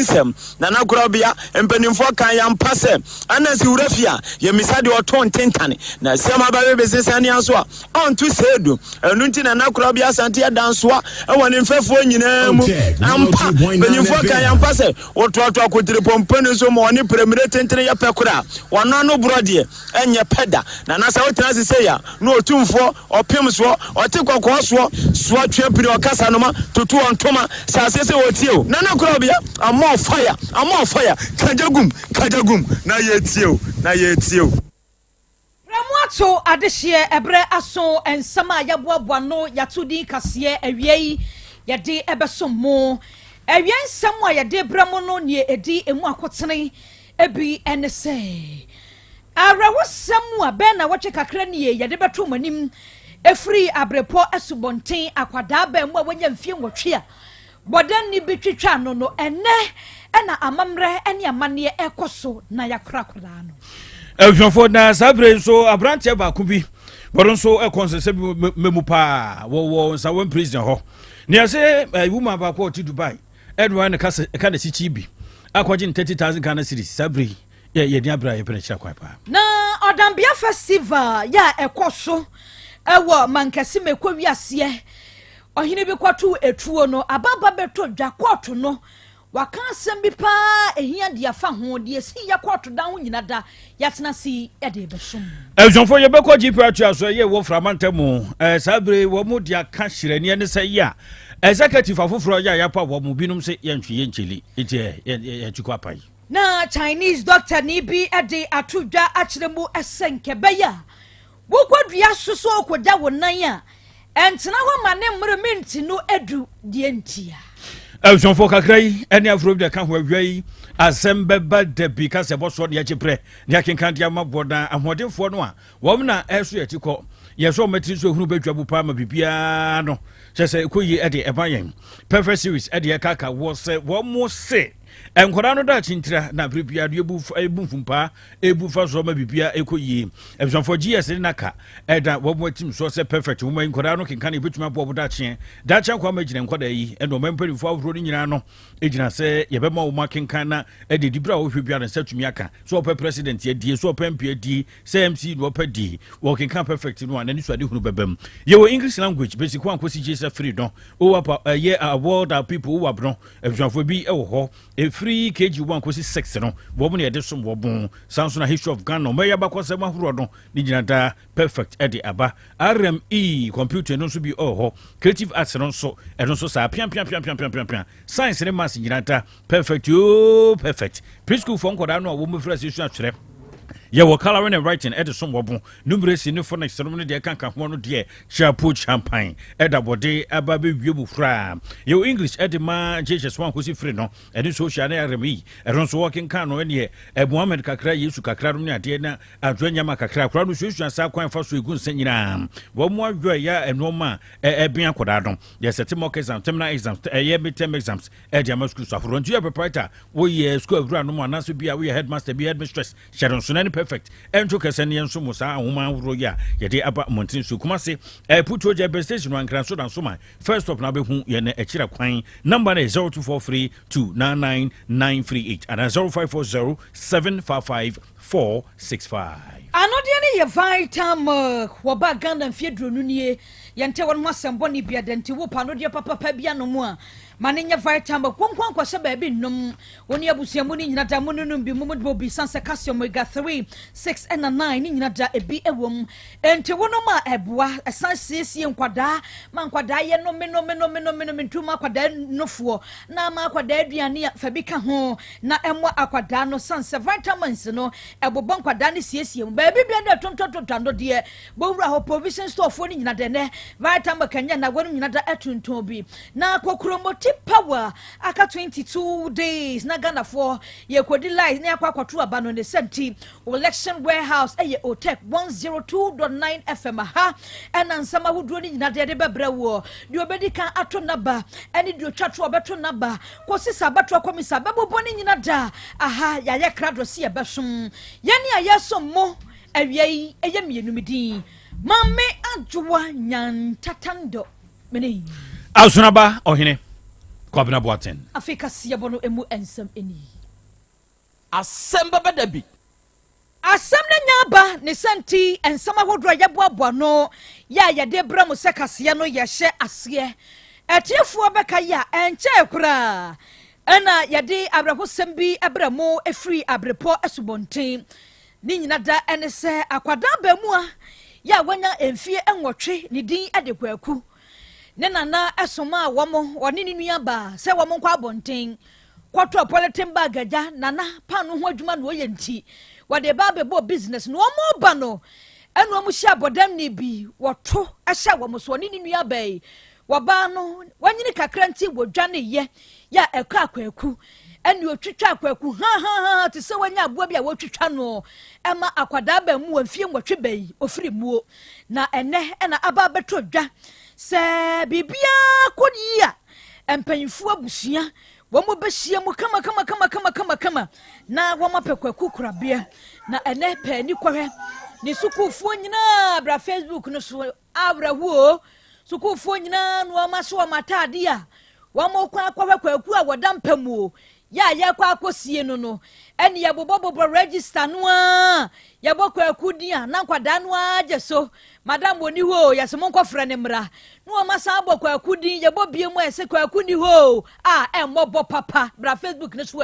nsem na na Krobea empanimfo kan ya mpase anasi urafia ye misade oton tentane na sema ba besesane anso a onto sedu enu nti na na Krobea Asante ya dansoa e woni mfefo nyina mu ampa panimfo kan ya mpase ototo akodire pompane so mo oni premier tentene ya pekura wono no brode enye peda na na sa wotina se ya no otumfo opemso otikokko so twepiri okasa no ma tutu ontoma sa sese wotieo na na Krobea I'm on fire kajagum na yetieo Ramoto adehye ebre aso ensama yaboaboa no yatudi kase awiei yade ebesomo awie nsam a yade bramo no ne edi emu akotene ebi enese arawosam a be na woche kakra ne yade beto manim efri abrepo asubonten akwada ba mu a wonya mfie nwotwe a bodan ni bitwitwa no ene na amamre ene amane ekoso na yakrakra no Eljonfo na sabre so abrante ba kubi boron so ekonsese memu pa wo sawen president ho ne ase woman ba ko ti Dubai edwan ne ka na sichi bi akwaji 30,000 Ghana cedis sabre ye dia bra ye pencha kwa pa na odambia festival ya ekoso ewo mankasi mekwa wiase ohine bi kwatu etuo no ababa beto dwa koto no waka asem bi pa ehia dia fa ho de si ya koto da ho nyina da yatena si ede besom Eljonfo ye beko GP atuaso ye wo framantemu sabre wo mu dia ka hirani ne se ya executive afoforo ya pa wo mu binum se yentwe yencheli ite ye tukwa pai na Chinese doctor ni bi ede atudwa akiremu esenkebeya wo kwadua soso okoda wonan a entena ho mane mmerementi no edu die ntia Eljonfo kakrai ene afro bi ka ho awiai Asem Beba Dabi ka se boso de achepre ne akenkan dia maboda ahodenfo no a wo na eso yetiko yeso metri so hunu badwabu pa ma bibia no se ekoyi ede ebayen perfect series ede kaka wo se wo mo se enkwara no da chintira na bibia de ebufumpa ebufa so ma bibia ekoyi Eljonfo GS ni naka eda wo mo tim so se perfect wo ma enkwara no kenkan ebetuma bo da chen da chen kwa magine nkwada yi eno mempelifo afro ni nyina no ejina se yebema wo ma kenkan na ede dibra wo hwebia na satumi aka so pe president ye die so pempie di CMC no pe di wo kenkan perfect no anani so ade hunu bebam ye wo English language basic one kosi Jesus free don o apa ye award our people who abron Eljonfo bi e wo ho e free KG1 kosi 6 no wo mo ne ede som wo bon sanso na history of Ghana me ya bakose mahuro don ni gina da perfect ede aba RME computer no so bi ho creative arts no so e no so sa pian science ne mass gina da perfect yo perfect preschool for nkoda no wo mo frɛ se su atwere ye wo coloring and writing edison wobon numeracy no for next ceremony de kanka ho no de chapeau champagne edabode ababe wiemu fra ye English edema Jesus one kosi free no edi social na remi eron so working kan no ne Muhammad kakra Yesu kakra no ne ade na adwanya ma kakra kra no susu sa kwan fa so egun sanyina wo mo adwo ya enoma ebian koda don ye set mock exam terminal exams ye midterm exams edema school so for you preparator wo ye school avura no ma na so bia we headmaster bi headmistress sharon so perfect enjo kesene yenso musa ahoma wuro ya yede aba montin so kuma se puto je best station wan kran so dan so man first stop na be hu ye na akira kwan number na 0243299938 and 0540755465 anode ne ye vitam wo ba Ghana fiedronu nie yente won mo asembo ne bia dente wo pa no de papa bia no mu a manenya vitam kwankwan kwase ba bi nnum woni abusuamu ni nyina da mununum bi mumudbo bi sanse calcium omega 3 6 and 9 ni nyina da ebi ewom ente wono ma eboa esansesie nkwada ma nkwada ye no me ntuma nkwada nofo na ma nkwada aduane fa bi ka ho na emo akwada no sanse vitamins no ebobo nkwada ne siesie ba bi bia da tontontando de bowura ho provision store fo ni nyina de ne vitamin kanya na wonu nyina da atunton bi na kokromoti power aka 22 days na Ghana for ye kodi light na akwakoto aba no ne senti election warehouse eye otep 102.9 FM ha ena nsama hudro ni nyina de bebra wo de obedi kan ato naba eni de twatwo obeto naba kosi sabato akomisa bebo ni nyina da aha ya ye krado si e besom yani ayesom mo awiei eye mienumidi Mame ajwa nyan tatando mene Ausunaba ohine Kwabena Boaten Africa Siabono emu ensem eni Asem Beba Dabi asɛm no nya ba ne sɛnti ensɛm ahodoɔ yɛboaboa no yɛ yɛde brɛ mo sɛ kaseɛ no yɛhyɛ aseɛ atiefoɔ bɛka yɛ a ɛnkyɛe koraa ɛna yɛde abrɛhosɛm bi brɛ mo ɛfiri abrepɔ asubɔnten ne nyina da ɛne sɛ akwadaa baamua yɛ a wanya mfie nwɔtwe ne din de kwaku ne nana ɛsoma a wɔne ne nua baa sɛ wɔn nkɔ abɔnten kɔtɔ polythene bag agya nana paano ho adwuma na ɔyɛ nti wɔde ba bɛbɔ business no wɔn ba no ɛna wɔn hyɛ abɔdam ne bi wɔto ɛhyɛ wɔn so ne nua baa wɔbaa no wɔnyini kakra nti wɔdwa ne yɛ yɛ ɛkɔ akwaku ɛna otwitwa akwaku ha te sɛ wɔnya aboa bi a wɔtwitwa no ɛma akwadaa ba mu wɔmfie nwɔtwe bɛyi ofiri muo na ɛnɛ ɛna aba bɛtɔ dwa sɛ bibia kɔdi a mpanyinfoɔ abusua wɔn mo bɛhyia mu kama na wɔn apɛ kwaku korabea na ɛnɛ pɛ ni kɔhɛ ne sukuufoɔ nyinaa bra Facebook no so awrahuo sukuufoɔ nyinaa no wɔn aso wɔn ataade a wɔn mo kɔ akɔhɛ kwaku a wɔda mpamu ya yɛkɔ akɔsie no ɛne yɛbobɔbobɔ register no a yɛbɔ kwaku din a na nkwadaa no agye so madam woni ho yɛsɛ mo nkɔfrɛ ne mmra na wɔma san abɔ kwaku din yɛbɔ bie mu ɛsɛ kwaku ni ho a ɛmmɔbɔ papa bra Facebook no so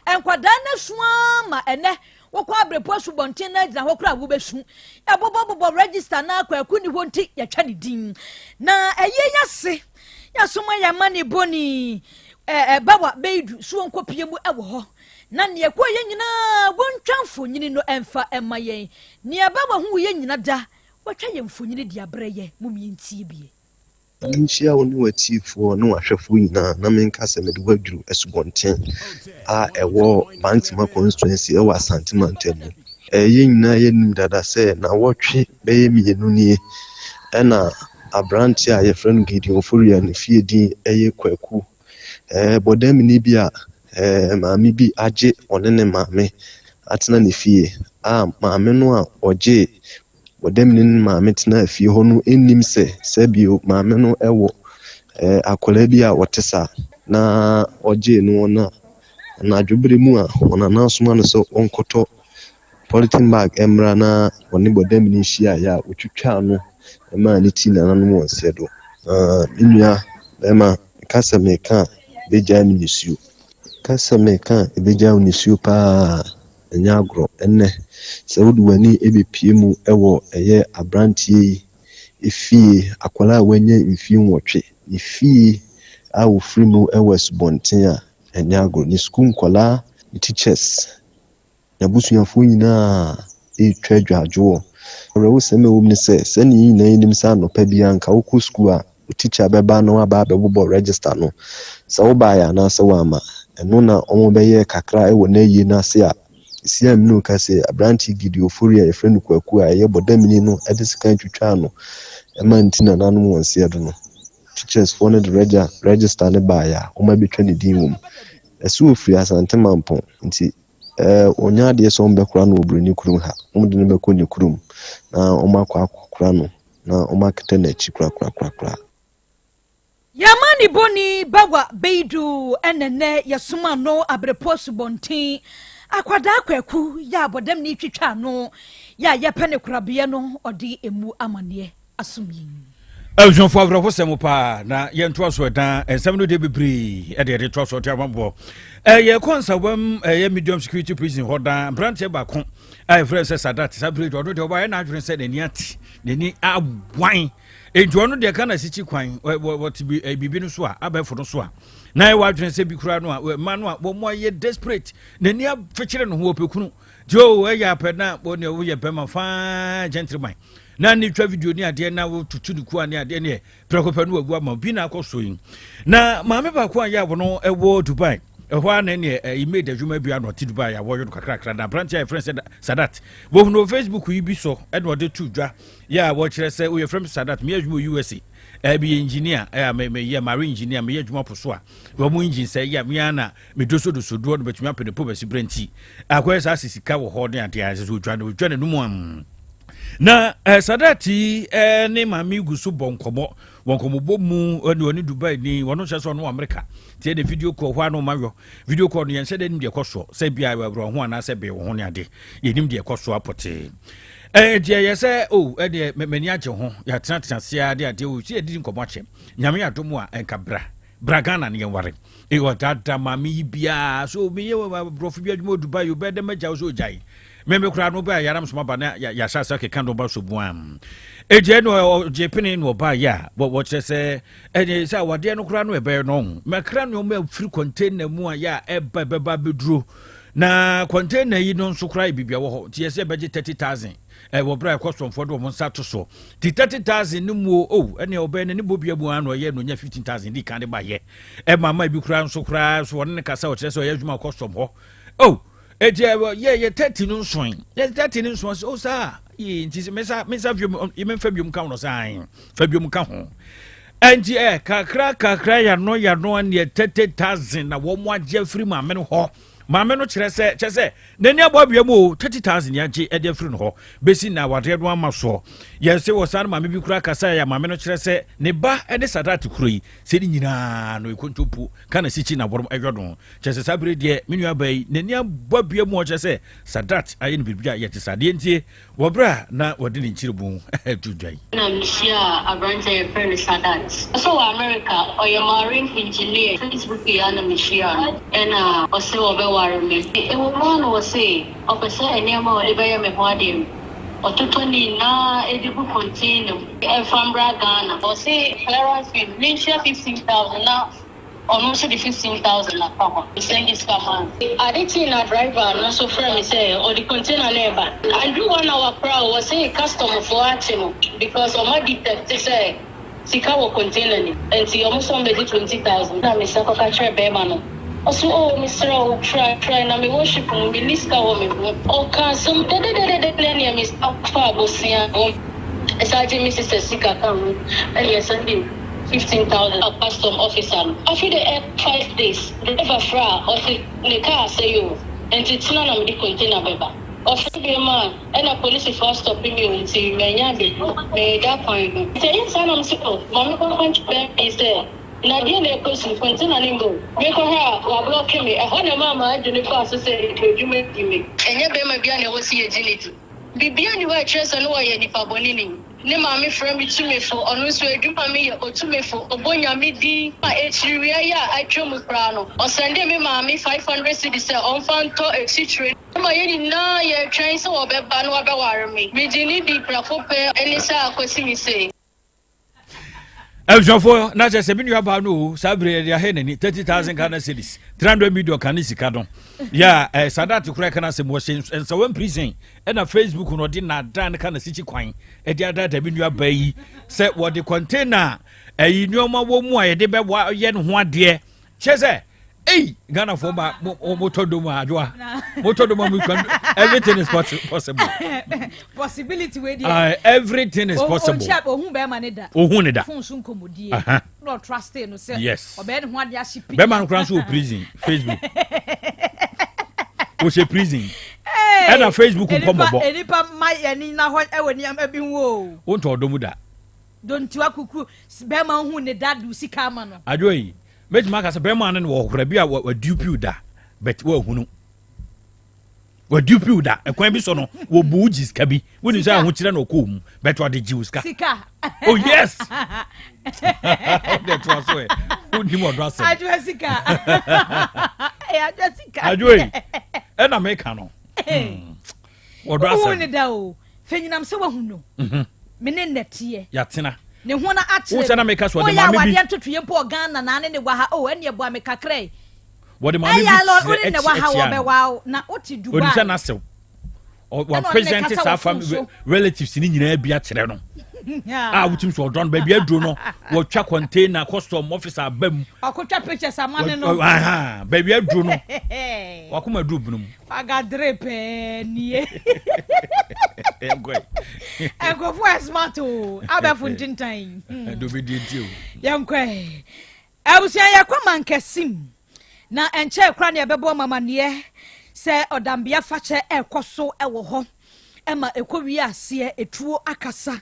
nkwadaa no soa ma ɛnɛ wokɔ abrepɔ subɔnten na gyina hɔ kora wobɛsu yɛbobɔbobɔ register na kwaku ni ho nti yɛtwa ne din na ɛyɛ yɛse yɛsoma yɛma ne boni bawa beidu so nkɔpie mu ɛwɔ hɔ na ne yɛkɔ yɛ nyinaa wontwamfo nyini no ɛmfa ɛma yɛn ne bawa ho yɛ nyina da wɔtwa yɛn mfonyini de abrɛ yɛ mumientie bie nhyia wo ne watifoɔ ne wahwɛfoɔ nyinaa na menka sɛ mede waduru asubɔnten a ɛwɔ Bantima constituency ɛwɔ Asante mantam mu yɛ nyinaa yɛnim dada sɛ na wɔtwe bɛyɛ mmienu nie ɛna aberante a yɛfrɛ no Gideon Foria ne fie din ɛyɛ kwaku bɔdam ni bi a maame bi agye ɔne ne maame atena ne fie a maame no a ɔgye bɔdam ni ne maame tena fie hɔ no ennim sɛ bio maame no ɛwɔ akwadaa bi a wɔte sa na ɔgye no na adwobere mu a ɔnana soma no sɛ ɔnkɔtɔ polythene bag ɛmra na ɔne bɔdam ni hyia ya otwitwa no ɛma ne ti nananom wɔn sɛ do nua bɛma kasa meka beja minisuo kasa meka beja minisuo pa enya agro enne sɛ wodu wani ebepie mu ɛwɔ ɛyɛ abrantie efie akwala a wanya mfie nwɔtwe efie a wofiri mu ɛwɔ subonten a enya agro ni school nkwala teachers yabusuafo nyinaa etwa dwadwo ɔrewo sɛme wo ne sɛ ne nyinaa nim sa no pa bia nka wokɔ school a teacher bɛba no aba bɛbobɔ register no sɛ wo baa ya na sɛ wo ama ɛno na ɔmo bɛyɛ kakra ɛwɔ na yie na se a sia minu ka sɛ abranti Gideon Foria yɛfrɛ no kwaku a ɛyɛ bɔdamini no ɛde sika twitwa no ɛma ntina nanom wɔn se do no teachers for no de register ne baa ya ɔmo betwa ne din wom ɛso ofiri Asante mampɔn nti onya de so mbɛkora no obroni kurum ha ɔmo de no bɛkɔ ne kurum na ɔmo akɔkora no na ɔmo aketa na chi kura Yamani boni bawa beidu enene yasuma no abrepɔ subɔnten akwada kwaku ya bodam ni twitwa no ya yɛpɛ korabea no ɔde emu amane asumyi Eljonfo abrɛfo sɛm pa na yɛnto aso dan ensɛm no de bebree ɛde to aso tiamabɔ yɛ konsawam yɛ medium security prison hodan branche ba ko ai frɛ sɛ sadat sabre do de oba yɛ na adwene sɛ n'ani ati n'ani abwan enjo no de kana sichi kwan wɔte bibi no so a abɛfo no so a na yɛ wadwene sɛ bi kura no a ma no a wo mo yɛ desperate n'ani afekyere no ho opekunu jo ɛyɛ apɛ na wo ne wo yɛ bɛma fa gentleman na ni twa video ni ade na wo tutu du ku ne ade ne prekopa no wagu ama bi na akɔso yin na maame ba ko aya wo no ɛwɔ Dubai ɛhɔ na ne image adwuma bia no ti Dubai ya wo yo kakra na branch ya friend Sadat wo no Facebook yi bi so ɛna ɔde tu dwa ya wo kyerɛ sɛ wo yɛ friend Sadat me adwuma USA bi engineer me marine engineer me adwuma po so a wo mu engine sɛ ya me ana me doso do no betumi apɛ ne po basi brenti akɔyɛ sa sisika wo hɔ ne ade a sɛ so dwa no mu am na Sadati ne mami gusu bonkomo won ko mo mu oni Dubai ni wono hye so no America tie de video call hwa no mawo video call no yen hye de nim de koso se bia awro ho ana se be wo ho ne ade ye nim de koso apote die ye se de mani agye ho ya tena sia de ade o si edi nkomo ache nyame adom a enkabra bragana ne yenware o dada mami bia so me ye brofu bia dum Dubai o be de maja so jai me kura no ba yaram so ba na ya sasa ke kando ba so buam eje no jepini no ba ya wo chese ene sa wade no kura no e be no me kra no me free container mu a ya e ba beduro na container yi no so kura bibia wo ho tie se beje 30,000 wo bra custom for do mo sato so ti 30,000 ni mu ene obe ne bobia mu ano ye no nya 15,000 di kan de ba ye e mama bi kura so won ne kasa o chese o ye dwuma custom ho eje ye 30 no nson ye 30 no nson o sa yi nti mesa biom ye fabiom ka no san fabiom ka ho enti kakra ya no ne 30,000 na wo mo agye free ma me no ho maame no kyerɛ nani abɔbia mu 30,000 ya gye ede free no ho besi na wade no amaso ye se wo san maame bi kura kasa ya maame no kyerɛ ne ba ene sadat kuro yi se ni nyina no ikontopu kana sichi na borom ɛhwɛdo kyerɛ sabere de menu abai nani abɔbia mu kyerɛ sadat ayi no bibia ye te sade ntie wo bra na wode ne nkyiribu tudwai na misia abrante ye friend sadat so America marine engineer Facebook ya na misia ena ose me e wo man wo say opese eniama wo de be me ho ade ototoni na edibu container e fambra Ghana wo say clearance fee ninja 15,000 na almost the 15,000 na papa send this command aditi na driver no so friend me say or the container labor I do 1 hour proud was say customer for action because o ma detect say sika wo container ni and you almost on the 20,000 na me say ko ka Krobea no also Mr. try na me worship me liska wo me o ka some de plane me stop for bosia esaje me sister sika come and yes and 15,000 a custom officer after the 5 days never fra or the car say you and it's not na me container beba of the man and a police for stopping me until me nya be me that point say inside am sipo mommy go punch back is there na dia na person container nimbo me ko ha wa block me e ho na mama adwene fa so say edwuma di me enye be ma bia na wo si ejiniti bibia ni wa tresa no wa ye nipa bonini ne mama frame bi tumefo onu so edwuma me ye otumefo obonya me di pa echiriya ya atwom kra no o sende me mama 500 cedis say on fanto echitre ma ye ni na ye twen so wo be ba no wa be ware me dini di prafo pe eni sa akosi mi say Eljofo na je se binu aba no sabre ya he nani 30,000 Ghana cedis 300 million kan sika don ya sadat kura kana se mo hye enso wan prison na Facebook no di na dan kana sichi kwan e di ada da binu aba yi se wo di container ayi nyoma wo mu a ye de be ye no ho ade che Ghana for motodomo adwa motodomo mu kan everything is possible possibility we everything is possible ohun be ma ne da fun sun komodie no trust no say obe ne ho ade a shipping be man kran so prison Facebook o she prison na Facebook ko mobo enipa my eni na ho e woni am bi wo o nto odomu da don tu akuku be man hu ne da du sika ma no adwo yi Met Marcus Berman and Krobea were dupe da, but who were dupe da, a quambisono, wo boojis cabi, when you say which no comb, but what the Jews got. Oh, yes, that was way. Who knew what was I do it, and I make no. What was it? Feninam so who know. Menet Yatina. Ne ho na akere wo na make us what the mama bi to tue po Ghana na ne wa ha ene bo me kakrai what the mama bi ne wa ha wo be wa na oti Dubai oni se na sew wa present sa family relatives ni nyina bi akere no wutim so don ba bi aduro no wo twa container custom officer bam akotwa pictures amane no ba bi aduro no wa kuma aduro bunum aga drepe nie Ego for smart o abefu ntintan do be di o yankwe abusia yakoma nkasim na enche kra ne bebo mama ne se odambia fache ekoso ewo ho ema ekowi ase etuo akasa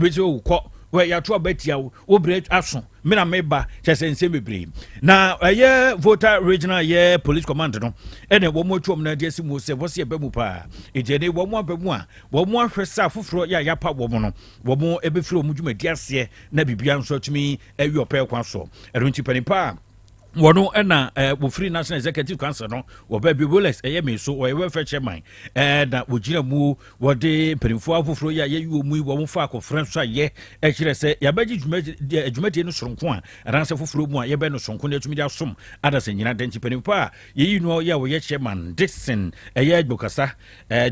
we say wo where ya to abetia wo bre aso me na meba chese nse bebre na ye voter regional ye police command no ene wo mo twom na de simu se wo se be mu pa ejene wo mo abamu a wo mo ahwesa foforo ya pa wo mo no wo mo ebefiri wo dwuma diase na bibia nso tumi awi opɛ kwa so erunti panipa wono na wo free national executive council no wo ba bi boles me so wo welfare chairman na wo gira mu wo de penfo afoforo ya ye mu wo fa ko friends ye kire se ya ba dwumadi no soronko a ranse foforo mu a ye be no soronko na tumi dia som ada se nyina denti penfo ye no ya wo ye chairman Dixon gbokasa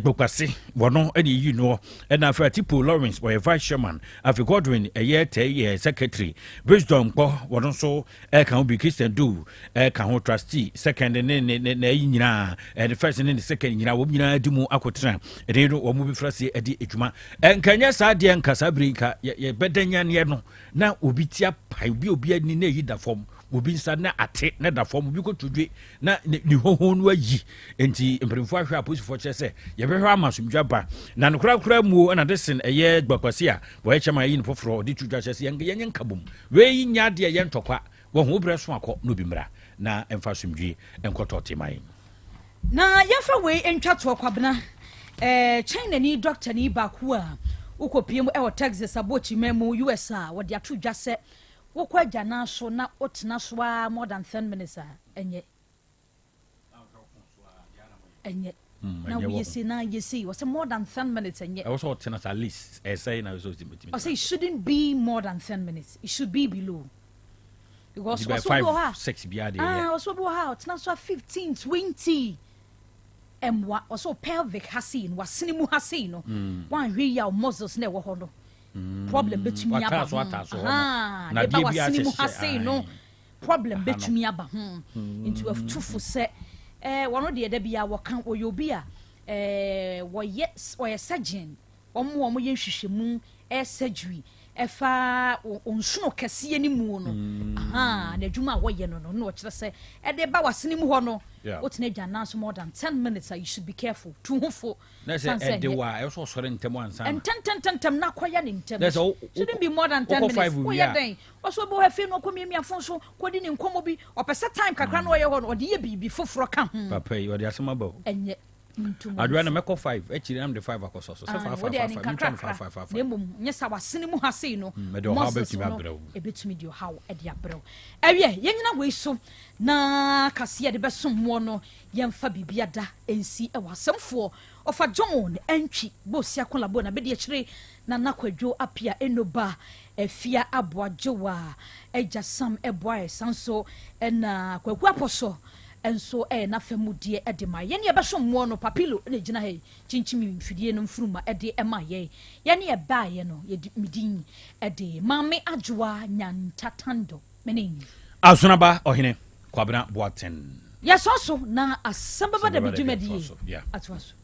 gbokase wono yi no na fa tipo Lawrence wo vice chairman afi Godwin te secretary wisdom ko wono so kan bi Christian do 2 ka ho trustee second ne nyina the first ne second nyina wo nyina di mu akotena ede no wo mu bi frase edi edwuma enkanya saa de nkasa brinka ye bedanya ne no na obi tia pai obi ani na yi da fom obi nsa na ate na da fom obi ko tudwe na ni hoho no ayi enti mprimfo ahwe aposifo kye se ye behwe amasomdwa ba na nokura mu na desen eye gbakwase a wo ye chama yi ne foforo de tudwa kye se yenye nkabom we yi nya de ye ntokwa wo ho bre so akọ no bi mra na emfa somdwe enkoto temai na yafa we entwa to kwabena China ni doctor ni baku a ukopiem e wo Texas abochi memu US a wo de atudwa se wo kwaja na so na otena so a more than 10 minutes a enye na we see na you see was more than 10 minutes enye I also otena at least say na so I say it shouldn't be more than 10 minutes, it should be below. Because what's 5-6 biade yeah also bo ha otena so 15 20 what also pelvic hasin wasini mu hasin no wan hwe ya muscles na wo ho no problem betumi aba na de wasini mu hasin no problem betumi aba into a truthful say one de da bia wo kan oyobi a wo yes wo surgeon omo ye hwehwemu surgery efa onsuno kase ni mu no na adwuma wo ye no no kire se de ba wasini mu ho no otena dwana so more than 10 minutes you should be careful too hofo na say de wa e so sore ntem ansa and ten na kwaya ni ntem shouldn't be more than 10 minutes wo ye den oso bo ha fe no komi afon so kodi ni nkomo bi opese time kakra no ye ho no de ye bibi foforo ka ho papa yi odi asema ba enye adwa na meko 5 echiri am de 5 akoso so 5 nemu nyesa wasene mu hase no me de how betimi abrew ebetumi de how e de abrew ewie yenyina we so na kase de besom wo no yemfa bibiada ensi e wasemfo ofa John entwi bosia kolabo na be de chire na nakwadwo apia enoba efia aboajewa eja sam eboa sanso na kwaku aposo enso na famudie edema ye ne ebeso mo no papilo na gina he chinchimi mfidie no mfuruma ede ema ye ne e ba ye no ye midin ede mame adwoa nyantatando menin asunaba ohene kwabena boaten yes also na Asem Beba Dabi dwumadie atwaso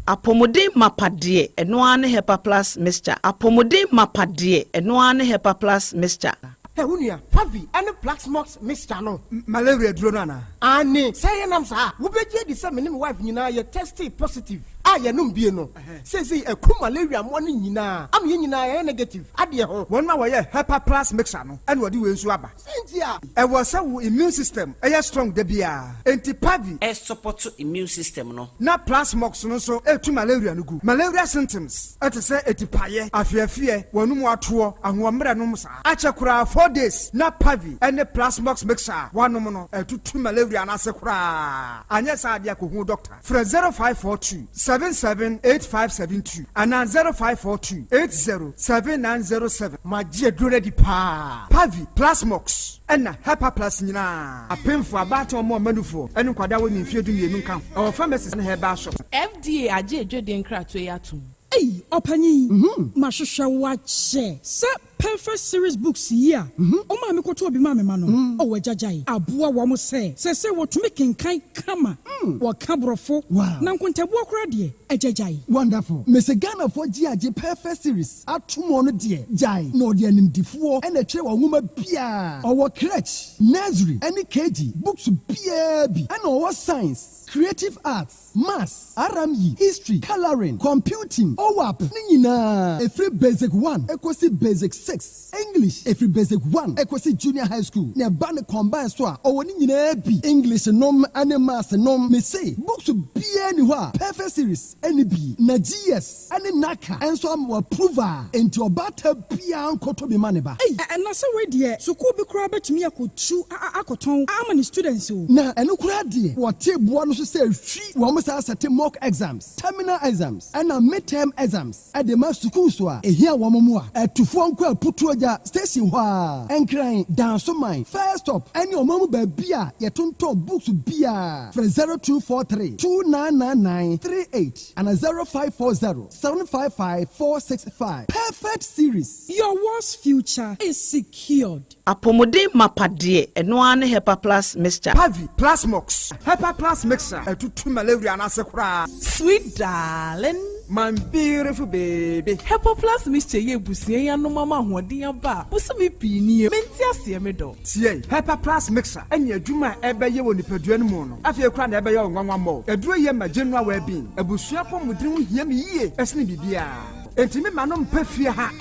apomode mapade eno ane hepa plus mixture apomode mapade eno ane hepa plus mixture Unia, Pavi, and a black smokes Mr. No, malaria drona. Annie, say an answer. Who be the same wife, you know, you're tested positive. I no bieno. Says he a malaria morning, you know. I'm negative. Adia, 1 hour, Hepa plus Mexano, and what do you swabba? Cynthia, I was so immune system, a strong debia. Anti Pavi, a support to immune system, no. Not plus mox, no so, to malaria no good. Malaria symptoms, at a say, etipaye, a fear, one more tour, and 1 meranomsa. Achakura 4 days, not Pavi, and the plasmox mixer, 1 mono, and 2 malaria and asakura. And yes, I diaco doctor. From 0542 778572 and 0542 807907. My dear Grady Pa Pavi Plasmox and Hepa Plus Nina. A pin for about or more manufo and Quadawi in Fidu Yunukam. Our pharmacist and her bar shop. FDA aje Jordan Kratwe. Hey, Opani, Mashusha watch. Sir, perfect series books here. Oh, mammy, go to be mammy, man. Oh, Jajai. Abua Wamo say what to make in kind kama. What cabrofo. Wow. Now, when to walk ready. A Jajai. Wonderful. Miss Ghana for GIG perfect series. At 2 more dear. Jai. No, dear, in the and a chair woman Pia. Our crutch. Nursery. Any KG. Books PAB. And our science. Creative arts. Maths. RME. History. Coloring. Computing. OWAP. Nina. A free basic 1. Equasi basic 6. English. A free basic 1. Equasi junior high school. Ne bane combine store. Or nina be English nom and maths nom. Me say. Books to be anywhere. Perfect series. Any be. Na GS. Any naka. And so I'm approver. Into a battle pian koto be maneba. Hey, and that's a way dear. So could be crab to me. I could chew. I could tongue. How many students? Na and look ready. What table one say she almost has a mock exams, terminal exams, and a midterm exams. At the master school, a here one more. At 2 phone call put to a station and crying down so mine. First stop, and your mama by beer, your tonto books beer for 0243 299938 and a 0540 155-465. Perfect series. Your world's future is secured. Apomode mapadie eno ne Hepa Plus mixture. Pavi Plus Mox. Hepa Plus mixture. Etutu malaria na sekura. Sweet darling. My beautiful baby. Hepa Plus mixture ye busie ya no mama hoden aba. Busumi pini menti ase me do. Tie Hepa Plus mixture. Enya adwuma ebeye wo nipadua no mu no. Afie kura na ebeye onwanwa mo. Eduro ye ma general well-being. Ebusua pomudin ho hia me yie. Esne bibia. Entimi manom pefie ha.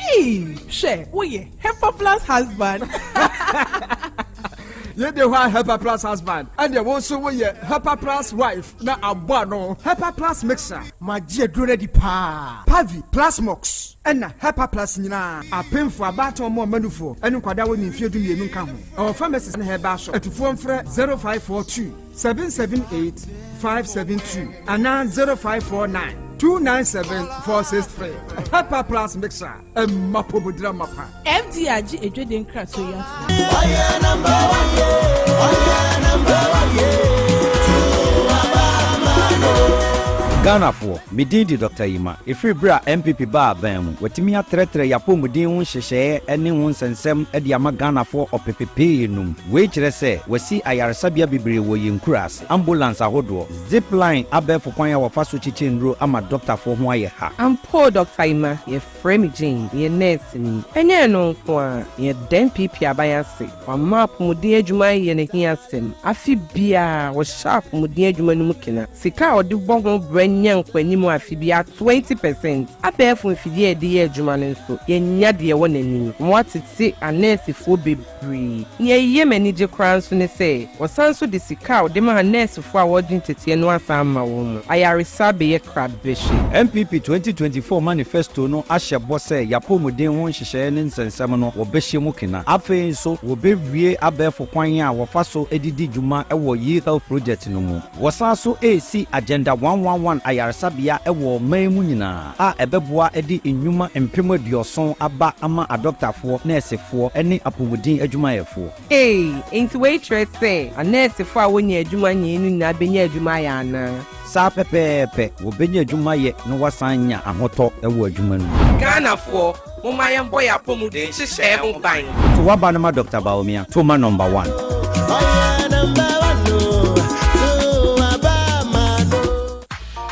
She, oye, Hepa Plus husband. Ye de wa Hepa Plus husband. And ye also we Hepa Plus wife. Na abwa no. Hepa Plus mixer. Ma je dure di pa. Pavi Plus Mox. Ena Hepa Plus nyina. Apemfo abato mo manufo. Enu kwada wo ni mfie dumienu nka ho. Our pharmacist na heba shop. Etufo mfre 0542 778 572 ana 0549 297-463. Hepa Plus mixer. Mapobudra mapa. FDRG ejode nkra so ya. Oye number 1 Oye number 1 Ghana for Midindi Dr. Ima, if we bra MPP bar bam, what me a tretre yapumudin sheshe, any one sensem at Yama Ghana for or PPP num, which say, we see Ayar Sabia Bibri way in Crass, ambulance a hodo, zip line abe for Quanya or Fasuchi Chinro, I'm a doctor for Why ha. I'm poor Dr. Ima, ye frame Jane, ye nursing, and ye no kwa, ye den pipi abayasi, or map mudia jumai and a hiasim. I feel beer was sharp mudia jumanukina, Sika or do bongo brain. Young when you more fibia 20%. I bear for Fidia dear Jumanin so ye nyadia one and what it say a nurse for be free. Ye manager crowns when they say, was also the Sikao, the man nurse for awarding to Tianwa Sama woman. I are sabe a crab bishi. MPP 2024 manifesto no Asha Bosse, Yapomu de one shenanigans and Samano or Beshi Mukina. Afe so will be re abe for Quanya or Faso Edidi Juma a ye health project no more. Was also AC Agenda 111. Ayar Sabia ewo memunina a ebeboa edi enwuma empemo dioson aba ama adoctor for nurse for any apomudin adwuma yefo into waitress say a nurse for wonye adwuma nyenu na benya adwuma ya na sa pepepe wo benya adwuma ye no wasanya ahoto ewo adwuma no Ghana for momayam boy apomudin hye ho ban to waba na Dr. Baomia to ma number 1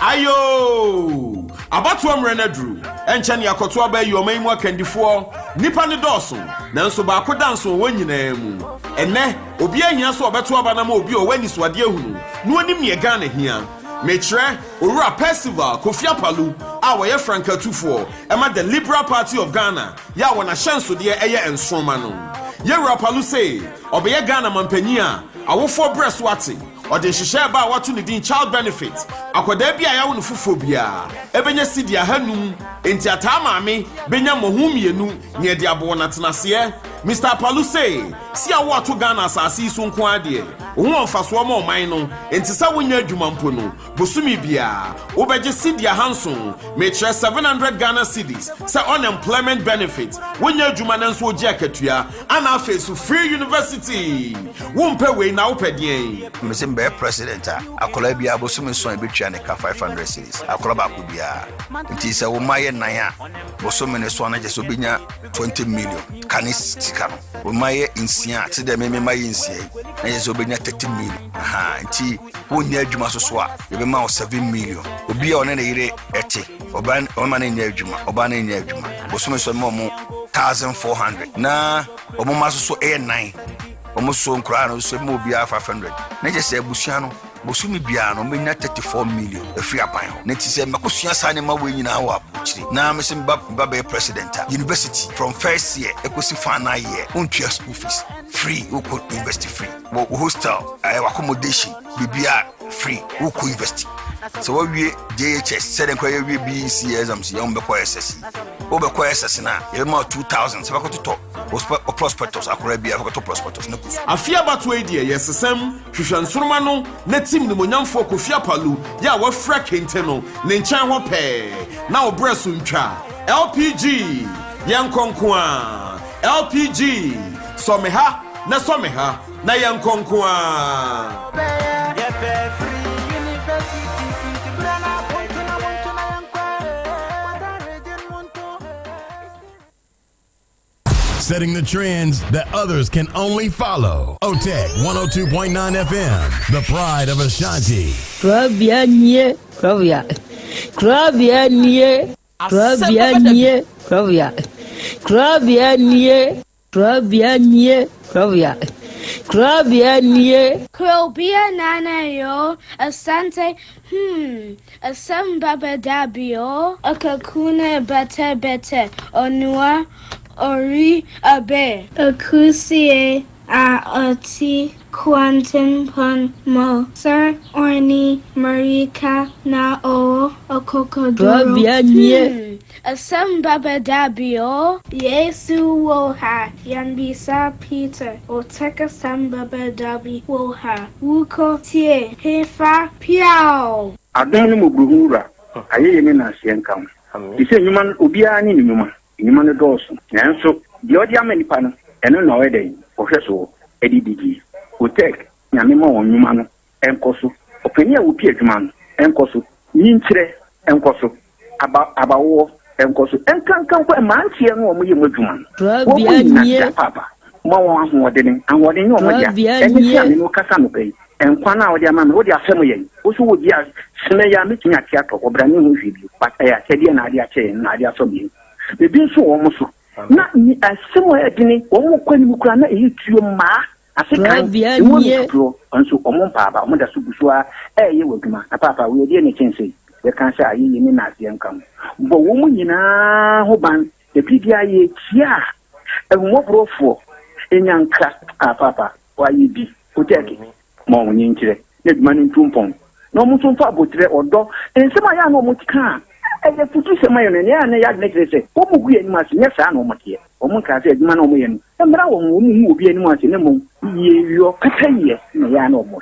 Ayo! Abatu amrena dru. Enche ni akoto abayi omanmu akandifo. Nipa ne doso. Nanso ba akodanso wanyina mu. Enne obi ahia so obeto aba na ma obi o wani so ade ahunu. No anim ye Ghana hia. Metre Owura Percival Kofi Apalu a woye Frankatufo ema the Liberal Party of Ghana ya wona hyenso de eye ensoma no. Yewura Apalu say obeye Ghana mampanyi a awofo breast wate ode hihye ba watu ne din child benefit akoda bia ya wonu fufo bia ebenya sidia hanum enti atamaame benya mohumienu ne de abo na tenase Mr. Apalu say si awo to Ghana asase so nko ade wo mfaso ma oman no enti sa wonya adwuma mpo no bosumi bia wo beje sidia hanson metre 700 Ghana cedis say unemployment benefit wonya adwuma nanso oji akatua ana face free university wo mpe we na wo pedien Mr. President akola bia bosumi so ebetwa ne ka 500 cedis akola ba ko bia enti se wo maye nan a bosumi ne so na je so benya 20 million kanis tikano wo maye insia ti de me maye insia na je so benya 30 million nti wonya adwuma so a ye be ma 7 million obi a one na yire ete oban ma na nya adwuma oban na nya adwuma bosumi so mo 1400 na omo ma so e 9 omo so nkra no so mo bia 500 na je se abusua no bosumi bia no menya 34 million efi aban ho na ti se makosua sa ne ma we nyina wa abuchiri na mesim ba be president university from first year ekosi final year untua school fees free we could invest free hostel accommodation bibia free we could invest so we JHS said en kwaye we BC exams ya mbe kwa SSC obe kwa SSC na ye ma 2000 se bakoto to prospectus akora bia bakoto prospectus na kufu afia batu edie yesesem hwehwansoroma no na team ni monyamfo Kofi Apalu ya wa fra kente no ne nchan ho pe na obreso ntwa LPG yankonkwa LPG someha na yankonkwa setting the trends that others can only follow. OTEC 102.9 FM, the pride of Ashanti. Krobea nie, Krobea. Krobea nie, Krobea nie, Krobea. Krobea nie, Krobea nie, Krobea. Krobea nie. Krobea nana yo, Asante, Asem Beba Dabi yo, Akakuna bete, Onua, Ori abe, Akusie, Oti, Quantum pon mo, Sir Orni, Marika na o, Okokodoro. Krobea nie. Asem Beba Dabi yo, Yesu woha, Yanbisa Peter, Oteka Asem Beba Dabi woha, Wuko tie, Hefa piao. Adonu mubuhura, aye yemi na sienkam. Ise nyuman obia ni nyuma, nyuma ne doso. Nanso, di odi amenipa no, eno na wede, ohweso, edidigi. Otek, nyame ma won nyuma no, enkoso. Openi a wopi adwuma no, enkoso. Nyinkyere, enkoso. Abawo, enkoso. Enkankan ko mantie no omo ye modwuma no. Krobea nie. Papa, mo won ahoɔden ni omo dia. Eni ame no kasa no bai. Enkwa na odi ama me, odi asem ye. Oso wodi a sene ya metumi ate atɔ obrani ho hwidi. Pata ya sɛdeɛ na ade akyɛ na ade asɔ bi. Bebi nso wɔ mo so. Na ni asem a edini wɔn kɔ ni mukura na eyi tuo ma. African wo nso omo mpaaba omo da so buso a ɛyɛ waduma. Na papa we odi ne kyense. We kan sɛ ayi ni na ase nkam. Bo wo mu nyinaa ho ban ebi dia ye tia. Ehumɔborofo enyanka papa wa yi bi. Oteki mo wonye nkyere na adwuma no ntumpɔn na ɔmo nso mfa abotire ɔdɔ nsɛm a ya na ɔmo tika ɛyɛ futu sɛm ayɛ no ne ya na ya de kire sɛ ɔmo gu anim ase nyɛ saa na ɔmo teɛ ɔmo nka sɛ adwuma na ɔmo yɛ no mmra wɔn ɔmo mu obi anim ase ne mo yɛ wiɔ kata yɛ na ya na ɔmo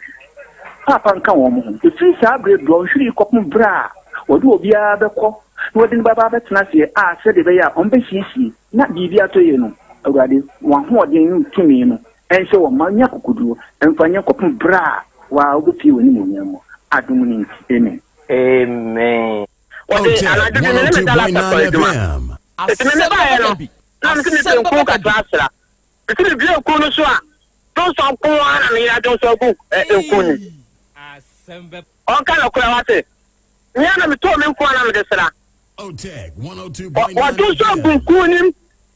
papa nka wɔn ho efiri saa bere do nhwiri kɔpem bra wɔde obiara bɛkɔ na wɔde ne baba bɛtena se a sɛ de bɛyɛ a ɔmo bɛhiesie na biribi atɔ yɛ no awurade wɔn ahoɔden no tumi no ɛnhyɛ wɔn ma nya kokoduro ɛmfa nya kɔpem bra wa obɛpie wɔ ne mu nyamo adom ne nti amen amen. OTEC 102.9 FM. Asem Beba Dabi. Asem Beba Dabi. Because the real cool so don't so cool and me I don't so good cool. Asem Beba. On kind of kwate. Me na me to me ko na me desra. OTEC 102.9. What do so good cool him?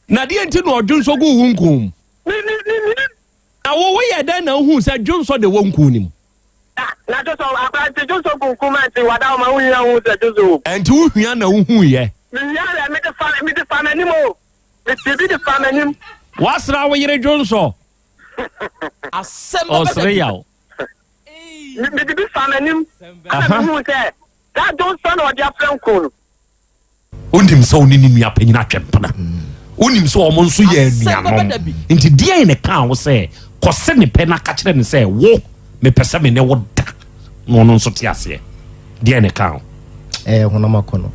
Na die nti no odun so gu hunkum. Na wo yɛ dan na hu sɛ dwon so de wonku nim. Na just so abante just so good cool man ti wada ma hu ya hu sɛ just so. Enti wo hua na wo hu yɛ. Me ya me de fa me nimo. Me ti de fa me nim. Wasra wo yere dwon so. Asem Beba Osre yaw. Me de fa me nim. Na me hu sɛ that don't son or their friend cool. Ondim so ni ni nua panyina twempena. Onim so omo nso yɛ anuanom. Nti die ne ka wo sɛ kɔse ne pɛ na ka kyerɛ ne sɛ wo me pɛsɛ me ne wo da. No no nso te ase. Die ne ka wo. Honam akɔno.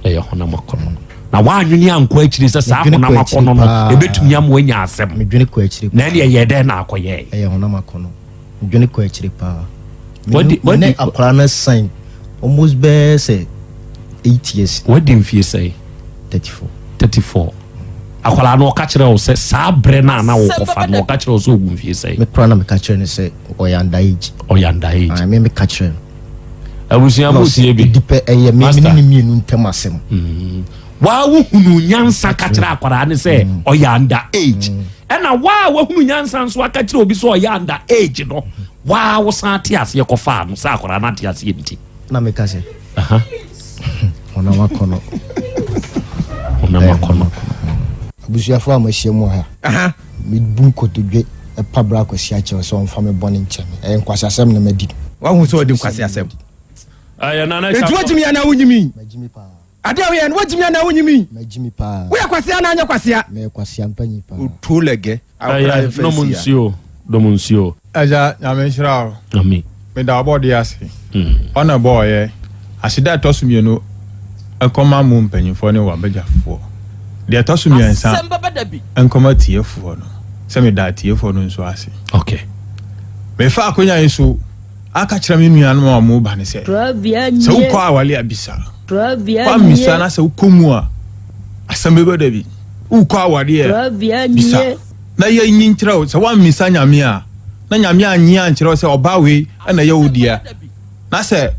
Honam akɔno. Na wa anwini anko akyiri sɛ saa honam akɔno no ebetumi am wanya asɛm. Medwene kɔ akyiri. Na ne yɛ dɛ na akɔyɛ. Honam akɔno. Medwene kɔ akyiri pa. What akɔra na sign almost be say 8 years. What did you say? 34. Akwala no ka kire o se sa bre na wo kofa no ka kire o so ogun fie sei me kra na me ka kire ne se oyanda age I me ka kire abusia mo sie bi dipe eye me ni mienu ntem asem wa wo hunu nyansa ka kire akwara ne se oyanda age e na wa hunu nyansa nso aka kire obi so oyanda age no wa wo san te ase kofa no sa akwara na te ase nti na me ka se ona wakono abusuafo a mahia mu ha me bun kotodwe e pabra kwasi ache so on fa me bone nche e nkwasi asem na madi wa hu so odi nkwasi asem aya na na etu wajimi ya na wunyimi majimi pa ade o ye wajimi ya na wunyimi majimi pa wo ya kwasi na anya kwasi a me kwasi ampanyi pa utu lege aya no munsio aja na me shira ami me da body ase ona boy asida tosumienu akoma mu mpanyimfo ne wa bejafo de tosumiensa Asem Beba Dabi enkoma tiefo no se me da tiefo no nso ase okay me fa akonya yesu aka kira me nuanu ma mu ba ne se se ukọ awale abisa kwa misa na se ukomu a Asem Beba Dabi ukɔ awadeɛ bisa na yɛ nyi nkyerɛ sɛ woammisa nyame a na nyame anyia nkyerɛ sɛ ɔbaa wei ɛna yɛ wo dia na sɛ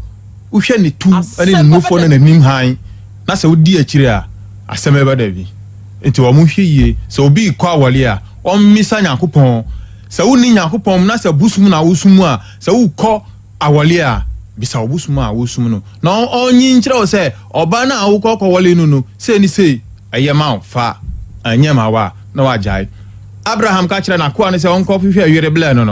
wohwɛ ne tu ne ne nufoɔ no n'anim han na sɛ wodi akyire a asɛm ɛbɛda bi nti wɔn hwɛ yie sɛ obi kɔ awale a ɔmmisa nyankopɔn sɛ wonni nyankopɔn na sɛ busum na wosum a sɛ wokɔ awale a bisa obusum a wosum no na ɔnyi nkyerɛ sɛ ɔba na awokɔ kɔwale no sɛ ni sɛ ɛyɛ ma fa anyɛ ma wa na wagyae Abraham ka kyerɛ na koa ne sɛ ɔnkɔ hwehwɛ awere blɛ no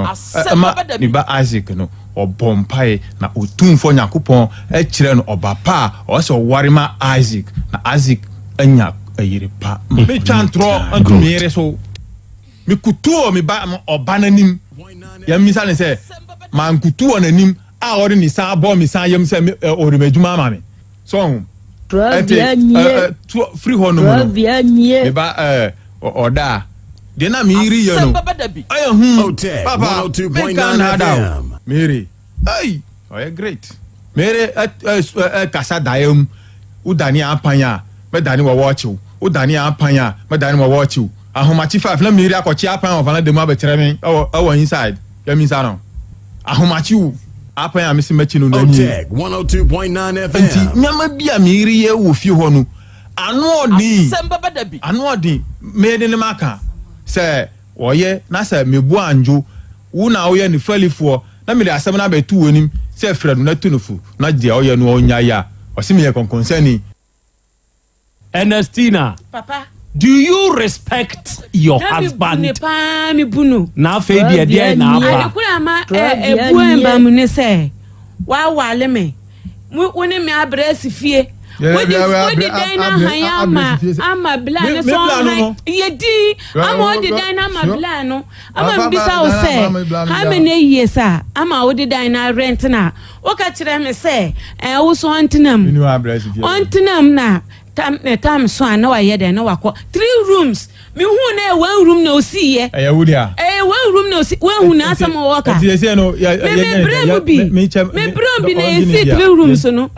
ma ne ba Isaac no ɔbɔ mpae na otumfo nyankopɔn ɛkyerɛ no ɔba pa a ɔsɛ ɔware ma Isaac na Isaac anya ayere pa metwa ntorɔ ntomiyere so mekutuo me ba ɔba n'anim yɛmmisa ne sɛ mankutuo n'anim a ɔde ne san abɔ me san yam sɛ ɔde m'adwuma ama me so free hɔ no mu no me ba ɔda de na miri yɛ no ayɛ papa meka na ada Mary ay ɔyɛ great Mary kasa daeɛm wodane apanya mɛdane wɔwɔkyew wodane apanya mɛdane wɔwɔkyew ahomakye 5 na Mary akɔkye apanya wɔfa na demu abɛkyerɛ me ɛwɔ inside yɛmisa no ahomakye wo apanya me se mɛkye no n'ani 102.9 FM nti nyama bi a Mary yɛ wɔ fie hɔ no ano ɔden mede ne maka sɛ wɔyɛ na sɛ mebu anjo wo na woyɛ ne falifoɔ na mede asɛm na bɛtu w'anim sɛ frɛ no na tu no fu na deɛ ɔyɛ no ɔnya ya ɔse meyɛ kɔnkɔnsɛni Ernestina Papa do you respect your husband mi bunu na afei deɛ na aba adekura ma ebu emba mu ne sɛ wa wale me woni me abrɛsi fie wodi dan na han ama bla ne so han yedi ama wodi dan na ama bla no ama mbisa wo sɛ ha me ne yie sa ama wodi dan na rent na wo ka kyerɛ me sɛ wo so ontenam na tam so ana wa ye den na wakɔ 3 rooms me hu na 1 room na osi ye wudia 1 room na osi 1 hu na asam wo ka me brem bi na esi 3 rooms no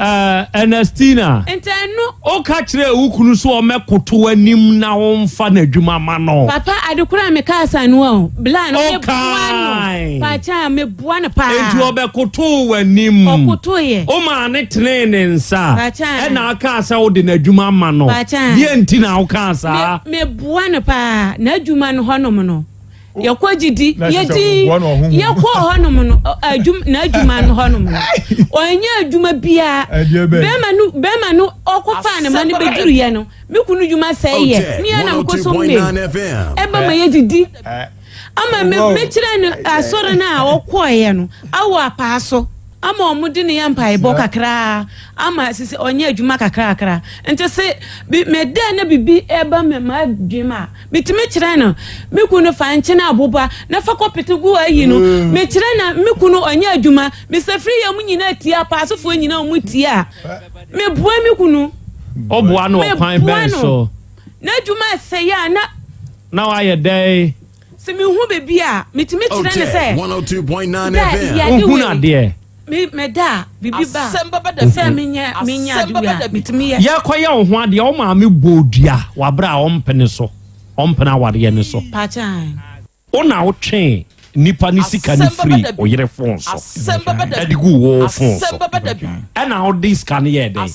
Ernestina enteno o ka kyerɛ wo kunu so o mekoto anim na wo mfa na adwuma ma no papa adekura me ka asa no o bla no me bua no pa cha me bua no pa enti obekoto anim okoto ye o ma ne tene ne nsa e na aka asa wo de na adwuma ma no ye enti na wo ka asa me bua no pa na adwuma no honom no yakɔ gidi yedi yakɔ honom no na adwuma no honom no ɔnya adwuma bia bema no ɔkɔfa ne ma ne beduru ye no me kunu adwuma sɛ ye me na nkoso me eba ma yedi ama me kyerɛ no asɔre na ɔkɔ ye no awɔ apaaso ama omude ne yampa ebo kakra ama sisi onye adwuma kakra nti se me de na bibi eba me ma adwuma bitime kire no me kunu fa nche na aboba na fa kopete gu ayi no me kire na me kunu onye adwuma me se free ya munyina tia paasofo nyina mu tia me bua me kunu oboa no kwan ben so na adwuma se ya na wa ye dey se me hu bebi a mitime kire ne se 102.9 FM hu na de me da bibi ba sɛ menya adua mitimi ya kwaya wo ho ade o ma me bodua wabra o mpene so o mpena wade ne so pachan o na wo twen nipa ni sika ni free o yere phone so adigu wo phone so ana o dis kan ye dey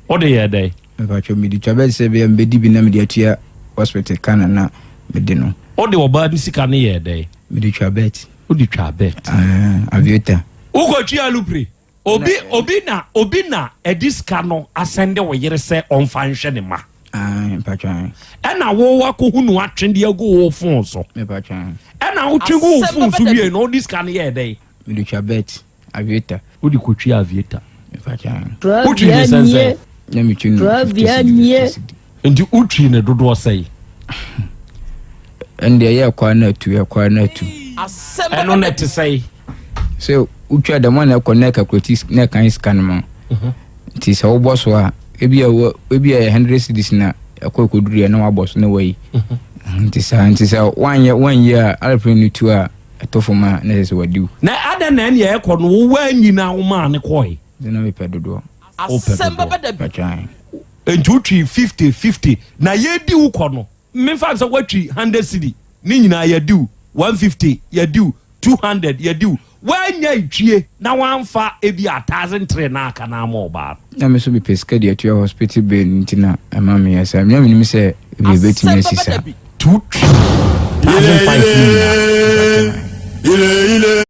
o de ye dey ba cho mi di travel se be mbedi bi na me di atua hospital kana na me di no o de oba ni sika ni ye dey me di travel o di travel avieta ugo twa lupre obi na ediska no asende wo yere se onfa nhwe ne ma patwan ena wo wakohu no atwende agu wo phone so me patwan ena wo twego wo phone so wie no diska ne ye dey me di chabet avieta odi kotwi avieta me patwan utwi ne sense na mi twinu ndi utwi ne dodo sei ende ye kwa na tu eno net sei so utwa da man na connect akrotis na kan scan ma nti se wo boss wa ebi a 100 cedis na akokoduru na wa boss na wai nti sa one year alpre ni tu a atofoma na se wadiu na ada na ne ye kono wo wa nyina wo ma ne koi na me pedodo Asem Beba Dabi entutwi 50 na yedi ukọ no me fa so kwatwi 100 cedi ni nyina yedi 150 yedi 200 yedi wanya itwie na wanfa ebi 1003 na aka na ma oba na me so be pesca dia to hospital bill ntina ama me yasa me me say be beti me sisa 2,500 ile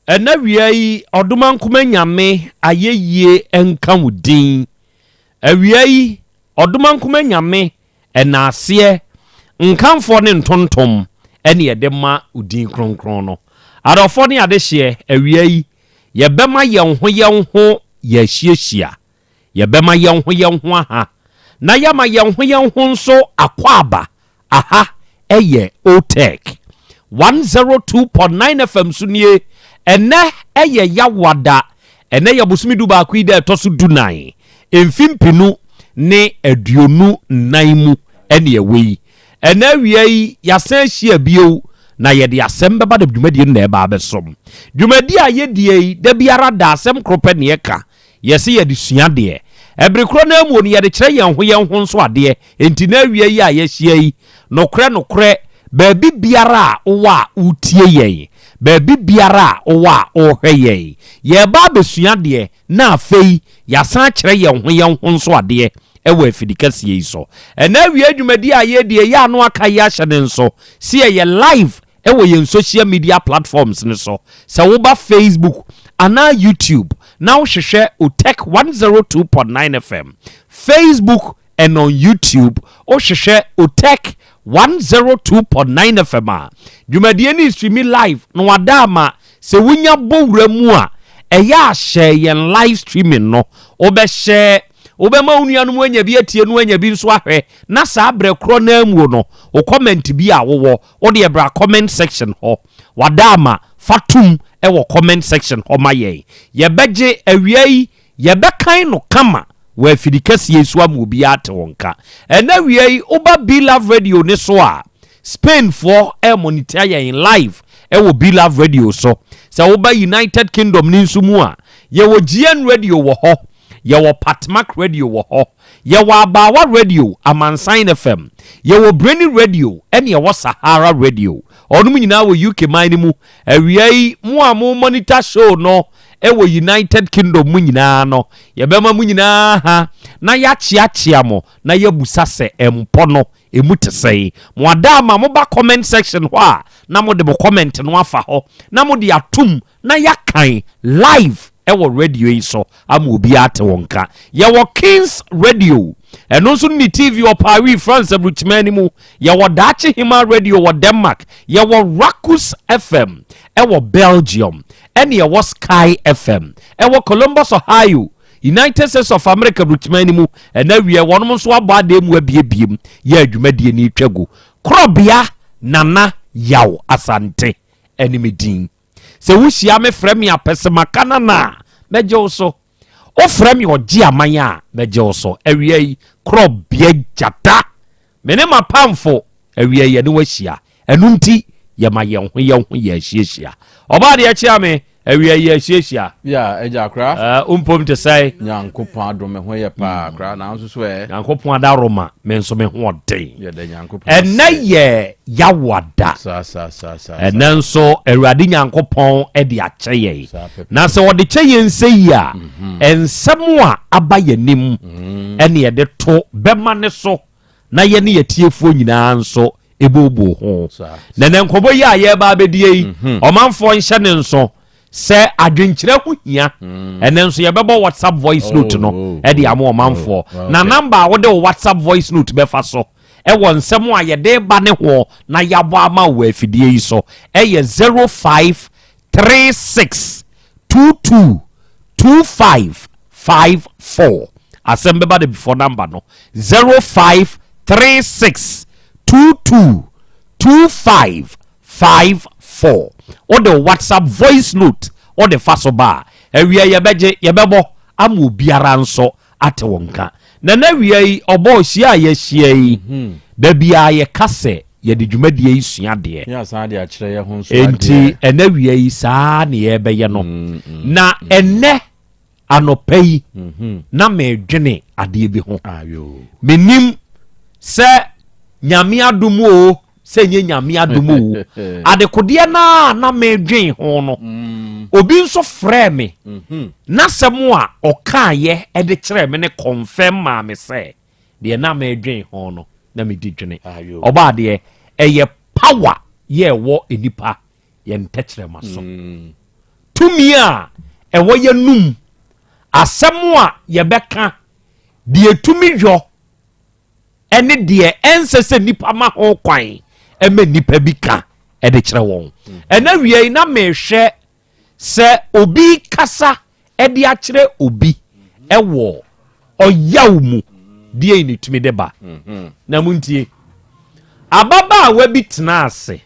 ena wiai oduman kuma nyame ayeyie enka wudin awiai oduman kuma nyame enase nkanfo ne ntontom ene yede ma udin kronkron no adofo ne ade hye awiai ye bema ye ho ye hyiehia ye bema ye ho aha na yama ye ho nso akwaba aha eye otek 102.9 FM sunie ene eye yawada ene ya busumi du ba kwida tosu dunai emfimpinu ne aduonu naimu ene ewe ene wiei yasan hia bio na yede Asem Beba Dabi dwumadi na eba abesom dwumadi a yedie da biara da asem krope ne yeka yese yede suade ebrikro na amu ne yede kire yen ho nso ade enti na wiei a yehia nokre Baby biara owa utie yen baby biara owa ohwe yen ye ba besua de na afei ya san kire yen ho nso ade ewa afidikase yi so ena wi adwumadi aye de ya no aka ya hyene nso si ye live ewa yen social media platforms ne so se wo ba Facebook ana YouTube na wo hwehwe Otek 102.9 FM Facebook and on YouTube o hwehwe Otek 102.9 FM. Dwumadie ni streaming live no wadama se wunya bowura mu a eya share yen live streaming no obehye obema unuanu anya bi atie no anya bi nso ahwe na sa abre kro na amu no o comment bi a wo de bra comment section ho wadama fatum ewo comment section homaye ye beje awiei ye bekan no kama wa afidikasi yesu amobi ate wonka ena awiei oba Be Love Radio ne so a Spain for monitor ye in live ewo Be Love Radio so oba United Kingdom ni nsumu a ye wo GN Radio wo ho ye wo Patmac Radio wo ho ye wo Abawa Radio Amansan FM ye wo Brainy Radio ene ye wo Sahara Radio onum nyina wo UK man mu awiei mu a mo monitor show no ewo United Kingdom mu nyina no ye bema mu nyina ha na ya chiachia mo na ya busase empo no emu tesei mo adama mo ba comment section ho a na mo de mo comment no afa ho na mo de atum na ya kan live ewo radio yi so am obi ate wonka ye wo Kings Radio eno so ni TV o Paris France Abruchmani mu ye wo Dachi Hima Radio wo Denmark ye wo Rakus FM ewo Belgium ene ye wo Sky FM ewo Columbus Ohio United States of America Abruchmani mu ena wie wonom so abade mu abiebiem ye adwumadie ni twago Krobea nana Yaw Asante enimedin se wuhia me frame ya pesemakana na meje so o frame oji amanya meje so awie Krobea jata mene mapamfo awie ye ne wahia enunti ye maye ho ye hia oba de achia me awie ye hia ya eja kra umpom te sai nyankopon adome ho ye pa kra na nso so nyankopon adaroma me nso me ho den ye de nyankopon ene yawada sa enanso awurade nyankopon e de akyeye na se wo de kyeye nseyi a ensem a abayanim ene ye de to bema ne so na ye ne yetiefo nyina nso ebobo ho na nenkobo ya ye ba bedie omanfo nhye ne nso se adwenkyere ho hia enenso ye bebo WhatsApp voice note no e de amo omanfo na number wo de WhatsApp voice note befa so ewo nsem a ye de ba ne ho na yabo ama wo afidie yi so eye 0536222554 Asem Beba Dabi before number no 0536222554 or the WhatsApp voice note or the fasoba ewia ye beje ye bebo amu biara nso ate wonka na na wia yi obo hia ye hia yi da bia ye kase ye de dwumadie yi sua de ya san de akire ye ho nso enti ena wia yi saa ne ye beye no na ene anopai na medwene ade bi ho menim se nyame adomu o se nye nyame adomu o adekode na medwen ho no obi nso frɛ me na sɛm a ɔkaaye e de kyerɛ me ne confirm ma me sɛ de na medwen ho no na me di dwene oba de eye power ye wo enipa ye ntekyerɛ maso tumi a ɛwɔ ye num asɛm a ye bɛka de tumi hwɔ ene de ensese nipa ma ho kwan ema nipa bi ka e de kyerɛ won ena wie na mehwɛ se obi kasa e de akyerɛ obi ɛwɔ ɔyaw mu die ni tumi de ba na muntie ababa wa bi tena ase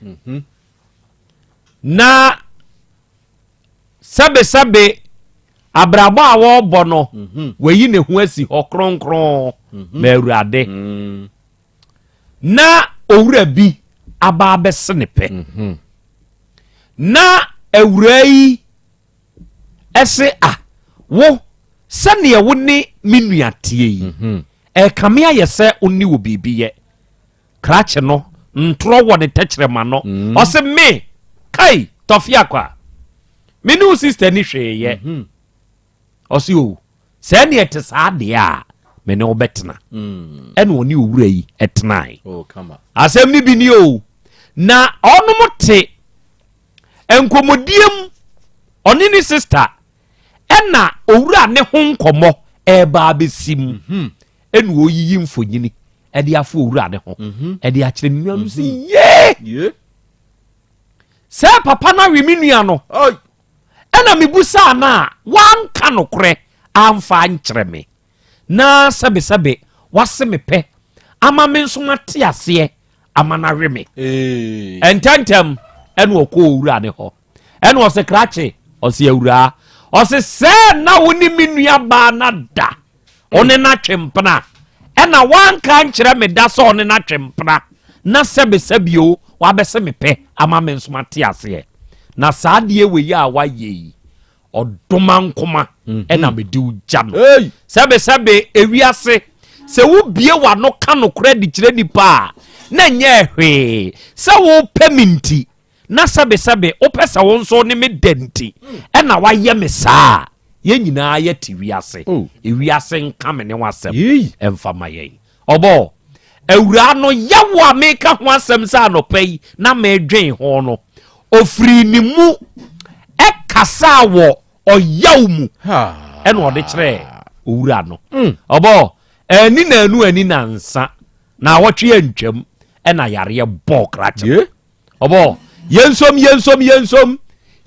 na sabe abrabo a wo bɔ no wayi ne ho asi hɔ kronkron ma awurade na owura bi aba bɛse ne pɛ na awura yi ɛse wo sɛnea wo ne menua tie yi kame ayɛ sɛ onni wo biribi krakye no ntoro wɔ ne tɛkyerɛma no ɔse me kai tɔfia kwa me ne wo sister ni hwee ɔse o sɛ ne ɛte saa deɛ a me ne wo bɛtena ɛne ɔne owura yi ɛtenae asɛm ne bi ni o na ɔnom te nkɔmmɔdiem ɔne ne sister ɛna owura ne ho nkɔmmɔ ɛba bɛsim ɛne ɔyiyi mfonyini ɛde afo owura ne ho ɛde akyerɛ ne nua no sɛ ye sɛ papa no awe me nua no ɛna mebusa na wanka no korɛ amfa nkyerɛ me na sɛbe wase me pɛ ama me nso mate aseɛ ama na we me ententem ɛna ɔkɔ owura ne hɔ ɛna ɔsɛ krakye ɔsɛ awura ɔsɛ sɛ na wo ni me nua baa na da ɔne na twempena ɛna wanka nkyerɛ me da sɛ ɔne na twempena na sɛbesɛbio wabɛsɛ me pɛ ama me nso mate aseɛ na saa deɛ wɔ yi a wayɛ yi ɔdoma nkoma ɛna mede wo gya no sɛbesɛbe ewiase sɛ wobie wano ka nokora de kyerɛ nipa a na nyɛ hwee sɛ wopɛ me nti na sɛbesɛbe wopɛ sɛ wo nso ne me da nti ɛna wayɛ me saa yɛn nyinaa yɛte wiase ewiase nka me ne wasɛm ɛmfa ma yɛn ɔbɔ awura no yɛwo a meka ho asɛm sɛ anɔpa yi na medwen ho no ofiri ne mu ɛkasa wɔ ɔyaw mu ɛna ɔde kyerɛ owura no ɔbɔ ani na anu ani na nsa na wɔtwe antwam ɛna yareɛ bɔ krakye ɔbɔ yɛnsom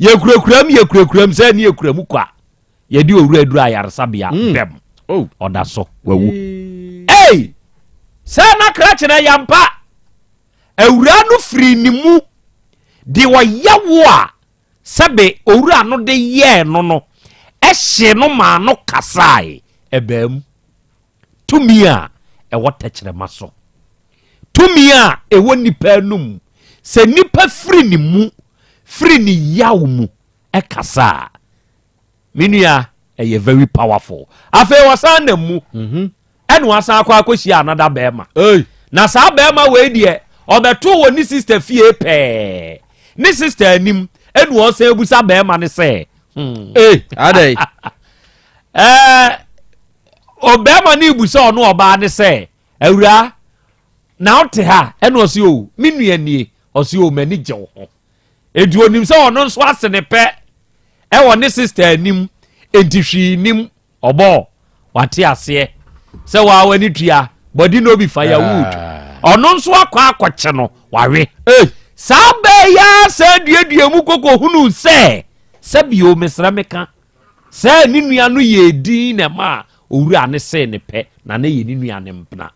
yɛkurakuram sɛ ne yɛkuramu kwa yɛde owura aduru ayaresabea bɛm ɔda so wawu ei sɛ na krakye na yampa awura no firi ne mu de wɔyɛwo a sɛbe owura no de yɛɛ no no ɛhye no maa no kasae ɛbɛm tumi a ɛwɔ tɛkyerɛma so tumi a ɛwɔ nipa anum sɛ nipa firi ne mu firi ne yaw mu ɛkasa menua ɛyɛ very powerful afei wasan na mu ɛne wasan akɔhyia another bɛɛma na saa bɛɛma wei deɛ ɔbɛto wɔ ne sister fie pɛɛ ne sister anim ɛne ɔsan abusa bɛɛma ne sɛ adai ɔbɛɛma ne ibusa ɔno ɔbaa ne sɛ awura na ɔte ha ɛne ɔse o me nua nie ɔse o m'ani gye wo ho ɛdi onim sɛ ɔno nso ase ne pɛ ɛwɔ ne sister anim enti hwii nim ɔbɔ wate aseɛ sɛ waa w'ani tua bɔdi no bi firewood ɔno nso akɔ akɔkye no wawe saa bɛyɛ sɛ duadua mu koko hunu sɛ bio mesrɛ meka sɛ ne nua no yɛ din na ma owura ne sɛ ne pɛ na ne yɛ ne nua ne mpena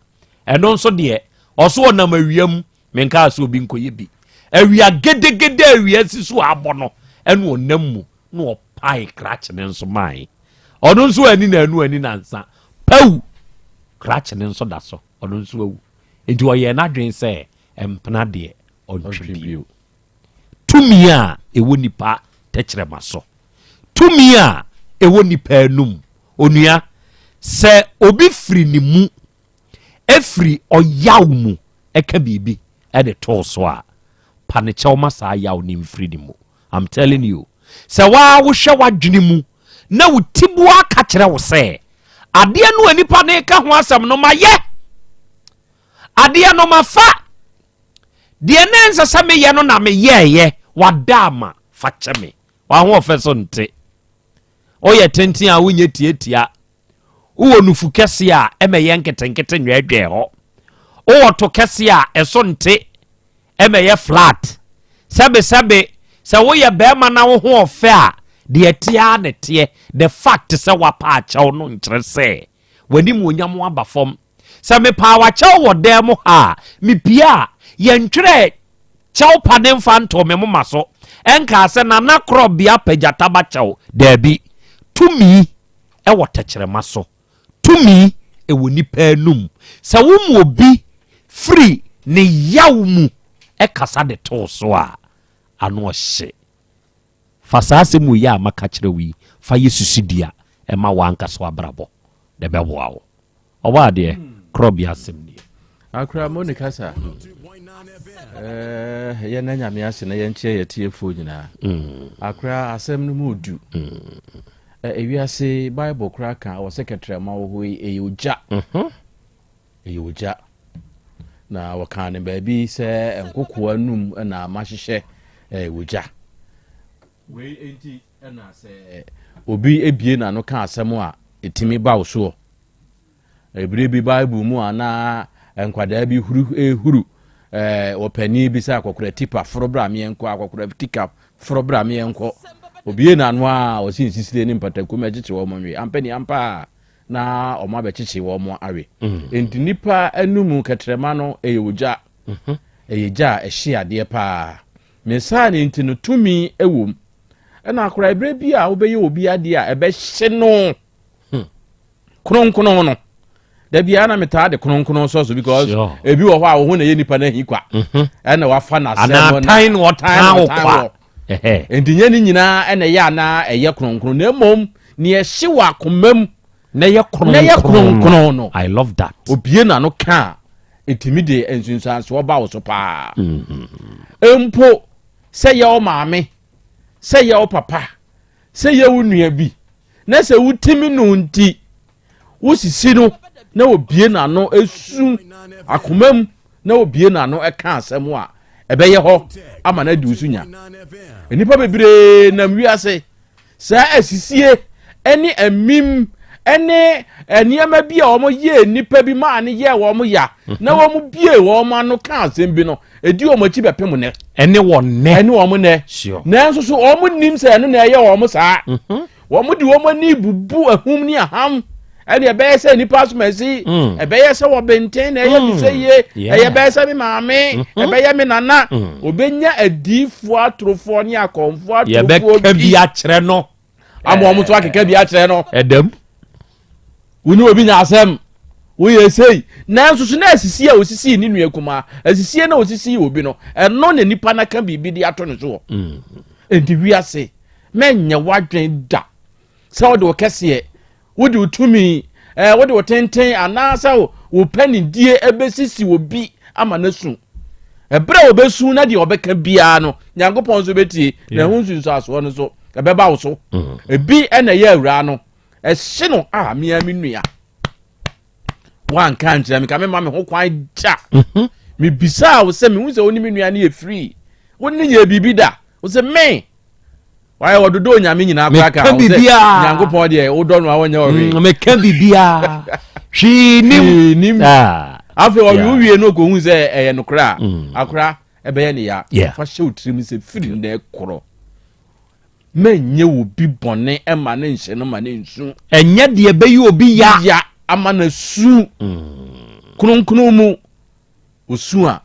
ɛno nso deɛ ɔso ɔnam awiam menka sɛ obi nkɔyɛ bi awia gedegede awia si so abɔ no ɛne ɔnam mu na ɔpae krakye ne nso mae ɔno nso ani na anu ani na nsa pau krakye ne nso da so ɔno nso awu enti ɔyɛ n'adwen sɛ mpena deɛ ɔntwe bio tumi a ɛwɔ nipa tɛkyerɛma so tumi a ɛwɔ nipa anum onua sɛ obi firi ne mu efiri ɔyaw mu ɛka biribi ɛde too so a panekyɛw ma saa yaw ne mfiri ne mu I'm telling you sɛ waa wohwɛ w'adwene mu na wo tibua ka kyerɛ wo sɛ adeɛ no anipa ne ka ho asɛm no ma yɛ adeɛ no ma fa deɛ ne nsa sɛ meyɛ no na meyɛɛyɛ wada ama fa kyɛ me wahoɔfɛ so nte ɔyɛ tenten a wonyɛ tietia wowɔ nufu kɛse a ɛmɛyɛ nketenkete nwɛdwɛ hɔ wowɔ to kɛse a ɛso nte ɛmɛyɛ flat sɛbesɛbe sɛ woyɛ bɛrima na wo ho ɔfɛ a deɛ tia ne teɛ the fact sɛ wapa akyɛw no nkyerɛ sɛ w'anim wonyam aba fam sɛ mepaa wakyɛw wɔ dan mu ha mepia a yɛntwerɛ kyɛw pa ne mfa nto me moma so ɛnka sɛ nana Krobea pagyata ba kyɛw daabi tumi ɛwɔ tɛkyerɛma so tumi ɛwɔ nipa anum sɛ wo mu obi firi ne yaw mu ɛkasa de too so a ano ɔhye fa saa asɛm mu yɛ a maka kyerɛ wo yi fa yɛ susudia ɛma wanka so abrabɔ de bɛboa wo ɔwɔ adeɛ Krobea asɛm nie akra monica sa yɛ na nyame ase na yɛnkyɛ yɛtiefo nyinaa akra asɛm no mu odu ewiase bible kra ka wɔ secretary ma wo hoi ɛyɛ ogya na wɔka ne baabi sɛ nkokoa num na mahyehyɛ ogya wei enti na sɛ obi ebie na no ka asɛm a etimi ba wo so ebire bi bible mu ana nkwadaa bi huru wɔpani bi sɛ akɔkora tipa forobra meɛnkɔ akɔkora tika forobra meɛnkɔ obie na no a wɔsi nsisire ne mpatakum agyekye wɔ mo nwe ampani ampa na ɔma bɛkyekye wɔ mo awe enti nipa anum kɛtrɛma no ɛyɛ ogya ɛyɛ gya ɛhye adeɛ paa me sa ne ntino tumi ewom na akora ebre bi a obeye obi ade a ebe hye no kronkron no da bia na meta de kronkron so because ebi wo ho a wo ho na ye nipa na hikwa na wafa na se no na time kwa endinye ni nyina na ye na eye kronkron na mom ne ye hyewa komam na ye kronkron no. I love that. Obie na no ka etimi de ensunsanso ba wo so pa empo se ye o maame se ye o papa se ye wo nua bi na se wutimi no nti wosisi no na obie na no esu akomam na obie na no eka asem a ebeye ho ama na di usunya enipa bebre na mwiase sa asisie eni amim ene eniema bi a omo ye nipa bi ma ne ye wo mo ya na wo mo bie wo mo ano ka asem bi no edi o machi bepem ne ene wo mo ne na nso so o mo nim se ene na ye wo mo saa wo mo di wo mo ni bubu ahum ni aham ade ebe se nipa so masi ebe ye se wo benten na ye bi se ye ebe se mi maame ebe ye mi nana obenya adifo atrofo ni akonfo atrofo ye be ka bi a kire no amo mo to akeka bi a kire no edam woni obi nya asem wo ye sei na nso so na asisi a osisi ni nua kuma asisi na osisi obi no eno na nipa na ka bibi di ato ne so enti wiase menye wadwen da se wo de okese wodi utumi wodi wotenten anasa wo pani die ebesisi obi ama nasu ebre obesu na de obeka bia no nyankopon so betie na hunsu so aso no so ebeba wo so ebi ena ye awura no ehye no mia minua wan kan tira mi ka me ma me ho kwan ja mi bisa wo se mi hu se oni minua na ye free woni ye bibi da wo se me why wododo nyame nyina akaka wo se nyankopon de wo do no awanya ori me kan bibia hwi nim afi o wie no ko hu se eye no kra akra ebe ye ne ya fa hye otrim se free na ekoro menye obi bone ema ne nhye no ma ne nsu enye de ebe yi obi ya ama na su kronkron mu osu a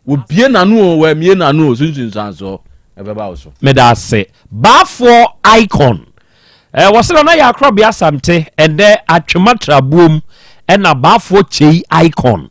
obie nanu o wa mie nanu o sunsun sanso ebeba oso medase bafo icon wasira na ya Krobea Asante ende atwematra buom na bafo chei icon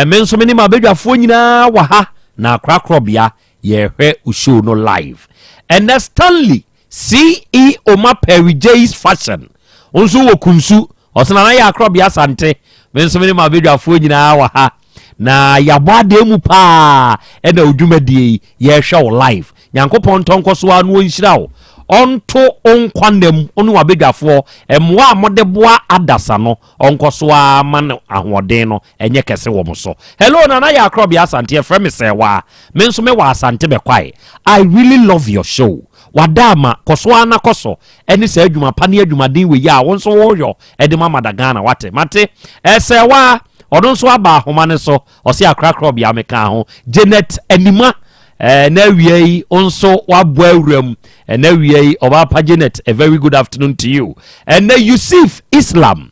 menso meni ma bedwafo nyina wa ha na Krobea ye hwe show no live and Stanley CEO ma Perry J's fashion onso wo kunsu osina na ya Krobea Asante menso meni ma bedwafo nyina wa ha na yabade mu pa na odwumadie ye hwe live nyankopon tonko so anu onhyira wo onto onkwanem onu abedwafo emwa amodeboa adasa no onko so ama ahode no enye kese wo mo hello nana ya Krobea Asante frame se wa menso me wa Asante be kwai I really love your show wadama koso ana koso eni se adwuma pa ne adwumaden we ya won so wo yo ede mama da Ghana wate mate ese wa odon so aba homa ne so ose akra Krobea meka ho Janet Anima na wiei onso wabo awuram na wiei oba Janet a very good afternoon to you and Yusuf Islam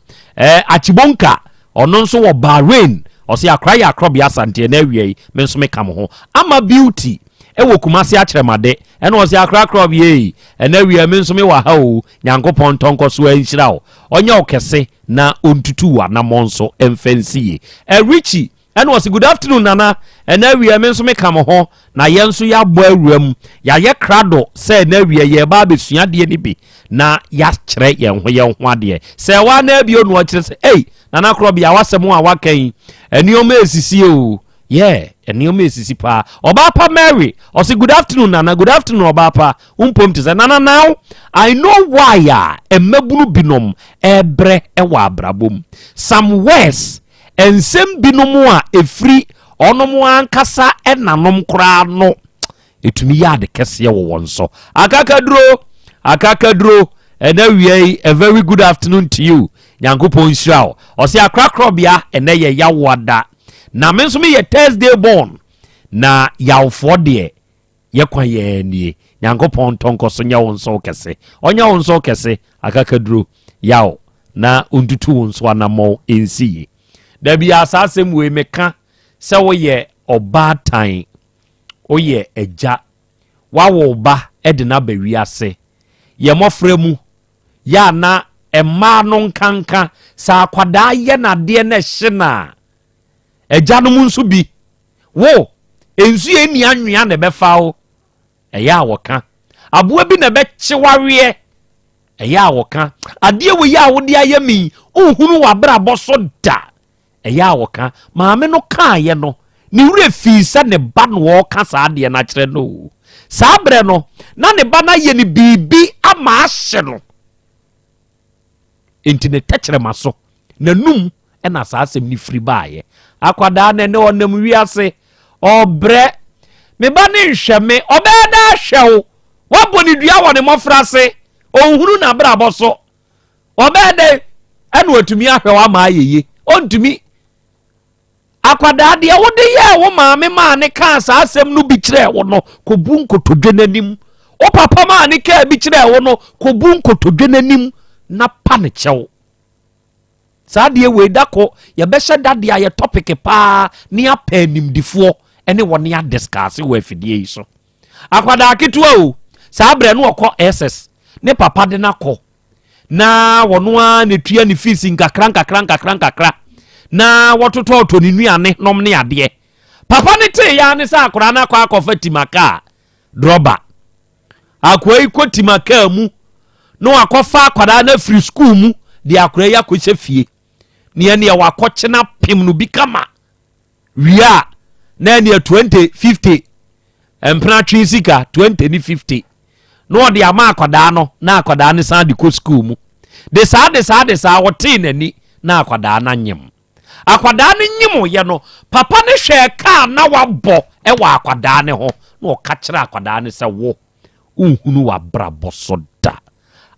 Achibonka ononso wo Bahrain ose akra ya Krobea Asante na wiei menso meka mo ho ama beauty ewo kumase akremade ena ose akra Krobea na wiei menso me wa ha o nyankopon tonko so anhyira o onye okese na ontutu wa na monso emfensie Richie ena ose good afternoon nana ena wiei menso meka mo ho na yenso ya bo awuram ya ye krado se na wiei ye ba besua de ni bi na ya kyere ye ho ade se wa na bi onu kyere se nana Krobea wasem a wakan enioma esisi o enioma esisi pa oba pa Mary o say good afternoon nana good afternoon oba pa umpom te say nana now I know why emabunu binom ebre ewa abrabom some words ensem binom a efri onom ankasa enanom kra no etumi yade kese wo wonso akakadro ena wiei a very good afternoon to you nyankopon hyira o say akra Krobea ena ye yawada na menso me ye Thursday born na yawfo de ye kwa ye nie nyankopon tonko so nya wonso kese onya wonso kese akakadro yaw na ontutu wonso anamo ensi da bia asasem we meka se wo ye obatan wo ye eja wawo ba ede na ba wiase ye mofra mu ya na emma no nkanka sa akwada ye na de na hye na agyanom nso bi wo ensu eni anwea na befa wo eya awoka aboa bi na be kyewawe eya awoka ade we ya wo de ayami ohunu wabra boso da eya awoka maame no ka ye no ni wure fi se ne ba no wo ka sa ade na kire no sa bre no na ne ba na ye ni bibi ama ahye no intine techere maso na num ena sa asem ni firi baaye akwada na ne onam wiase obre me ba ne nhweme obeda hwew waboni dua wone mofrase ohuru na bra boso obeda ena otumi ahwe wa ma ayeye ontumi akwada de wode ye wo maame ma ne ka sa asem no bi kire wo no kobu nkotodwe nanim o papa ma ne ka bi kire wo no kobu nkotodwe nanim na pa ne chew saade we dako ye be hye dade aye topic pa ne apanim difo ene woni ya discuss we afidie yi so akwada aketua o saa bre no okọ ss ne papa de nako na wono a ne tua ne fees nkakra na wototo to ne nuane nom ne ade papa ne te ya ne sa akora na kwa akofa timaka droba akwai ko timaka mu no akofa akwada na free school mu de akora ya ko fie ne ya wakɔkye na pim no bi kama wia na ne 2050 empra twisika 2050 no de ama akwada no na akwada ne san de ko school mu de saa wote nani na akwada na nyem akwada ne nyem ye no papa ne hwɛ ka na wabɔ e wa akwada ne ho na ɔka kyerɛ akwada ne sɛ wo unhunu wa bra boso da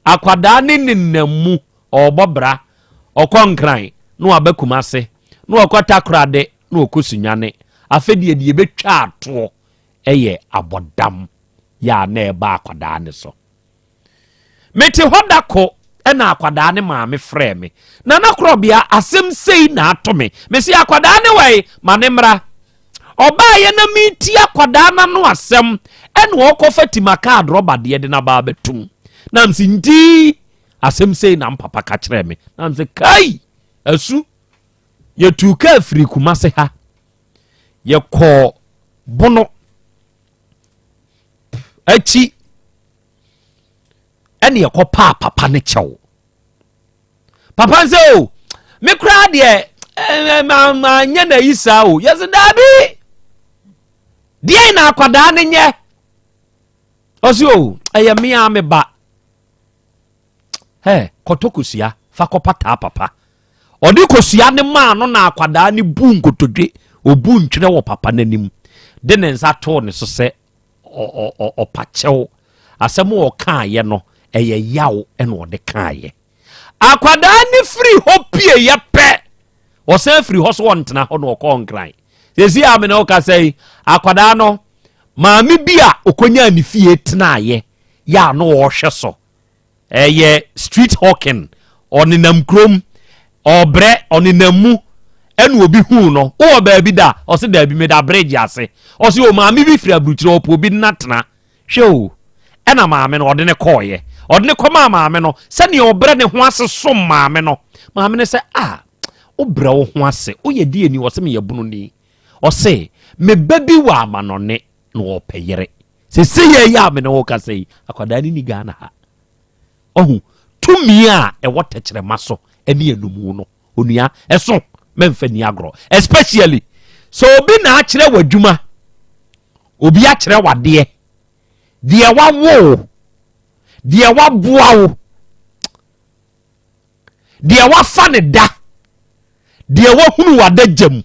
akwada ne ninamu ɔbɔbra ɔkɔnkran no abakuma se no akɔta krade no okosunyane afedie die betwa ato eye abodam ya na eba akwada ne so meti hodako ena akwada ne maame frɛ me na Krobea asem sei na atome me si akwada ne wei manemra oba ye na miti akwada na no asem ena okofa timaka droba de de na ba betum na msinti asem sei na mpapa ka kyerɛ me na mse kai asu ye tuka afiri kumase ha ye kɔ bono achi ene ye kɔ papa ne kyɛw papa nse o me kra de ma nya na isa o yes dabi die na akwada ne nye osio eye me a me ba kotokusia fa kopata papa odi kosia ne ma no na akwada ne bu nkotodwe obu ntwere wo papa nanim de ne nsa to ne so se o pachew asem wo kaaye no eye yaw ene ode kaaye akwada ne free hopie ye pe o se free ho so wontena ho no ko nkran sesi ame na o ka sei akwada no maami bia okonya ne fie tenaye ya no wo hwe so street hawking oninam krom obre oninamu enu obi hu no wo ba bi da o se da bi me da bridge ase o se o maami bi fira bruchire opo bi natena hwe o ena maame no ode ne koye ode ne koma maame no se ne obre ne ho ase so maame no maame ne se obre wo ho ase o ye die ni wo se me yebunu ni o se me babi wa amanone no opeyere se ye ya me no ka sei akwada ni Ghana ha ohu tumi a e wotekere maso eni enumu no onua eso memfa ni agro especially so obi na akere wadwuma obi akere wade de wawo de waboawo de wafa ne da de wahunu wada jam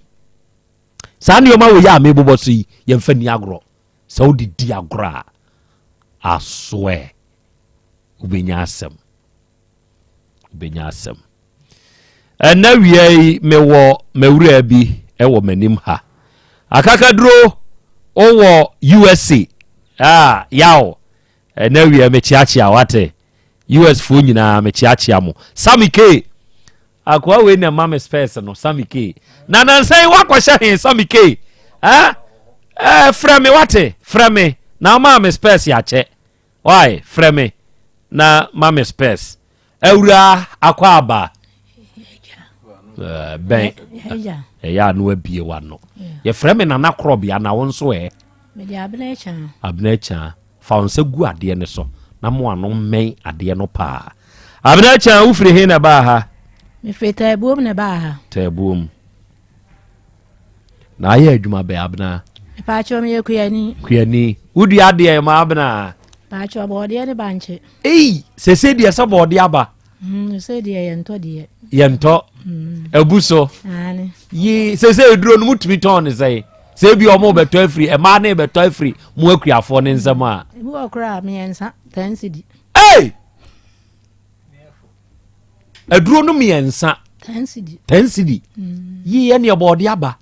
saa ne oma wo ya me boboso yi yemfa ni agro so di agro a swear ubenya asem na wiei mewo mewura bi ewo manim ha akakadro owo USA yaw na wiei mechiachia wate US fo nyina mechiachia mo Samike akwa we na mama space no Samike na nansai wakwahye he Samike frame wate frame na mama space ya che why frame na mama space ewura akwa aba ben ya no abie wa no ye frame na na Krobea na won so me di abnecha fa onse gu ade ne so na mo ano men ade no pa abnecha wo firi he na ba ha me feta ebuom na ba ha ta ebuom na ya adwuma be abna pa cho me kuyani wudi ade ma abna pa cho bode ne banche sese de sa bode aba se de yento ebuso ani yi sese eduro no mutumi ton ne sei se bi omo beto afri e ma na beto afri mu akuafo ne nsama bu okra me ensa 10 cedi eduro no me ensa 10 cedi yi ye ne bode aba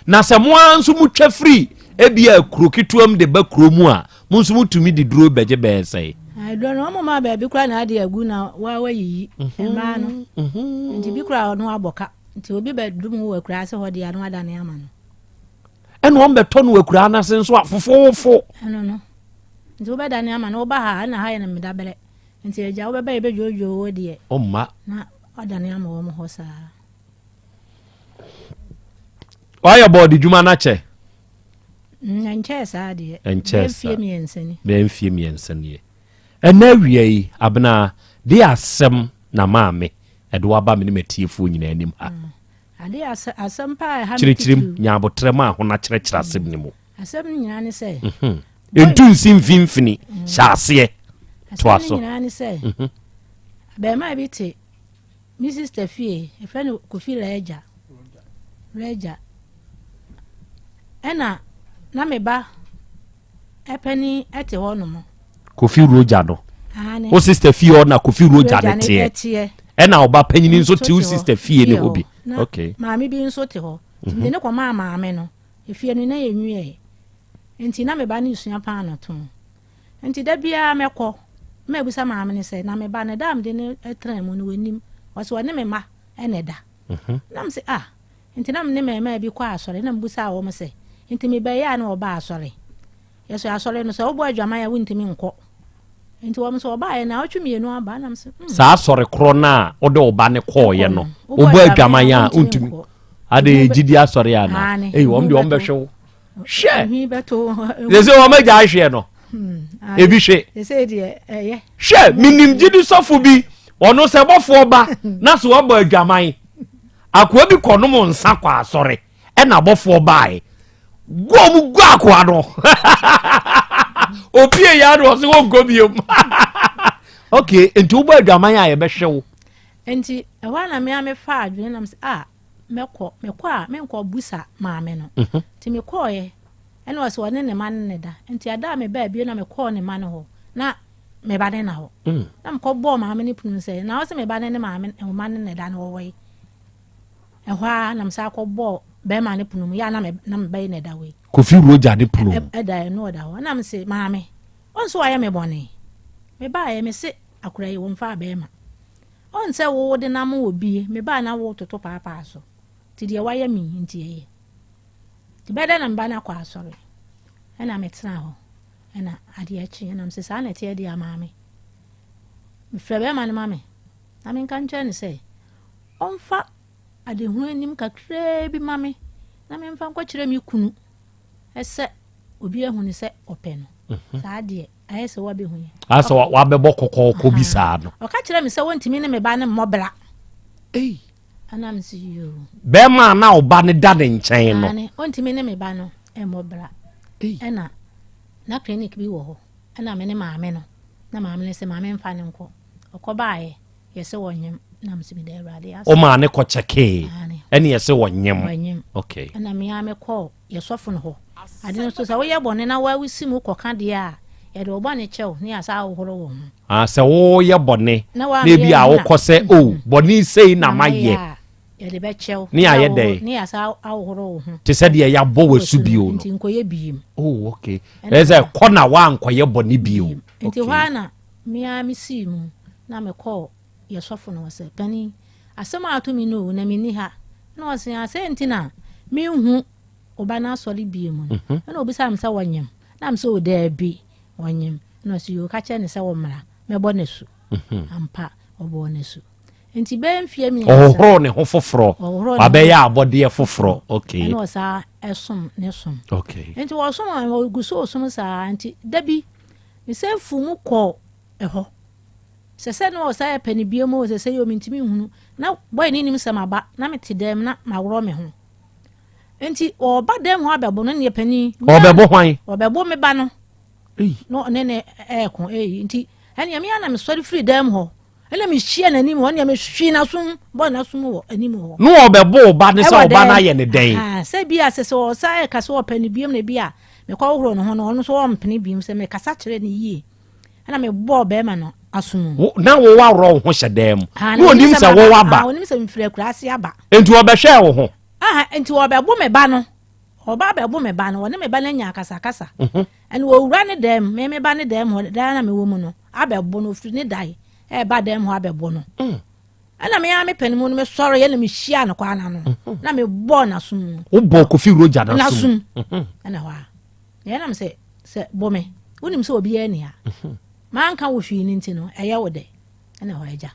na se mo anso mutwa free e bia krokituam de ba kromu a mo nso mutumi di duro beje be sei I don't know mama baby kra na ade agu na wa yi ma no nti bi kra no aboka nti obi be dum wo kra se ho de anu adane ama no eno on beto no akura na se nso afofofo no nti obi dane ama no ba ha na ha ye na medabele nti eja obi be jojo wo de omma na adane ama wo mo ho sa why body juma na che nche sa de mfie mi ensani ena wiei abna de asem na maame edo aba me ne matiefo nyina anim ha ade asem pa ha chirichirim nyabotrem a ho na chirechira asem ni mu asem nyina ne se entu nsim finfini shaase to aso nyina ne se be ma bi te Mrs. Tefie e fa no Kofi Reja ena na meba epani ete ho no mo Kofi Roja no o sister fie na Kofi Roja ne tie ena oba panyini nso te o sister fie ne hobi okay maami bi nso te ho ndi ne koma maame no efie no na yenwie enti na meba ne sua pa no to enti da bia mekọ mebusa maame ne se na meba ne dam de ne etran mu no wanim waso ne mema ene da na mse enti na me mema bi kwa asore na mbusa wo mse enti me be ya na oba asore yeso asore no se obo adwama ya wuntimi nkọ enti wo mse oba ya na otwemienu aba na mse sa asore kro na ode oba ne kọ ye no obo adwama ya wuntimi ade gidi asore ya na wo mde wo mbehwe she yese wo ma ja hwe no ebi hwe yese de she minim gidi sofo bi ono se bofo ba na so obo adwaman akwa bi kono nsa kwa asore e na bofo bae gom akwa no opie ya no so gobiom okay enti ubo adwaman ya ye behwewo enti ewa na me fa adwene na mekọ menkọ busa maame no ti mekọ ye ene wase wone ne man ne da enti ada me ba bia na mekọ ne man ho na me ba ne na ho na mekọ bo maame ne punu se na wase me ba ne maame man ne da na wo we ehwa na msa akọ bo be ma ne punu ya na me ba ne da we Kofi Roja ne punu da no da ho na mse maame onso aye me bone me ba ye me se akura ye wo mfa be ma onse wo de na mo obi me ba na wo toto papa so ti de waya mi nti ye ti beda na mba na kwa asore ena metena ho ena ade achi ena mse sa na tie de amaame me frebe ma ne mame na me kan che ne se onfa ade hu anim kakra bi mame na me mfa nkwa kire mi kunu ese obi ehu ne se openo sa de ayese wa be hu ye asa wa be bokoko bi sa no o ka kire mi se wontimi ne me ba ne mmobra ana msi yo be ma na oba ne da de nchen no ani ontimi ne me ba no mmobra ena na clinic bi wo ho ena me ne maame no na maame ne se maame mfa ne nko okobaaye yese wonyem na msi bi de rade asa o ma ne ko cheke ene yese wonyem okay ena me ame ko yesofo no ho ade no so sa wo ye bone na wa wisimu koka de a yede oba ne chew ne asa ahoro wo se wo ye bone na bi a wo kose bone sei na maye yede be chew ne aye de ne asa ahoro wo te se de ya bo wasu bio no nti nkoye biem okay eze ko na wa nkoye bone bio nti wana me amisi mu na me ko yesofo no wase pani asema atumi no na mini ha na wase ase nti na me hu oba na asori biem no na obi sa amsa wanyam na am so there be wonyem no so you ka che ne se wo mra mebo ne su ampa obo ne su enti be mfie mi ohoro ne ho foforo abeya abode foforo okay no sa esom ne som okay enti wo som guso som sa enti dabi mi se fu mu ko eho se no sa e pani bia mo se yo mintimi hunu na boy ni nim sama ba na mete dem na mawro me ho enti oba dem ho abebo no ne pani obebo hwan obebo me ba no no ne ko enti eni am ya na me sorry free dem ho ena me hia na nim ho ne me hwi na sum bo na sum wo anim ho no obebo ba ne sa oba na ye ne den se bia se so sa e ka so pani bia me bia me kwa horo no ho no so wo mpene bia se me kasa kire ne yie ena me bo be ma no asunu na wo wa ro ho hyedem no onim se wo wa ba onim se mfire kurase aba enti wo be hwe wo ho enti wo be bo me ba no oba be bo me ba no woni me ba na nya kasa kasa eni wo wura ne dem me ba ne dem ho da na me wo mu no abebo no firi ne dai e ba dem ho abebo no ana me ya me panimu no me soro ye na me hia no kwa na no na me bo na sum wo bo ko fi roja na sum ana wa ye na me se bo me wonim se obi ye ne ya man kan wo hwi ni ntino eye wo de ana ho eja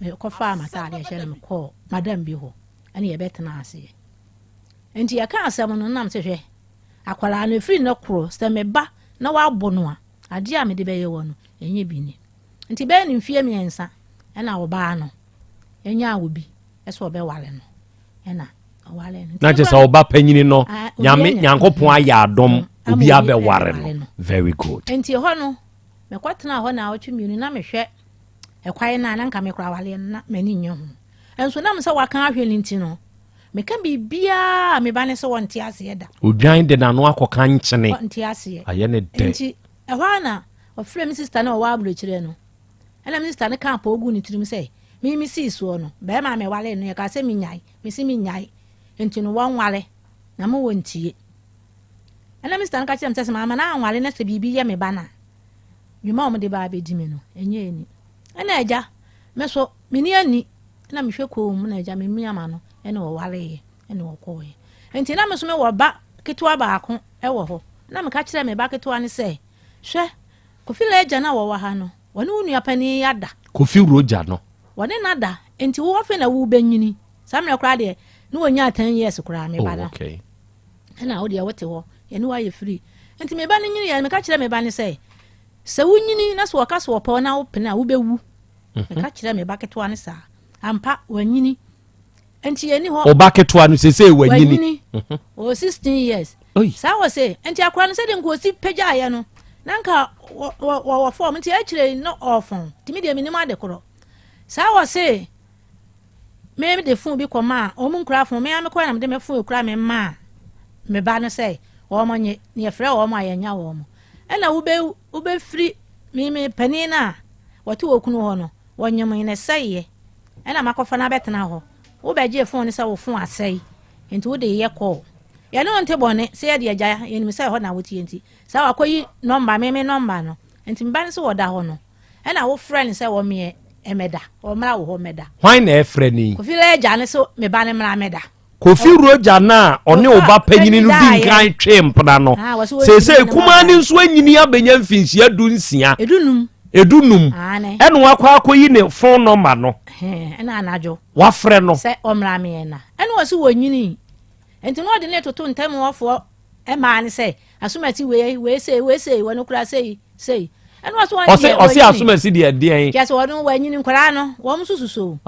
me ko fa mata de hye na me ko madam bi ho ana ye betena ase enti ya ka asem no nam se hwe akwara na firi no kro se me ba na wa bo no a ade a me de be ye wo no enye bi ni enti be ni mfie miensa ana wo ba no enya wo bi eso obe wale no ena wale no na je sa oba panyini no nyame nyankopon aya adom obi abe ware no very good enti ho no me kwatena ho na otwemi na me hwe ekwae na nka me kura wale na mani nye ho enso na me se wakan ahwe ni nti no me kan bibia me ba ne se wonte ase da odwan de na no akoka nkyene wonte ase aye ne de nti ehwa na ofre mi sister na wa abro kire no ena mi sister ne kan pa ogu ni tirim se mi si so no be ma me wale no ye ka se mi nyai mi si mi nyai enti no won wale na mo wontie ena mi sister ne ka kire se mama na wale na se bibi ye me ba na yuma mo de ba be di me no enye ni ena eja me so mini ani na me hwe ko mu na eja me miama no ena wo wale ena wo ko ye enti na me so me wo ba ketwa ba ako e wo ho na me ka kire me ba ketwa ne se hwe Kofi leja na wo wa ha no woni unu apani yada Kofi roja no woni nada enti wo fe na wo banyini samre kra de no wonya 10 years kra me ba na okay na wo de wote ho ye ni wa ye free enti me ba ne nyini ya me ka kire me ba ne se wo nyini na so ka so po na wo pena wo bewu me ka kire me ba ketwa ne sa ampa wanyini enti ye ni ho o ba ketwa no se wanyini o 16 years sa wo se enti akra no se de nkosi pagya ye no nanka wa form nti akire no ofon timi de minima de koro sa wo se me de fun bi koma o mun kra fun me am ko na me de me fun kra me ma me ba no se o mo nye ne frɛ o mo ayanya wo mo ena wo be free me pani na watu okunu ho no wonyem ne seye ena makofa na betena ho wo be je fun ne se wo fun asai enti wo de ye call ya no nte bone se ya de agya ye ni se ho na wotie enti sa wakoyi number me number no enti mba ne se wo da ho no ena wo friend se wo me emeda o mra wo ho meda why na e friend ni Kofi leja ne so me ba ne mra meda Kofi roja na one oba panyini no di nkan twempna no se kuma ni nso anyini abenya mfinsi adunsia edunum ene wakwa akoyi ne phone number no ena anajo wa frɛ no se o mra me na ene wo se wonyini enti no de ne toto ntam wofo e ma ne se asumati we say wonu kura say ene wo so asumati de den yes wonu wanyini nkora no wo msususo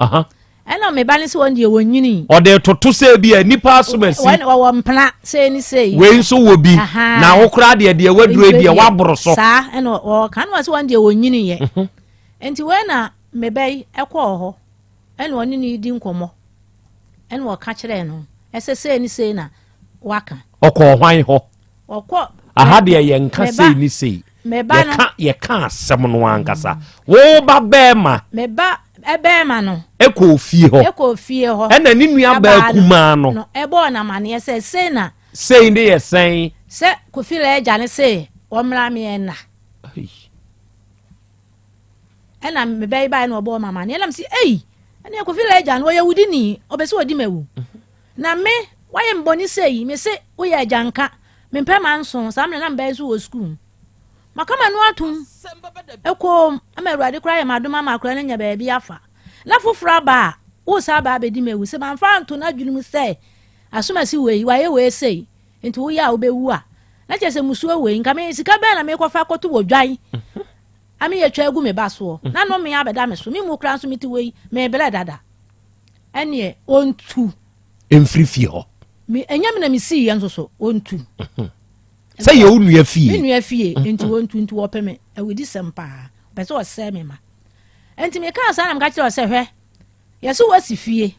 ena me ba ne se won de wonyini o de toto se bi nipa asumati wo mpna say ni say we nso wo bi na wo kura de wadure de wa boroso sa ena wo kan wo se won de wonyini ye enti we na me bai ekọ ho ena woni ni di nkomo ena wo ka kire no ese ni say na waka okọ hwan ho okọ aha de ye nka say ni say ye ka asem no ankasa wo ba bema me ba ebema no ekọ fie ho ena ni nua ba kuma no ebo na mane ese say na say ndi ye say se Kofi leja ne say wo mra me na ena me ba na obo mama ne lam si ena Kofi leja no wo yewudi ni obese odi mawu na me waye mboni sei me se wo ye janka me pɛ man so saa me na mba so wɔ school makama no atum eko ama awurade kra yɛ madoma makra ne nya baabi afa na fofora ba wo sa ba bedi mewu se man fa nto na dwunum sɛ asoma si wei waye wei sei enti wo ya wo bewu a na kyese musuo wei nka me sika bɛ na me kɔfa kɔto wɔ dwan ami yɛ twa egu me ba so na no me abɛda me so me mu kra so me ti wei me bele dada ɛne ontu emfrifie ho me enyam na me si yɛ nso so ontu sɛ yɛ onua fie onua fie enti ontu ntu wo pɛ me awudi sempa pɛ sɛ ɔsɛ me ma enti me ka sa na me ka kyerɛ ɔsɛ hwɛ yɛ so wasi fie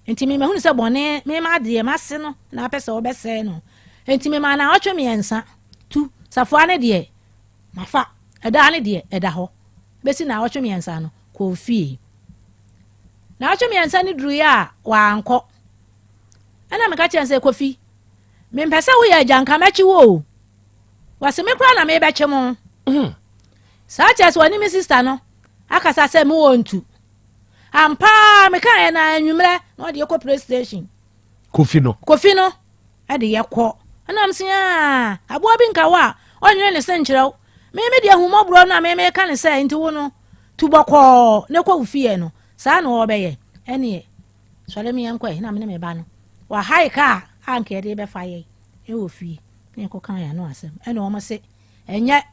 enti me hu sɛ bɔne me ma de ma se no na pɛ sɛ ɔbɛsɛ no enti me ma na ɔtwe me ensa tu safoa ne de mafa ɛda ne de ɛda hɔ besi na ɔtwe me ensa no kɔ fie na ɔtwe me ensa ne duru ya wa ankɔ ɛna me ka kyerɛ sɛ kofi me mpɛ sɛ wo yɛ agyanka mɛkyi wo wase me kura na me bɛkye mo saa kyerɛ sɛ wɔne me sister no akasa sɛ me wɔ ntu ampa me kan na anwumrɛ na ɔde yɛkɔ police station kofi no ɛde yɛkɔ ɛna m sɛ aboa bi nka wa ɔnwene ne sɛ nkyerɛw me de ahumɔborɔ no a me ka ne sɛ nti wo no tubɔkɔɔ ne kɔ fie no saa na ɔbɛyɛ ɛne sɔre me yɛnkɔ na me ne me ba no wa hai ka anka yɛde bɛfa yɛ ɛwɔ fie ne yɛkɔ kan yɛ no asɛm ɛna ɔmo se ɛnyɛ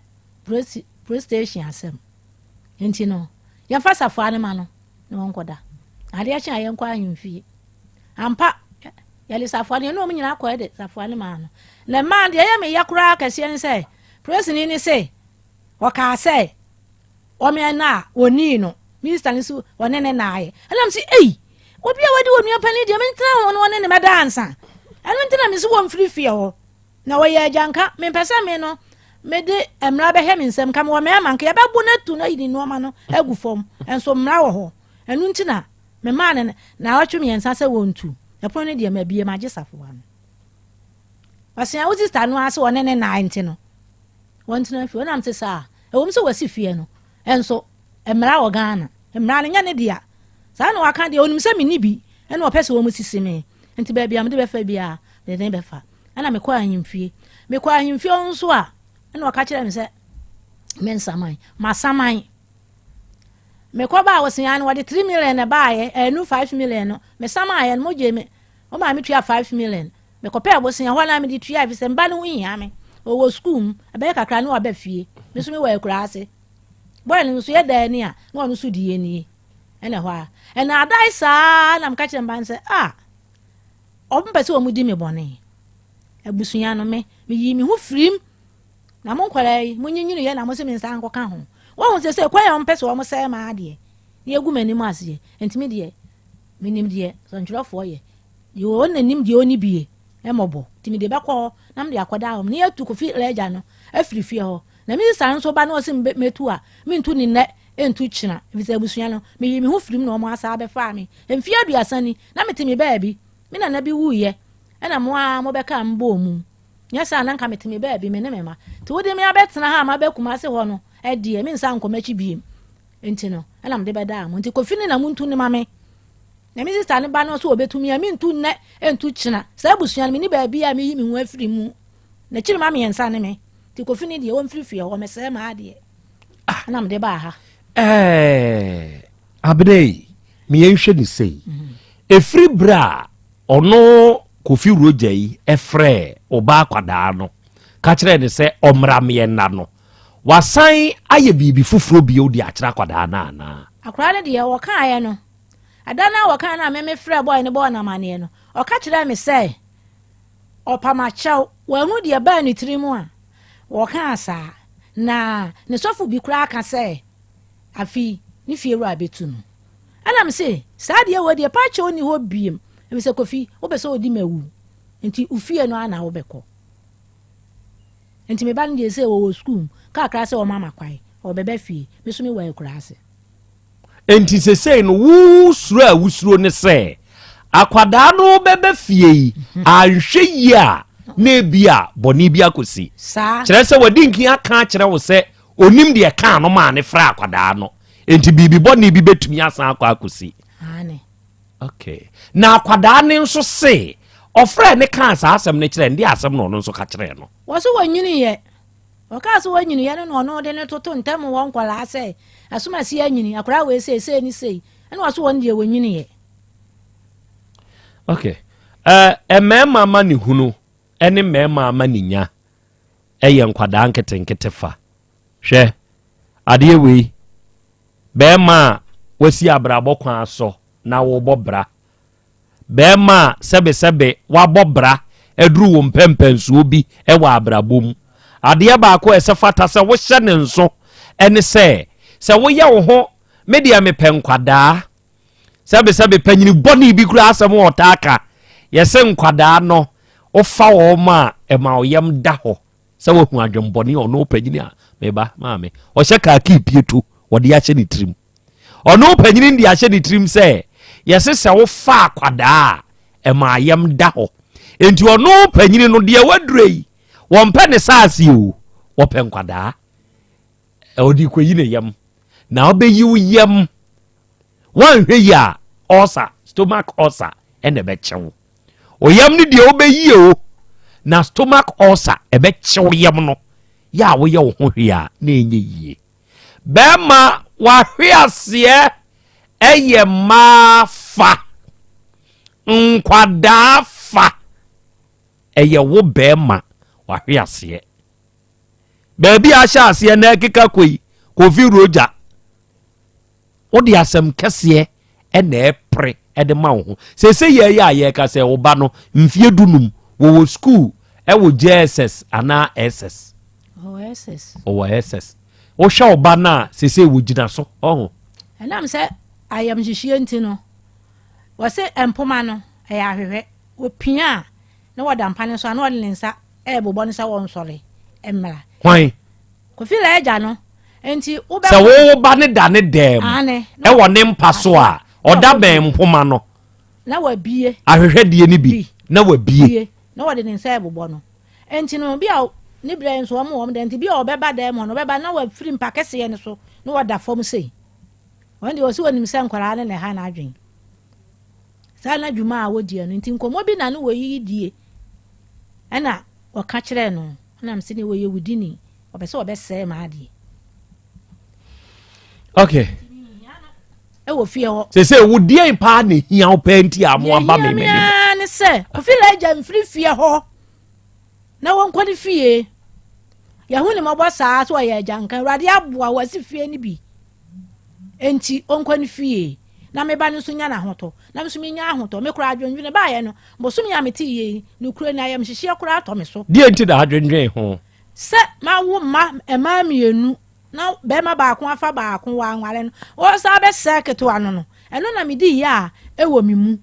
police station asɛm nti no yɛmfa safoa ne ma no na wɔnkɔda adeɛ kye a yɛnkɔ ahemfie ampa yɛle safoa no ɛna ɔmo nyina akɔ ɛde safoa ne ma no na ma deɛ ɛyɛ me yɛ koraa kɛseɛ ne sɛ police ni ne se ɔkaa sɛ ɔmo na oni no minister ne so ɔne ne naayɛ ɛna m se ei obi a wadi onua pani deɛ mentena ho no ne mɛda ansa ɛno ntina me so wɔ mfiri fie hɔ na wɔyɛ agyanka mempɛ sɛ me no mede mmara bɛhɛ me nsɛm ka me wɔ mɛma nka yɛbɛbo no atu no yidi nnoɔma no agu fam ɛnso mmara wɔ hɔ ɛno ntina memaa ne na ɔtwe mmiɛnsa sɛ wɔntu ɛpono no deɛ mabie magye safoa no ɔsea wo sister no ase wɔne ne naa nti no wɔntena fie ɔnam te saa ɛwɔm sɛ wɔsi fie no ɛnso mmara wɔ Ghana mmara no nyɛ ne dea saa na waka deɛ onim sɛ menni bi ɛna ɔpɛ sɛ wɔ mu sisi me nti baabi a mede bɛfa bia mede ne bɛfa ɛna mekɔ ahemfie nso a ɛna ɔka kyerɛ me sɛ mensaman masaman mekɔ ba wɔsia no wɔde 3 million na baayɛ ɛnu 5 million no mesamayɛ no mogye me ɔma me tua 5 million mekɔpɛ wɔsia hɔ na mede tua fi sɛ mba no ho hia me ɔwɔ school mu ɛbɛyɛ kakra ne waba fie me so me wɔ akura ase bɔɔl no so yɛ daa ni a na ɔno so die nie ɛna hɔ a ɛna adai saa na mka kyerɛ mba sɛ ɔmpɛ sɛ ɔmu di me bɔne abusua no me yi me ho firim na mo nkwara yi mo nyinyini yɛ na mo se me nsa nkɔka ho wɔn sɛ kwa yɛ ɔmpɛ sɛ ɔmo sɛ ma adeɛ ne egu m'anim aseɛ ntimi deɛ menim deɛ sɔntwerɛfoɔ yɛ yɛ wɔn n'anim deɛ ɔni bie ɛmɔbɔ timi de bɛkɔ na mo de akɔda hɔ ne yɛtu kofi lɛgya no afiri fie hɔ na mi sa nso ba na ɔse metu a mentu ne nnɛ entu kyina efisɛ abusua no me yi me ho firim na ɔmo asa bɛfa me mfie aduasa ni na metimi baabi me na bi wuyɛ ɛna mo a mo bɛka mbɔ mu nyɛsa na nka metimi baabi me ne me ma te wode me abɛtena ha ma bɛkuma se hɔ no ɛdeɛ me nsa nkɔmachi biem enti no ɛna mede bɛda mo nti kofi ne na muntu ne ma me na me sister ne ba no so obetumi a me ntu nnɛ entu kyina saa abusua no me ni baabi a me yi me ho afiri mu na kyiri ma me nsa ne me ti kofi ne deɛ wɔn firi fie hɔ me sɛ ma adeɛ na mede ba ha abdei me yɛhwɛ ne sei efiri bra ɔno kofi roja yi ɛfrɛ ɔba akwadaa no ka kyerɛ ne sɛ ɔmmra me na no wasan ayɛ biribi foforɔ bi odi akyerɛ akwadaa na ana akwadaa no deɛ wɔkaeɛ no ada na wɔkaa na me frɛ boy ne bɔ na maneɛ no ɔka kyerɛ me sɛ ɔpamakyɛw wɔahu deɛ baa ne tiri mu a wɔkaa saa na ne sɔfo bi koraa ka sɛ afi ne fie wura betu no ana me se saa deɛ wɔ deɛ paakyɛw ni hɔ biem me se kofi wo be so odi mawu nti ufie no ana wo bɛkɔ nti me ba no deɛ sɛ wɔ school ka kra sɛ wɔ mama kwai wo bɛbɛ fie me so me wɔ akura ase enti sesei no wusuro ne sɛ akwadaa no bɛbɛ fie yi anhwɛ yi a na bia bɔne bi akosi kyerɛ sɛ wadi nki aka kyerɛ wo sɛ onim deɛ ka no ma ne fra akwadaa no enti bibi bɔne bi betumi asan akɔ akosi ane okay na akwadaa ne nso se ɔfrɛ ne ka saa asɛm ne kyerɛ ndi asɛm no no nso ka kyerɛ no wɔso wɔnyini yɛ ɔka so wɔnyini yɛ no no de ne toto ntam wɔn kwala sɛ asoma si anyini akora we se ni sei ɛna wɔso wɔn de wɔnyini yɛ okay mɛma ma ne hunu ɛne mɛma ma ne nya ɛyɛ nkwadaa nketenkete fa hwɛ adeɛ wei bɛma wasi abrabɔ kwan so na wɔbɔ bra bɛma sɛbesɛbe wabɔ bra aduru wo mpɛmpɛnsuo bi ɛwɔ abrabɔ mu adeɛ baako ɛsɛ fata sɛ wohyɛ ne nso ɛne sɛ woyɛ wo ho media mepɛ nkwadaa sɛbesɛbe panyini bɔne bi kura asɛm wɔtaa ka yɛsɛ nkwadaa no wofa wɔ ma ɛma ɔyam da hɔ sɛ wohu adwembɔne ɔno panyini a meba maame ɔhyɛ kaaki pieto wɔde ahyɛ ne tirim ɔno panyini de ahyɛ ne tirim sɛ yɛsɛ sɛ wofa akwadaa ɛma ayam da hɔ enti ɔno panyini no deɛ wadure yi wɔmpɛ ne saase o wɔpɛ nkwadaa ɔde kɔyi ne yam na ɔbɛyi wo yam wanhwɛ yi a ulcer stomach ulcer ɛna ɛbɛkyɛw oyam no deɛ wobɛyi o na stomach ulcer ɛbɛkyɛw yam no yɛ a woyɛ wo ho hwɛ a na ɛnyɛ yie bɛma wahwe aseɛ ɛyɛ maa fa nkwadaa fa ɛyɛ wo bɛma wahwe aseɛ baabi ahyɛ aseɛ na ɛkeka kɔyi kofi roja wode asɛm kɛseɛ ɛna ɛpere ɛde ma wo ho sɛsɛ yɛyɛ a yɛka sɛ wo ba no mfie dunum wɔwɔ school ɛwɔ JSS anaa SS ɔwɔ SS wohwɛ wo ba no a sɛsɛ wɔgyina so ɔho ɛnam sɛ ayam hyehyɛ nti no wɔsɛ mpoma no ɛyɛ ahwehwɛ wɔpia a na wɔda mpa ne so a na ɔde ne nsa ɛbobɔ ne sɛ wɔnsɔre mmra hwan kofi la agya no enti wobɛ sɛ wo ba ne da ne dɛm ɛwɔ ne mpa so a ɔda bɛn mpoma no na wabie ahwehwɛ die ne bi na wabie na wɔde ne nsa ɛbobɔ no enti no bi a ne brɛ nso wɔn de enti bi a ɔbɛba dɛm no ɔbɛba na wafiri mpa kɛseɛ ne so na wɔda fam sei wɔn de wɔsi wɔnim sɛ nkwaraa ne na ha na adwen saa na dwuma a wɔdi no enti nkɔmɔ bi na no wɔyi die ɛna wɔka kyerɛ no nam sɛ ne wɔyɛ wudini ɔbɛ sɛ ɔbɛsɛe ma adeɛ okay ɛwɔ fie hɔ sɛ wudie paa ne hia wo pɛ nti a mo aba me ne sɛ kofi la agya mfiri fie hɔ na wɔnkɔ ne fie yɛho ne mɔbɔ saa so ɔyɛ agya nka awurade aboa wɔasi fie no bi enti ɔnkɔ ne fie na meba no nso nya n'ahotɔ na nso menya ahotɔ me kora adwendwene baayɛ no bosom ya mete yie no kuro na yɛm hyehyɛ kora atɔ me so deɛ nti da adwendwene ho sɛ mawo ma ɛma mienu na bɛma baako afa baako wa anware no wɔsa bɛsɛ ketewa no ɛno na medi yie a ɛwɔ me mu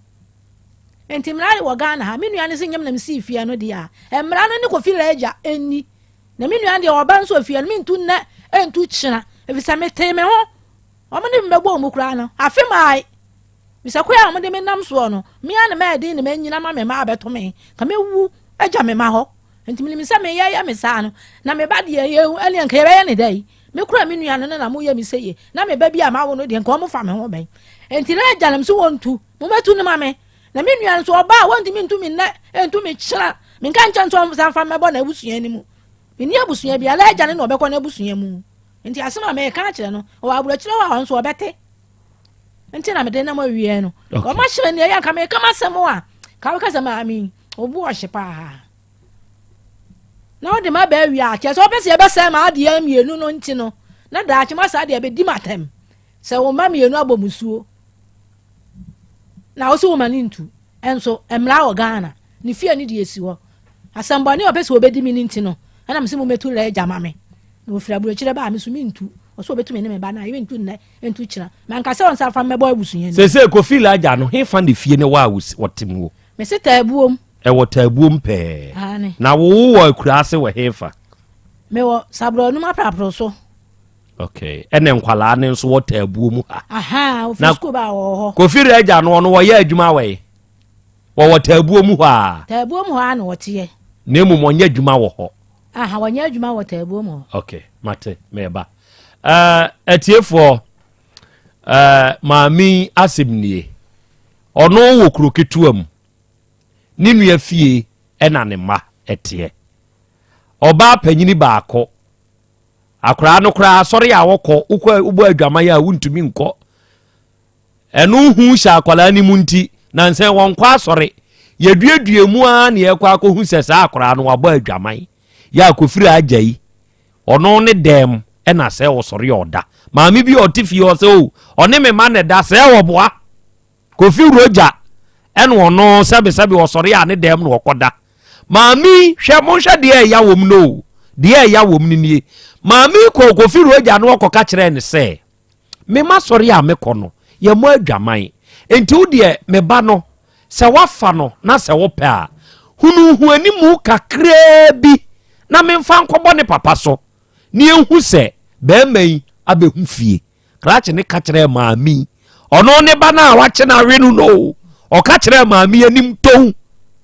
enti mmara wɔ Ghana ha me nua ne sɛ nyam na mesi fie no deɛ a mmara no ne kofi la agya ɛni na me nua deɛ ɔba nso fie no mentu nnɛ ɛntu kyena ɛfisɛ metee me ho ɔmo ne mbɛbɔ ɔmo kura no afe mai bisa koya ɔmo de me nam soɔ no me ana ma ɛde ne ma nyina ma me ma abɛto me ka me wu agya me ma hɔ enti me sɛ me yɛ me saa no na me ba deɛ yɛ ɛne nka yɛbɛyɛ ne dai me kura me nua no na mo yɛ me sɛ ye na me ba bi a ma wo no deɛ nka ɔmo fa me ho bɛn enti na agya nam so wɔntu mo bɛtu ne ma me na me nua no so ɔba a wɔnti me ntu me nnɛ ɛntu me kyerɛ me nka nkyɛn to ɔmo san fa mɛbɔ na abusua ni mu me ni abusua bi ala agya ne na ɔbɛkɔ na abusua mu enti asɛm a me ka kyerɛ no ɔwɔ aburokyerɛ wɔ hɔ nso ɔbɛte enti na me de na ma wie no ɔmo hyerɛ ne yɛ ka me kama sɛm a ka wo ka sɛm a mi obu ɔhye pa na ɔde ma ba wie a kyɛ sɛ ɔbɛsɛ yɛbɛsɛ ma adeɛ mienu no nti no na daakye ma saa deɛ bɛdi matam sɛ wo ma mienu abɔ musuo na wo so wo ma ne ntu ɛnso mmara wɔ Ghana ne fie ne deɛ esi hɔ asɛmbɔne ɔbɛsɛ obɛdi mi ne nti no ɛna me sɛ mo metu la agya ma me na ofira burokyerɛ ba me so me ntu ɔso obɛtu me ne me ba na yɛ ntu nnɛ ntu kyerɛ man ka sɛ on sa fa mɛbɔ abusua ni sɛ kofi la agya no he fa ne fie ne wa wɔtem wo me se taabuom ɛwɔ taabuom pɛɛ na wo wɔ akuraase wɔ he fa me wɔ sabro no aprapro so okay ɛne nkwalaa ne nso wɔ taabuom ha aha ofira school ba wɔ hɔ kofi la agya no wɔyɛ adwuma wɔ wɔwɔ taabuom hɔ a taabuom hɔ a na wɔteɛ na emu wɔnyɛ adwuma wɔ hɔ aha wɔnyɛ adwuma wɔ taabuom hɔ okay mate meba atiefoɔ maami asɛm nie ɔno wɔ kuro ketewa mu ne nua fie ɛna ne ma ɛteɛ ɔbaa panyini baako akora no kora sɔre a wɔkɔ wobɔ adwaman a wontumi nkɔ ɛno hu hyɛ akwala ne mu nti na nsɛ wɔn kɔ asɔre yɛduadua mu a ne yɛkɔ akɔhu sɛ saa akora no wabɔ adwaman yɛ akɔfiri agya yi ɔno ne dɛm ɛna sɛ wɔsɔre ɔda maame bi ɔte fie ɔ sɛ o ɔne me ma ne da sɛ wɔboa kofi roja ɛna ɔno sɛbesɛbe wɔsɔre a ne dɛm no wɔkɔda maame hwɛ monhwɛ deɛ ɛya wɔ mu no deɛ ɛya wɔ mu no nie maame kofi roja no wɔkɔka kyerɛ ne sɛ me ma sɔre a mekɔ no yɛ mo adwaman enti wo deɛ me ba no sɛ wafa no na sɛ wopɛ a hunu animu kakraa bi na memfa nkɔbɔ ne papa so ne ehu sɛ bɛrima yi abɛhu fie krakye ne ka kyerɛ maame ɔno ne ba na wakye na awe no no ɔka kyerɛ maame anim ton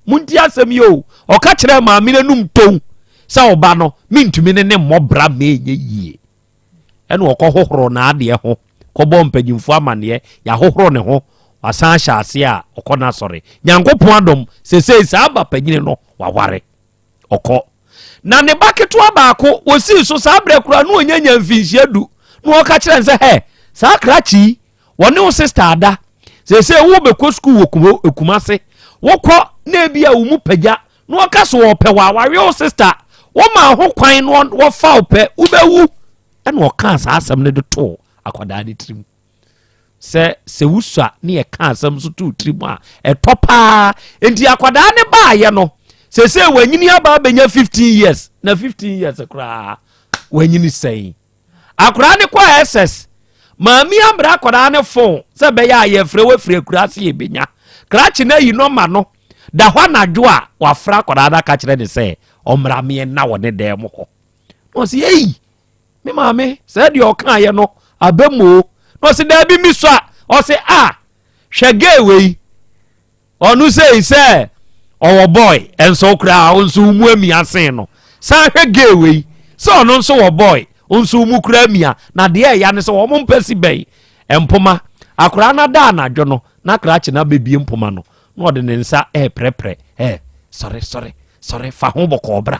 munti asɛm yi o ɔka kyerɛ maame anim ton sɛ ɔba no mentumi ne mmɔbra menyɛ yie ɛne ɔkɔ hohoro na adeɛ ho kɔbɔ mpanyimfo amanneɛ yɛahohoro ne ho wasan hyɛ ase a ɔkɔ no asɔre nyankopɔn adom sesei saa aba panyini no waware ɔkɔ na ne ba ketewa baako wɔsii so saa berɛ kora na ɔnyanya mfinhyia du na ɔka kyerɛ sɛ hɛ saa krakyi wɔne wo sister ada sesei wobɛkɔ skul wɔ Kumase wokɔ na ebi a wo mu pagya na ɔka so wɔpɛ wɔ awareɛ wo sister wɔma ho kwan na wɔfa wo pɛ wobɛwu ɛna ɔka saa asɛm no de too akwadaa ne tirim sɛ wusua ne yɛka asɛm so too tirim a ɛtɔ paa enti akwadaa ne baayɛ no sese wanyini aba benya 15 years na 15 years koraa wanyini sɛn akwadaa ne kɔ SS maami ambra akwadaa ne fon sɛ bɛyɛ a yɛfrɛ wafrɛ kura se yɛbenya krakye na yi no ma no da hɔ anadwo a wafra akwadaa da ka kyerɛ ne sɛ ɔmmra me na wɔ ne dɛm hɔ no sɛ ei me maame sɛ deɛ ɔka yɛ no abamoo no sɛ da bi mi so a ɔsɛ a hwɛ gay ɔno sɛ ɔwɔ boy ɛnso kura ɔnso mu amia sen no saa hwɛ gay sɛ ɔno nso wɔ boy ɔnso mu kura amia na deɛ ɛya ne sɛ wɔn mpɛsi bɛyi mpoma akora na da anadwo no na krakye na bebie mpoma no na ɔde ne nsa prɛprɛ sɔre fa ho bɔkɔ bra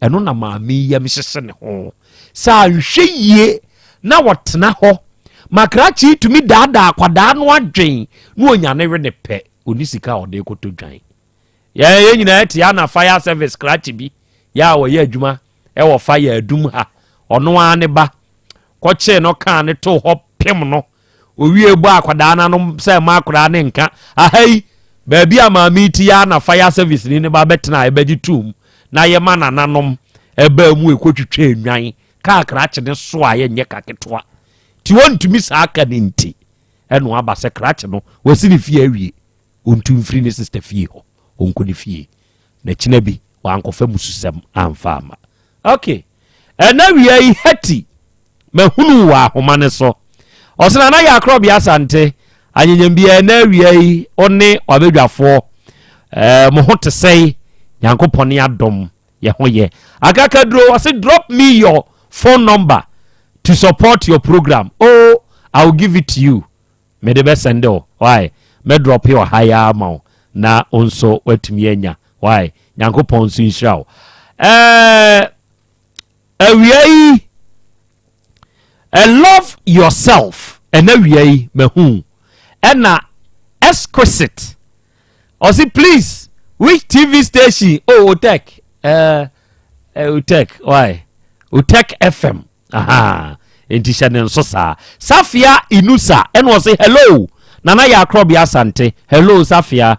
ɛno na maame yam hyehye ne ho saa nhwɛ yie na wɔtena hɔ makrakye tumi daadaa kwadaa no adwen na onyane we ne pɛ oni sika ɔde kɔtɔ dwan yɛ nyinaa te ana fire service krakye bi ya wɔyɛ adwuma ɛwɔ fire adum ha ɔno a ne ba kɔkye no ka ne to hɔ pem no owie bɔ akwadaa na no sɛ ma akwadaa ne nka ahai baabi a maame ti ya na fire service ni ne ba bɛtena ɛbɛgye tum na yɛ ma nananom ɛbaa mu ekotwitwa enwan ka krakye ne so a yɛ nyɛ kaketoa ti wontumi saa ka ne nti ɛno aba sɛ krakye no wɔsi ne fie awie ontum firi ne sister fie hɔ onko ne fie na kyina bi wankɔfa mususɛm amfa ama okay ɛna wia yi hati mahunu wɔ ahoma ne so ɔsena na yɛ Krobea Asante anyanyam bia na wia yi ɔne wabedwafoɔ mo ho te sɛi nyankopɔn ne adom yɛ ho yɛ akakaduro ɔse drop me your phone number to support your program. Oh, I'll give it to you. Me de best send o. Why? Me drop your higher amount. Na onso wetumi enya. Why? Nyankopɔn so nhyira wo. Love yourself. Awiei mehu. Ena exquisite. Osi please, which TV station? Oh, Utek. Utek. Why? Utek FM. Aha. Enti hyɛ nso saa. Safia Inusa and was say hello. Nana ya Krobea Asante. Hello Safia.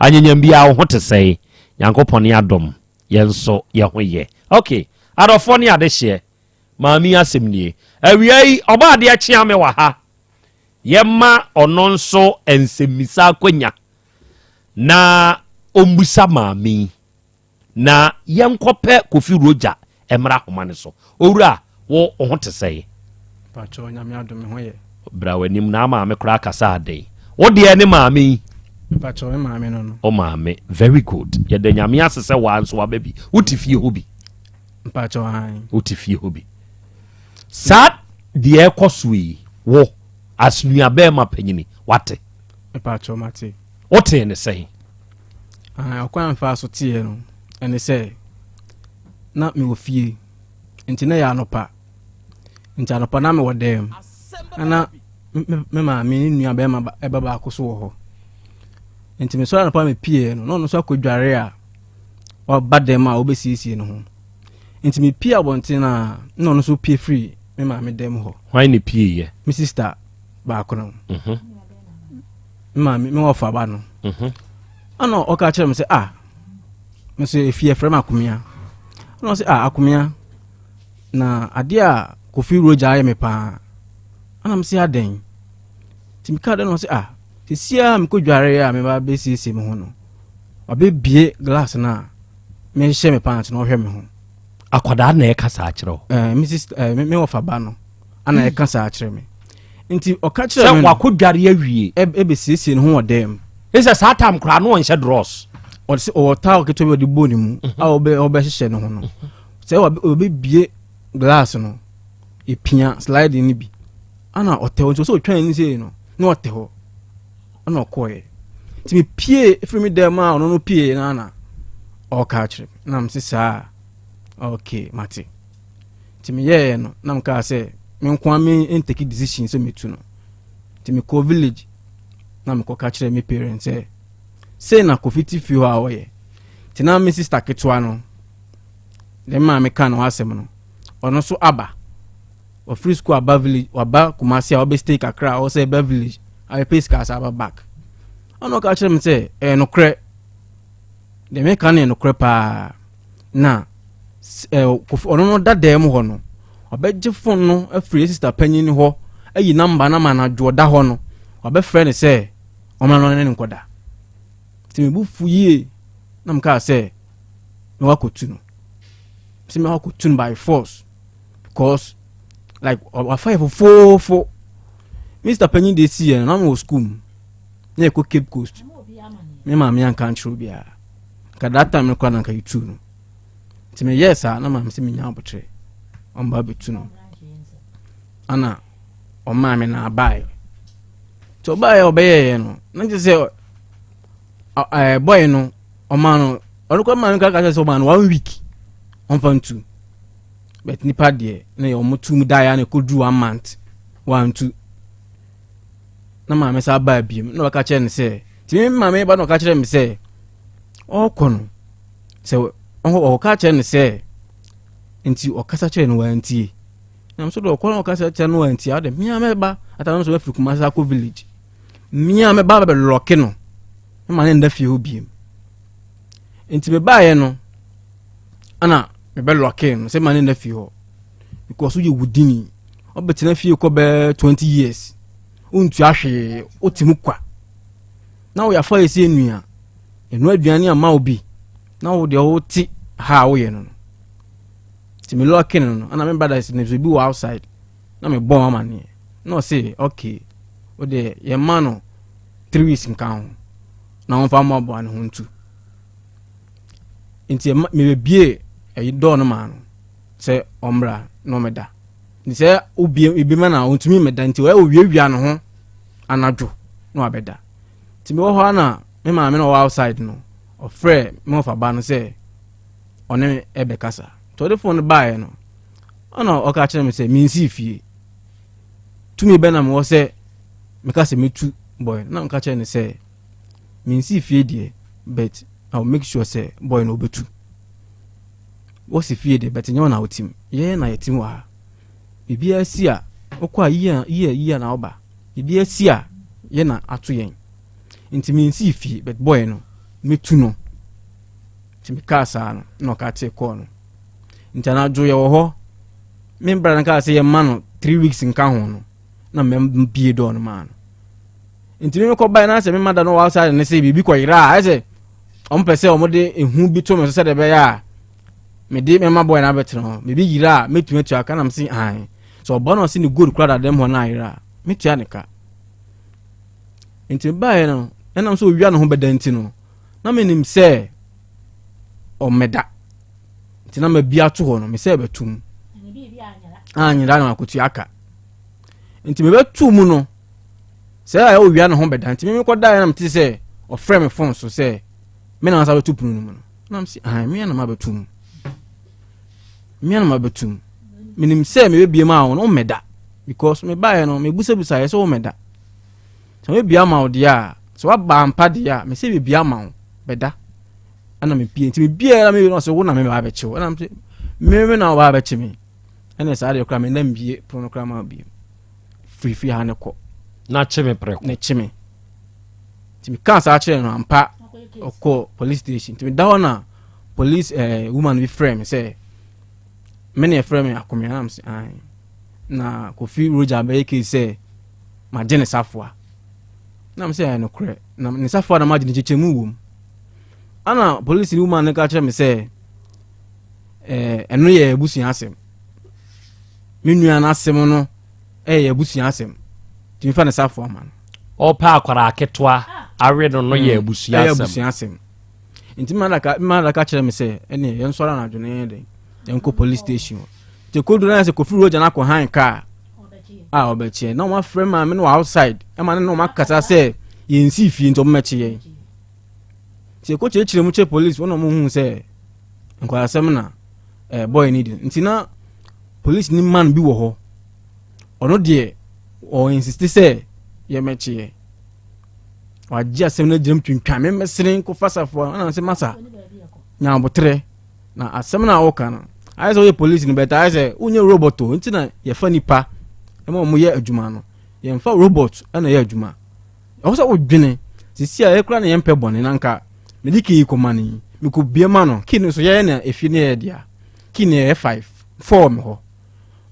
Anyanyam bia wo hote sɛ Nyankopɔn ne adom yenso ye ho ye. Okay. Adofo ne ade hye. Maami asɛm nie. Awiei oba ade akyea me wa ha. Yemma ɔno nso ensemisa akwanya. Na ombusa maami. Na yenkɔpɛ Kofi Roja emra homane so. Owura wo hote sɛ pacho nyame adom ho ye. Bra wanim na maame kora kasa ade. Wo de ne maami. Pacho maame no. O maame very good. Ye de nyame asese wa nso wababi. Utifie hobi. Pacho han. Utifie hobi. Sad de ekosui wo asnua be ma panyini wate. Pacho mate. Wote ne sɛ Okwan fa so tie no. Ene say na me ofie. Nti na ya anopa. Nti anopa na me wodem. Ana me ma me nua be ma eba ba akoso wo ho. Nti me so anopa me pie no no so akodware a wa badem a obesiesie no ho. Nti me pie abonte na no so pie free me ma me dem ho. Why ni pie ye? Me sister ba akono. Me me ofa ba no. Ano oka kire me say me say fie frem akomia. Ano say akomia na ade a kofi roja aye me pa. Ana me say aden. Ti me ka den no say sisia me ko dware ya me ba be sisi me ho no. Obe bie glass na me hye me pant na ohwe me ho. Akwada na e kasa akire. Mrs me ofa ba no. Ana e kasa akire me. Nti oka kire me. Se wakodware awie. Ebe sisi ne ho odem. Esa satam kra no onhye dross. Ose o ta o keto de boni mu. A obe hye ne ho no. Se obe bie glass no. Epia slide ni bi. Ana oteho so otwan ni sei no. Na oteho. Ana okoye. Ti me pie efiri me dem a no pie na na. O ka kire. Na me sisa. Okay, mate. Ti me ye no. Na me ka say me nko me take decision so me tu no. Ti me ko village. Na me ko ka kire me parents say na ko fiti fi ho a oye. Ti na me sister ketwa no. Dem ma me ka no asem no. Ono so aba. O free school aba village, aba Kumasi a obe stay kakra o say aba village. I pay scarce aba back. Ono ka kire me say no kre. Dem me ka no kre pa na ono no dadam ho no. Obeje phone no afri sister panyin ho ayi number na ma na dwoda ho no. Obe friend say omra no ne nkoda. Ti me bu fuye na mka say me wakotu no. Ti me wakotu by force because like I fight for Mr. Penny dey see na me school. Na ko Cape Coast. Me ma me an Krobea. Ka that time me kwa na ka itu no. Ti me yes na ma me se me nya abotre. On ba betu no. Ana o ma me na buy. So buy obey no. Na just say boy no o man no onu kwa man ka say so man 1 week on fan 2 but nipa de na yo mutum die na ko do 1 month 1 2 na ma me sa buy bi na ka che ne say ti ma me ba no ka che me say o kono say o ka che ne say nti o kasa che no wanti na so do kono o kasa che no wanti ade me ba atano so afri Kumasi ko village me ba be lock no ma ne nda fie obiem enti me baaye no ana me be lock se ma ne nda fie ho because you wudini obetina fie ko be 20 years untu ahwe otimu kwa na wo ya fa esi enua enu aduane ama obi na wo de wo ti ha wo ye no ti me lock no ana me brother is ne bi outside na me bon mama ne no say okay o de ye ma no 3 weeks nkan na on fa mo bo an ho ntu nti me bie e do no ma no se omra no meda ni se obie ebi ma na ontumi meda nti we owiewia no ho anadwo no abeda nti me wo ho na me ma me no outside no o frɛ me fa ba no se one ebe kasa to the phone buy no ona o ka kire me se mi nsi fie tumi be na me wo se me ka se metu boy na nka kire ne se mi nsi fie die but I'll make sure say boy no betu what's fie die but nyo na otim ye na yetim wa bibia si a okwa yi na oba bibia si a ye na ato yen nti mi nsi fie but boy no metu no timi kasa no no ka te ko no nti na jo ye wo ho me bra na ka se ye ma no 3 weeks nka ho no na me bie do no man nti me ko bai na se me mada no outside ne se bibi ko yira I say on pese o mo de ehu bi to me so se de be ya me de me ma boy na betre no bibi yira metu aka na me se an so obo no se ni good crowd dem ho na yira metu anika nti bai no na so owia no ho bedanti no na me nim se o meda nti na ma bia to ho no me se betum anyira na akotu aka nti me betu mu no se ayo owia no ho beda nti me ko da na mti se o frame phone so se me na sabe tu punu mu na msi me na mabetum minim se me bie ma no meda because me buy no me busa ye so meda so me bia ma dia so aba ampa dia me se bia ma beda ana me pie nti me bia me no so wo na me ba beche ana me na ba beche me ana sa de kra me na mbie prono kra ma bie free ha ne ko na cheme preko na cheme ti me kan sa chere no ampa oko police station ti me da na police woman be frame say many frame akomi am say na Kofi Roger be ke say ma jene safwa na am say no kre na ni safwa na ma jene chechemu wom ana police woman ne ka chere me say eno ye busuan asem menua na asem no ye busuan asem ti mi fa na safwa man o pa akwara aketwa awe no ye busuan asem nti ma ka chere me say ene ye nsora na adwene de enko police station te ko do na se Kofi Roger na ko han car obeche na ma friend ma me no outside e ma no ma kasa say ye nsi fie nto meche ye te ko chire mu che police wono mu hu say enko asem na boy need nti na police ni man bi wo ho ono de o insist say ye meche ye wa ji asem na jirim twintwa me mesren ko fasafo na se masa nya botre na asem na wo kana I say police ni better I say unye robot o nti na ye fa nipa e mo ye adwuma no ye mfa robot na ye adwuma o so odwene sisi a ye kra na ye mpe bone na nka mediki ko mani me ko bie ma no kini so ye na efi ne ye dia kini e 5 4 me ho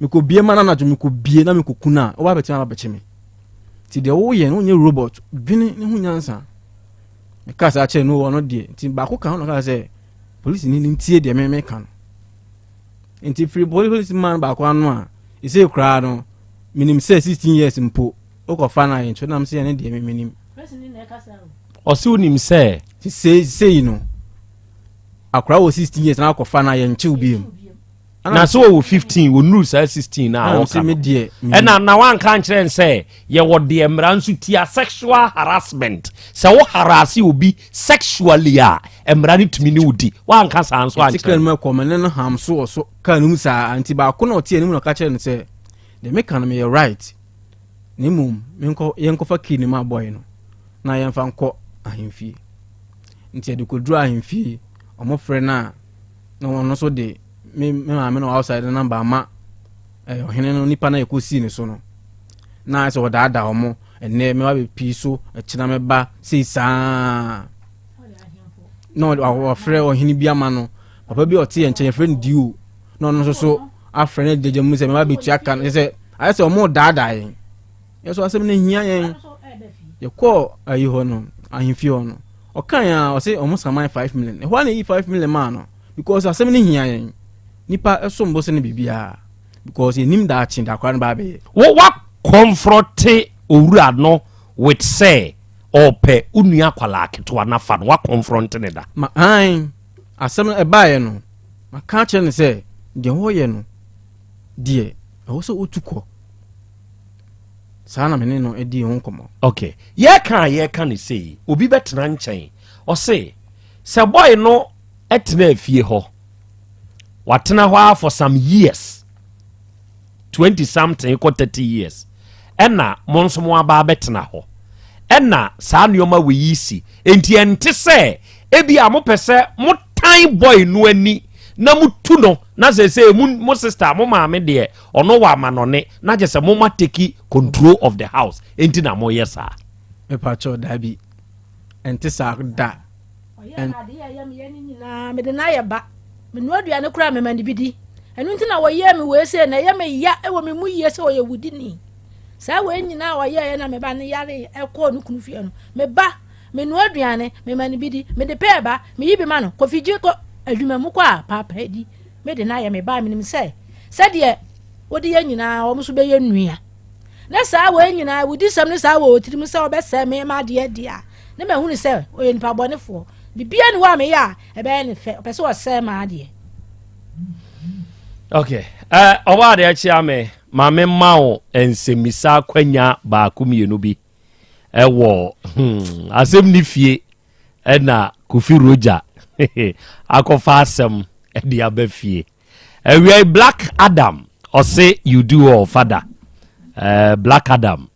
me ko bie ma na na me ko bie na me ko kuna o ba betima ba beche me ti de wo ye no unye robot dwene ne hu nyansa me ka sa che no wo no de ti ba ko ka no ka say police ni ntie de me ka no nti free police man ba kwa no a ise kra no minim say 16 years mpo o ko fa na yin so na me say ne de me minim o si unim say say no akra wo 16 years na ko fa na yin chi obi na so wo 15 wo nu say 16 na o ka na wan kan kire say ye wo de emra nsu tia sexual harassment say wo harass obi sexually a emra ni tumi ni udi wan kan san so an kire me ko men no ham so kan mu sa anti ba ko no tie ni mu no ka kire no say the make can me right ni mum yenko fa kini ma boy no na yen fa nko ahemfie nti de ko dru ahemfie omo frɛ na no so de me no outside na number ma ohene no nipa na ekosi ni so no na so da omo ene me wa be pi so kina me ba sei saa no wa frɛ ohene bia ma no papa bi ote ye nchen friend diu no so a friend de jemu se me wa be tua kan se ayi se omo da yen yeso asem ne hia yen ye ko ayi ho no ahemfie ho no okan ya o se omo saman 5 million e ho na yi 5 million ma no because asem ne hia yen nipa esombo se ne bibia because enim da achi da kwa na ba be wa confront owura no with say ope unua kwala aketo na fa no wa confront ne da ma asem e ba ye no ma ka che ne se de ho ye no die o so otuko sana mene no edi ho komo okay ye kan ne say obi betena nchen o say se boy no etena afie ho watena ho for some years 20 something equal 30 years ena monso mo aba betena ho ena saa nioma we yisi enti ente se ebi a mo pese mo time boy no ani na mutu no na se mo sister mo maame de ono wa manone na je se mo ma take control of the house enti na mo yesa me pacho dabi enti sa da en na me de na ye ba me no aduane kura me mani bidi enu nti na wo ye me we se na ye me ya e wo me mu ye se wo ye wudi ni sa we nyina wo ye na me ba ne yare e ko no kunu fie no me ba me no aduane me mani bidi me de pe ba me yibi ma no kofiji ko adwuma mu kwa papa di me de na ye me ba me nim se de wo de ye nyina wo muso be ye nua na sa we nyina wudi sam ne sa wo tirim se wo be se me ma de dia na me hu ni se o ye nipa bonefo bibia ni wa me ya e be ne fe pese wo se ma de okay owa de achi ame ma me mawo ensemisa kwanya ba kumienu bi ewo asem ni fie na Kofi Roja akofa asem edi abafie we Black Adam or say you do all father Black Adam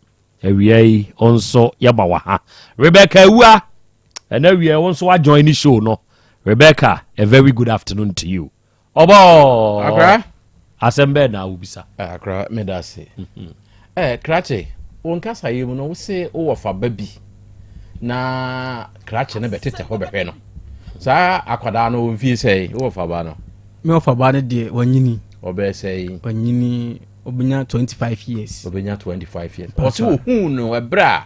we also yabawa ha Rebecca Ewa and we also wa join the show no Rebecca a very good afternoon to you obo akra asembe na ubisa akra me da se krache wonkasa yemu no wo se wo fa babi na krache ne betete ho behwe no sa akwada no mfie sei wo fa ba no me ofa ba ne de wanyini obe sei wanyini obenya 25 years obenya 25 years o se wo hu no ebra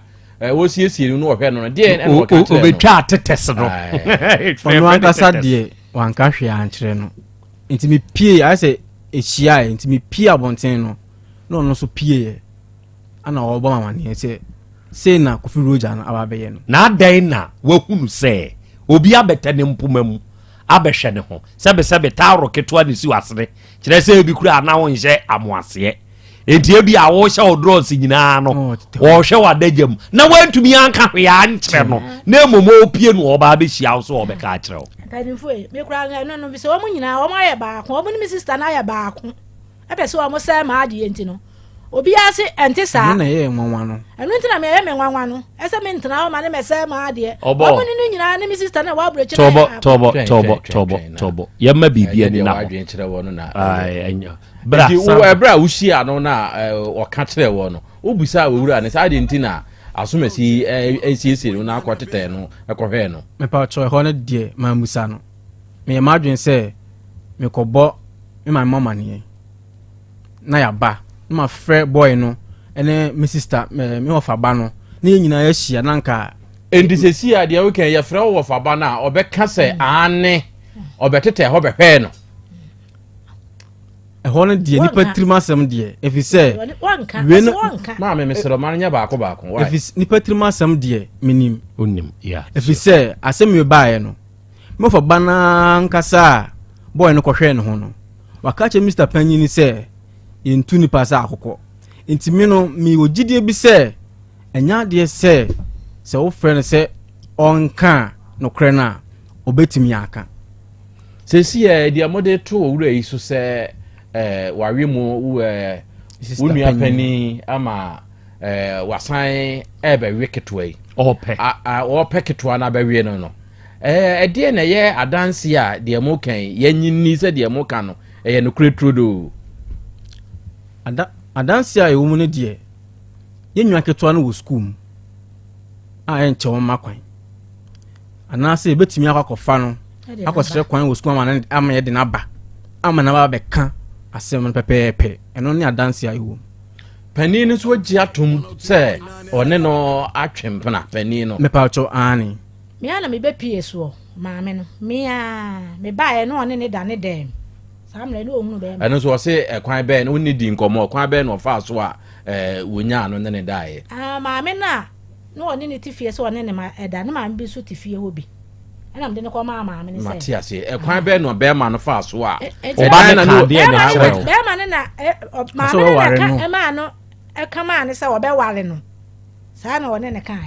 wo siesie no wo hwe no de na wo ka tire obetwa tetes no ono ankasa de wanka hwe ankyere no nti me pie I say ehia nti me pie abonten no no no so pie ana obo mama ne se na Kofi Roja na ababeye no na dan na wahunu se obi abete ne mpomam abehwe ne ho sebe tawro ketwa ne si wasere kire se ebi kura na wo nje amoase enti ebi a wo hye odros nyina no wo hwe wadagem na wantumi anka hwe ankyere no na momo opie no oba abehia wo so obeka akere wo kadinfo me kura no bi se wo nyina wo ma ye baako wo ni mi sister na ye baako epese wo mo se ma ade enti no obi ase ente sa na ye nwanwa no enu ntina me ye me nwanwa no ese me ntina wo ma ne me se ma ade wo ni nyina ne mi sister na wa broche tobo ye ma bibia ni na wadwen kire wo no na anya bra bra wo hia no na o ka kire wo no obusa wura ne sa ade ntina asomasi esiesi no na akwatete no ekohwe no me pa cho ho na die ma musa no me ma dwen se me kobo me my mama ne na ya ba my friend boy no ene my sister me ofa ba no na nyina ya hia na nka endisesi a de we kan ya frɛ wo ofa ba na obeka se ane obetete ho behwe no ho no die nipa trimasem die efise wanka ma me mesero ma nya baako why efise nipa trimasem die menim onim yeah efise asem me baaye no me ofa ba na nkasa boy no kɔhwɛ ne ho no wakache Mr. Panyini se yentu ni pasa akoko ntimi no mi ogidie bi se enya de se wo frɛ no se onka no kre na obetimi aka sesi dia mode to wura yi so se wawe mu wunu apani ama wasan ebe weketwe ope ketwa na bewie no no de na ye adanse a de mo kan yanyini se de mo kan no no kretrodo adanse a ewo mu ne de yenwa ketwa no wo school a enche wo makwan anase ebetimi akwakofa no akosere kwan wo school ama ye de na ba ama na ba beka asem no pepepe eno ne adanse a ewo pani no so gi atom se one no atwempena pani no me pacho ani me ana me be pie so maame no me ba ye no one ne da ne dem samle no ohunu be eno so se kwan be no ni di nkomo kwan be no fa so a wonya no ne dae maame na no one ne tifie so one ne ma da ne maame bi so tifie ho bi ana mde ne ko maame ne se Matias kwan be no be ma no fa so a oba na no de na be ma ne na maame na ka ma no kama ne se wo be ware no sa na one ne kan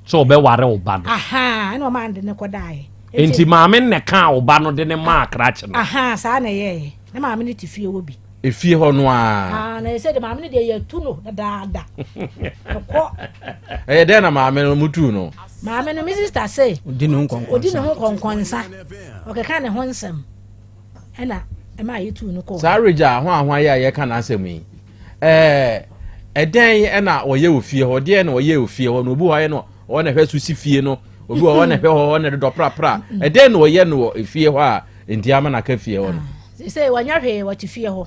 so be ware oba no aha na o ma de ne ko dae enti maame ne kan oba no de ne ma krache no aha sa na ye ne maame ne tifie wo bi efie ho no a na se de maame ne de ye tu no da ko de na maame no mutu no maame no mi sister say odi no konkonsa o ke kan ne ho nsem ena e ma ye tu no ko sarija ho ahwa ye ka na asem yi eden ena oye ofie ho de na oye ofie ho no obi ho ye no o na hwe so si fie no obi ho na hwe ho na do pra eden na oye no efie ho a enti ama na ka fie ho no say wanya hwe what fie ho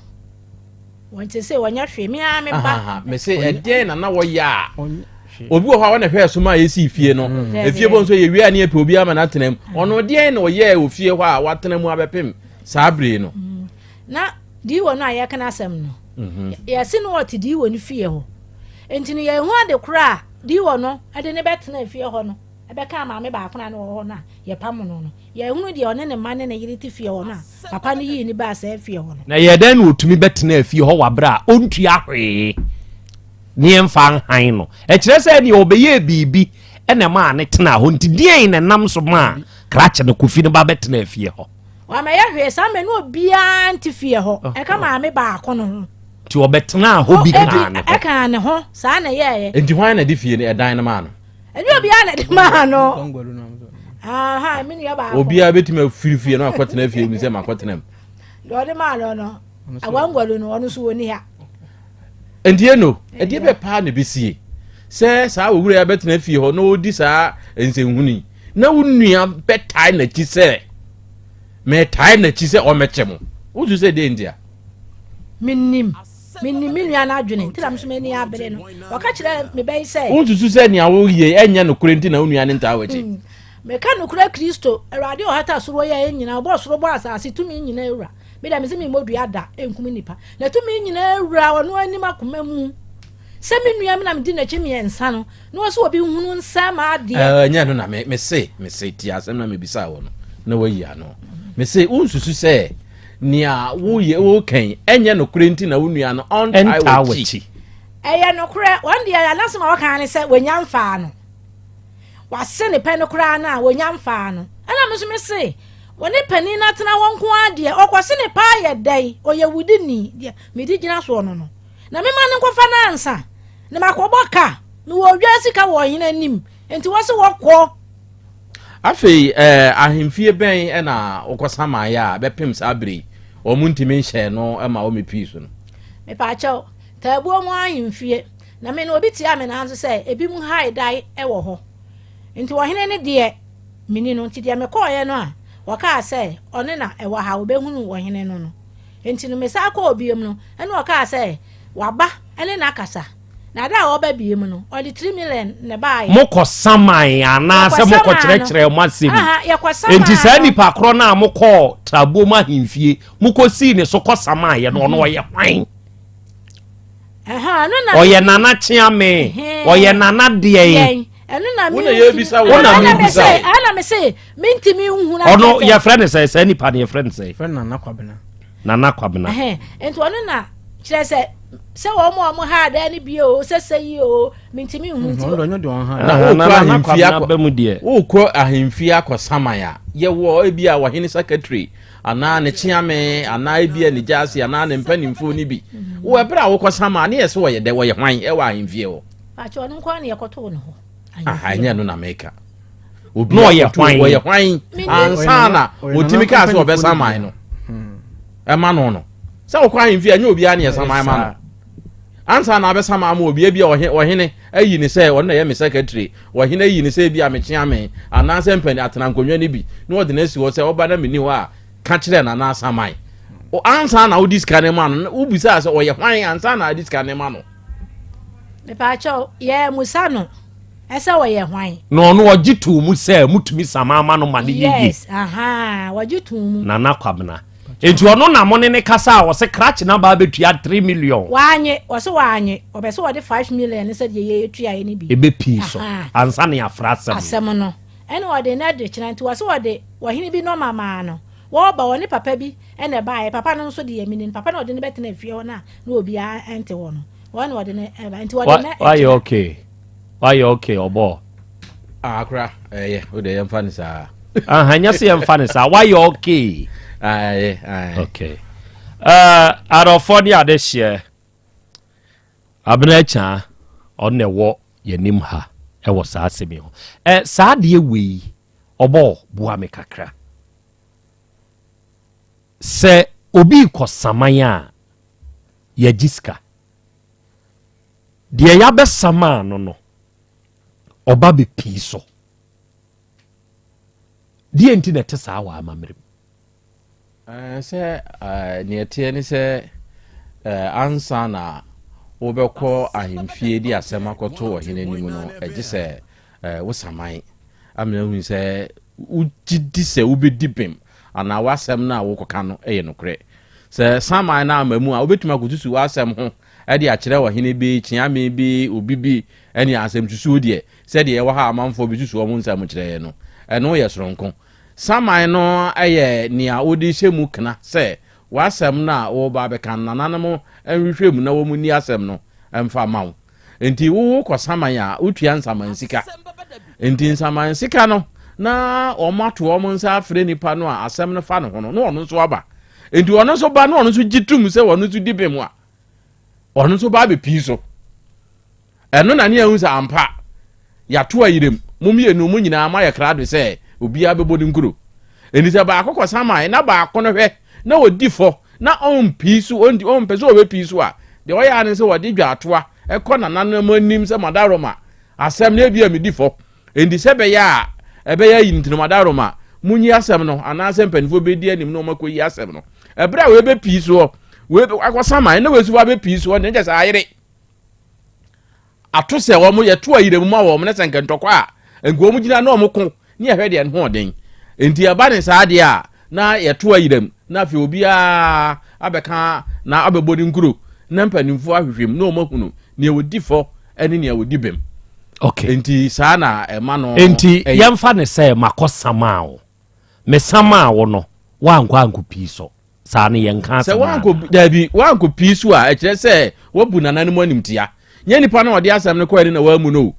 want say wanya hwe me a me ba me say eden na wo ya obi ho ho na hwe so ma ye si fie no efie bo nso ye wi ani epe obi ama na tenam ono eden na oye ofie ho a watenam abepem sabre no na di wo no aye kana asem no ya si no what di wo ni fie ho enti ni ye hu ade kura di wo no ade ne betena fie ho no ebe ka ma me ba akona no ho na ye pam no no ye hu di one ne mane ne yiri ti fie ho na papa ni yi ni ba sa fie ho no na ye den otumi betena fie ho wabra ontua hwe ni emfa han no e kire se ni obeye bibi ene ma ne tena ho nti die ne nam so ma krache ne kofi ne ba betena afie ho wa ma ya hwe sa me no bia nti fie ho e ka ma me ba akono ho ti obetena ho bi kan e kan ne ho sa na ye enti hwan na di fie ne edan ne ma no eni obi a na di ma no aha me ni ba obi a betima firifie no akotena fie mi se ma akotena m do de ma no awangwalu no ono so woni ha enti eno edi be pa ne besie se sa wura ya betena fie ho no odi sa ensenhuni na wunua betai na chi se me tai na chi se o mechemo uzu se de ndia minnim nua na adwene nti na so me ni abere no waka kire me bai se uzu se ni awo ye enya no kurenti na unua ne nta wachi me ka no kura Kristo awade o hata soro ye nyina bo soro bo asase tumi nyina ewura me da me se me modu ada enkum nipa na tumi nyina ewura wono anim akoma mu se me nua me na me di na chi me ensa no no so obi hunu nsa ma ade nya no na me se ti asem na me bisa wo no na wayi ano me se unsusu se nia wo ye wo kan enye no kurenti na unua no on tawachi eya no kure one dia ya naso ma waka ne se wonya mfa no wase ne pe no kura na wonya mfa no ana me so me se woni pani na tena wonko ade okwase ne pa ye dai oye wudi ni dia me di gina so no no na me ma ne nkofa na ansa ne makoboka me wo dwa sika wo yin anim enti wose wokọ afei ahemfie ben na okosama ya bepem sabri o muntimi nhye no ma o mepi so no me pa chaw tabuo mu ahemfie na me no obi tia me na anso se ebi mu hai dai wo ho enti wo hene ne de mini no nti de me ko ye no a waka se one na wa ha obehunu wo hene no no enti no me sa ko obiem no ene waka se waba ene na akasa na da oba biem no o di 3 million ne bae moko saman ana se moko kyerɛkyerɛ mo asemi enti sa nipa kro na moko tabuo ma himfie moko si ne so kɔ saman ye no no ye hwan no na oye nana chiame oye nana de ye eno na mi wona ye bisa ana me se mintimi hu na ono ye friend say sa nipa ne friend say friend nana kwabena enti ono na kyerɛ se wo mo ha da ni bi o sese yi o mintimi hu nti na ahemfia ba mu de wo kɔ ahemfia kɔ samaya ye wo ebi a wahene secretary ana ne chiame ana ebi a ne jasi ana ne mpanimfo ni bi wo ebra wo kɔ sama ne yese wo ye de wo ye hwan e wa ahemfie wo pa cho no kwa ne yekoto no ho anya no na meka obi no ye hwan wo ye hwan ansana otimi ka se obe saman no e ma no no se wo kɔ ahemfie anya obi a ne saman ma no ansa na abesa ma obi bia ohene ayi ni se won na ye me secretary ohene ayi ni se bia me chiame ananse mpani atena nkonwa ni bi na odi na si wo se oba na meni ho a ka kire na na asaman o ansa na odi sika ne ma no ubisa se oye hwan ansa na odi sika ne ma no me pa cho ye musa no ese oye hwan no no ogitu mu se mutumi samama no ma ne yeye yes ogitu mu nana kwabena enti ono na mo ne kasa wo se crash na ba betua 3 million wanye obeso wo de 5 million ne se de ye tua ye ne bi ebe pi so ansa ne afrasem asem no ene wo de na de kina nti wo se wo de wo hini bi no mama no wo ba wo ne papa bi ene ba papa no so de ye mini papa no de ne betena afie ho na obi a ente wo no wo ne wo de ne enti wo de na why okay obo akra wo de yem fani sa hanya se yem fani sa why okay okay Arofoni this year Abnecha on the war yenim ha e was asemi ho saa de we obo bua me kakra se obi ko samanya ya jiska de ya be sama no oba be piso de enti na te saa wa amamre se ne tie ni se ansa na wobekọ ahemfie di asem akoto wo hene nimu no eje se wo saman amena hu se ugidi se ubedipem ana wasem na wokoka no eye nokre se saman na amamu a obetuma kotusu wasem ho e de akire wo hene bi chiame bi obi bi eni asem tusu de se de wo ha amanfo bi tusu wo mu nsam kire no eno ye soronko saman no eye nia odi hyemu kna se wasem na wo ba be kan nananamo enhwehwem na wo mu ni asem no emfa mawo enti wo ko saman a utua nsaman sika enti nsaman sika no na omato omo nsa afre nipa no a asem no fa no ho no ono so aba enti ono so ba no ono so gitum se ono so dibem a ono so ba be piso eno na ne ahu sa ampa ya to ayirem mumienu mu nyina ma ya krado se obi abebodi nkuro enti se ba akokọ saman na ba akono hwe na odifo na on piso on pese obe piso a de oya ne se wodi dwatoa ekọ na nanom anim se madaroma asem na bia medifo enti se be ya ebe ya yintino madaroma munyi asem no anasem panifo be di anim no makoyi asem no ebra we be piso we akosama na we suwa be piso ne je sa ayire ato se wo mo ye to ayire mu ma wo mo ne senke ntokwa a engo mu gina na o mo ko ne ye hwede no den enti aba ne sa ade a na ye to ayire mu na fe obi a abeka na abebodi nkuro na mpanimfo ahwehwem na o mahunu ne wodifo ene ne wodibem. Okay. Enti saa na ema no enti yamfa ne se makosama wo me sama wo no wankwa anko piso saa ne yenka se wanko dabi wanko piso a ekire se wabu nananim animtia nye nipa na ode asem ne ko na wamu no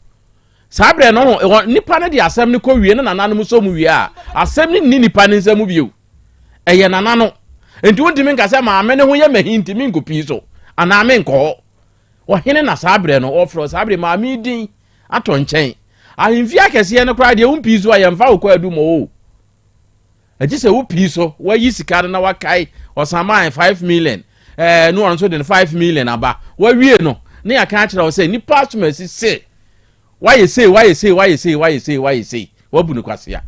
saa bre no nipa na de asem ne ko wie na nananim so mu wie a asem ne ni nipa ne nsam bio eye nanano enti wontimi nka se ma ame ne ho ye mahinti mi nko piso ana ame nko wo hene na saa bre no ofro saa bre ma mi din ato nchen ahimfi akese ne kra de umpiso a yemfa wo kwadu mo ati se wo piso wa yi sika na wakai osama 5 million no on so de 5 million aba wa wie no ne aka kira wo se ni pastor se why say wabu ne kwase ya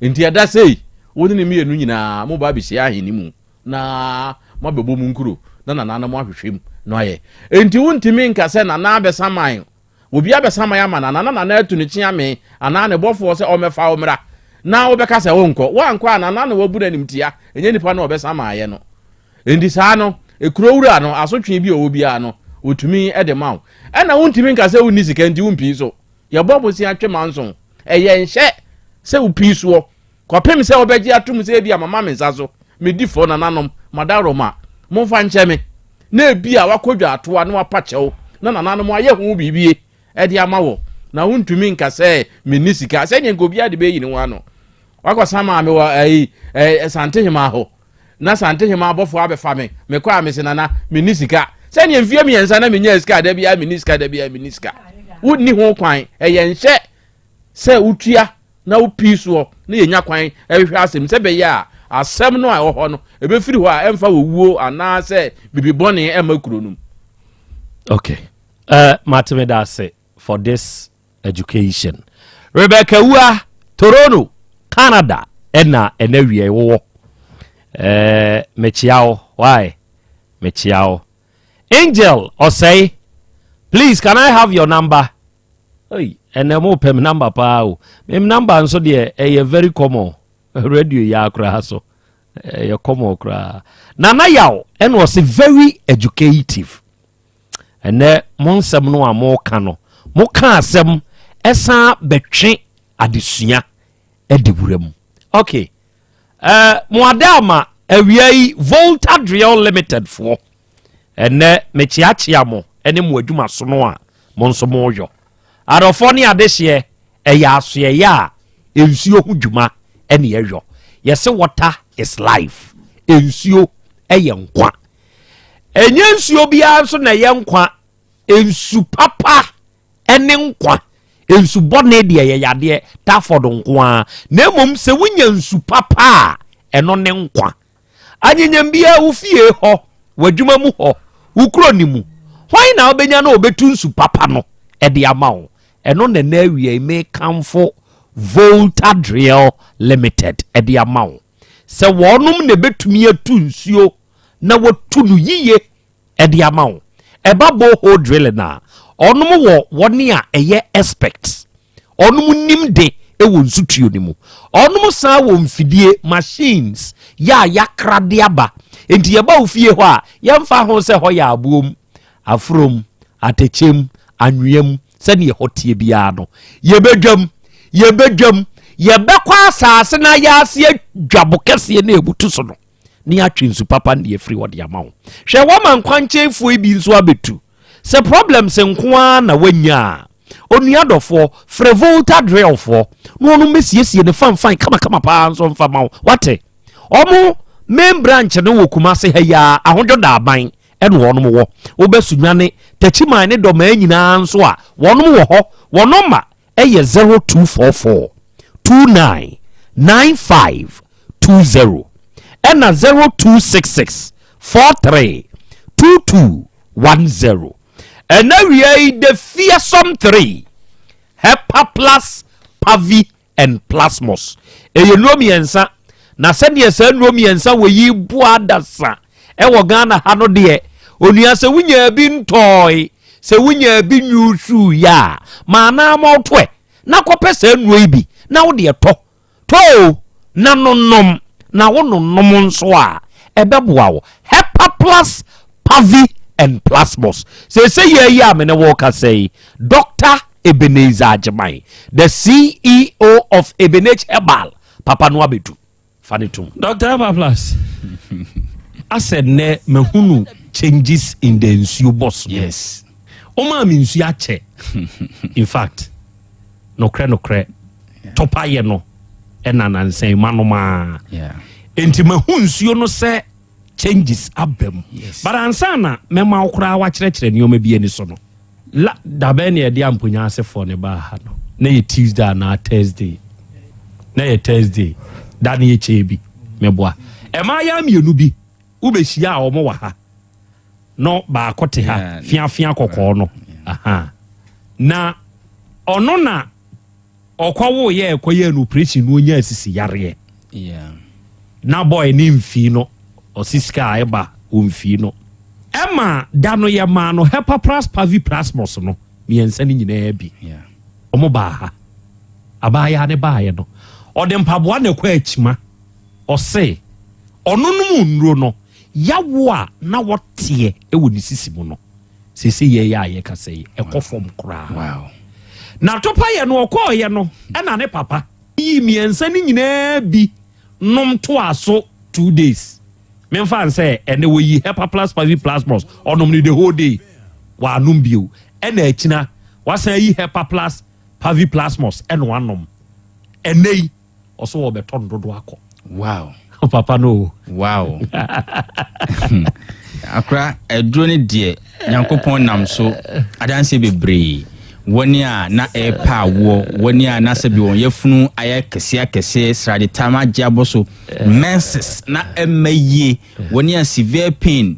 enti ada sei wo ne me enu nyina mo ba bi hia aheni mu na mo bebo mu nkuro na nana mo ahwehwem no aye enti wontimi nka se na na besaman obi abesama ya ma na atu ne chia me ana ne bofo se o mefa o mra na obeka se wonko wanko ana na wabu na nimtia enye nipa na obesama aye no endi saa no ekurowura no asotwe bi obi a no otumi edemaw na wontimi nka se woni sika ndi wompi so ye bobo si atwe manso eye nhye se upi so kopem se obeji atum se bi amama mensa so medifo na nanom madaroma momfa nche me na bi a wakodwa atoa na wapachew na nanom aye hu bibie edi amawo na wontumi nka se menisika se nyenko bia de be yini wano wakosama me wa Asante hima ho na Asante hima abofo abefa me kwa me senana menisika se nye mfie miensa na menya sika da bia menisika wonni ho kwan yenhye se utua na upiso na yenya kwan ehwe asem se be ya asem no a ho no ebefiri ho a emfa wowuo ana se bibibone emakuronum. Okay. Matemedase for this education. Rebecca Ua, Toronto, Canada, enawie wo. Mechiao, why? Mechiao. Angel or say, please can I have your number? Hey, and I'm open number pao. Mem number and so dear a very common radio ya kraso. Ya common kra. Nana Yaw and was very educative. Ene monsem no a mo ka no mo ka asem esa betwe adesua ediwuram. Okay, mo adama awiai Volta Drill Limited for ene mechiachia mo ene mo adwuma so no a monso mo yo adofo ne adehye eya asoye ya ensuo hu dwuma ene yeyo yese water is life ensuo eye nkwa enye nsuo bia so na ye nkwa ensu papa ene nkwa ensu bone de ye yade taford nkwa na mom se wunya nsu papa eno ne nkwa anyanyam bia wo fie ho wadwuma mu ho ukro ni mu hwan na obenya na obetu nsu papa no e de amawo eno na na awie me kamfo Volta Drill Limited e de amawo se wonum ne betumi atu nsuo na watu no yiye e de amawo eba boho drill na onum wo woni a eye experts onum nim de e wo nsutuo ni mu onum san wo mfidie machines ya yakrade aba enti ye ba ofie ho a ye mfa ho se ho ya abuom afrom atechem anwiem se ne hotie bia no ye bedwam ye bekwa asase na ya ase dwabo kese na ebutu so no ni atwensu papa ne ye free wode amawo hwe wo man kwanche fu ebi nso abetu se problems nkoa na wanya onuadofo frevolta drillfo no onu mesiesie ne fan kama pa nso mfa ma wate omo main branch no wo Kumase ha ya ahonjo da aban ene wonom wo obesunwane tachiman ne doma nyina nso a wonom wo ho wonoma eye 0244 299520 ena 0266 43 2210 and now we are the fearsome 3 Hepa plus Pavi and Plasmos eyenomiensa na sɛdeɛ saa nomiensa wɔ yi buadasa ɛwɔ Ghana ha no deɛ onua sɛ wunya bi ntɔi sɛ wunya bi nyusu ya maana mɔtwe na kɔpɛ saa nuo yi bi na wo deɛ tɔ na nonom na wo nonom nso a ɛbɛboa wo Hepa plus Pavi and Plasmos say ye ya me ne woka say Dr. Ebenezer Ajimai, the CEO of Ebenech Herbal Papa no abetu fanitum Dr. Herbal Plus I said ne mehunu changes in the nsuo boss. Yes. Oma mi nsuo ache. In fact, no kre topa ye no enanansen manoma. Yeah. Enti mehu nsuo no se changes abem. Yes. But ansana mema okra wa kyerɛkyerɛ nioma bi ani so no. La dabe ne de amponya asefo ne ba ha no. Na ye Tuesday na Thursday. Na ye Thursday. Da ne ye chebi meboa. Ema ya mienu bi ubehia a omo wa ha. No ba akote ha fiafia kokɔ no. Aha. Na ono na okwawo ye ekoye no operation no nya asisi yare. Yeah. Na boy ni mfi no osiska eba umfi no ema dano ya ma no Hepa plus Pavi Plasmos no miensa ni nyina bi yeah omo ba ha abaya ne ba ye no ode mpaboa na kwa achima ose ononum nro no yawo a na wote ewo ni sisi mu no sese ye ya ye kase ekofom kra wow na topa ye no okọ ye no na ne papa yi miensa ni nyina bi nom to aso 2 days men fan say ene we yi Hepa plus Pavi Plasmos onom ni the whole day wa anum bio ena akina wasan yi Hepa plus Pavi Plasmos ena wanom enei oso wo beton dodo akọ wow papa no wow akra edro ne de Nyankopon nam so adanse bebre woni a na epa wo woni a na se bi won yefunu aye kese srade tama giaboso menses na emaye woni a severe pain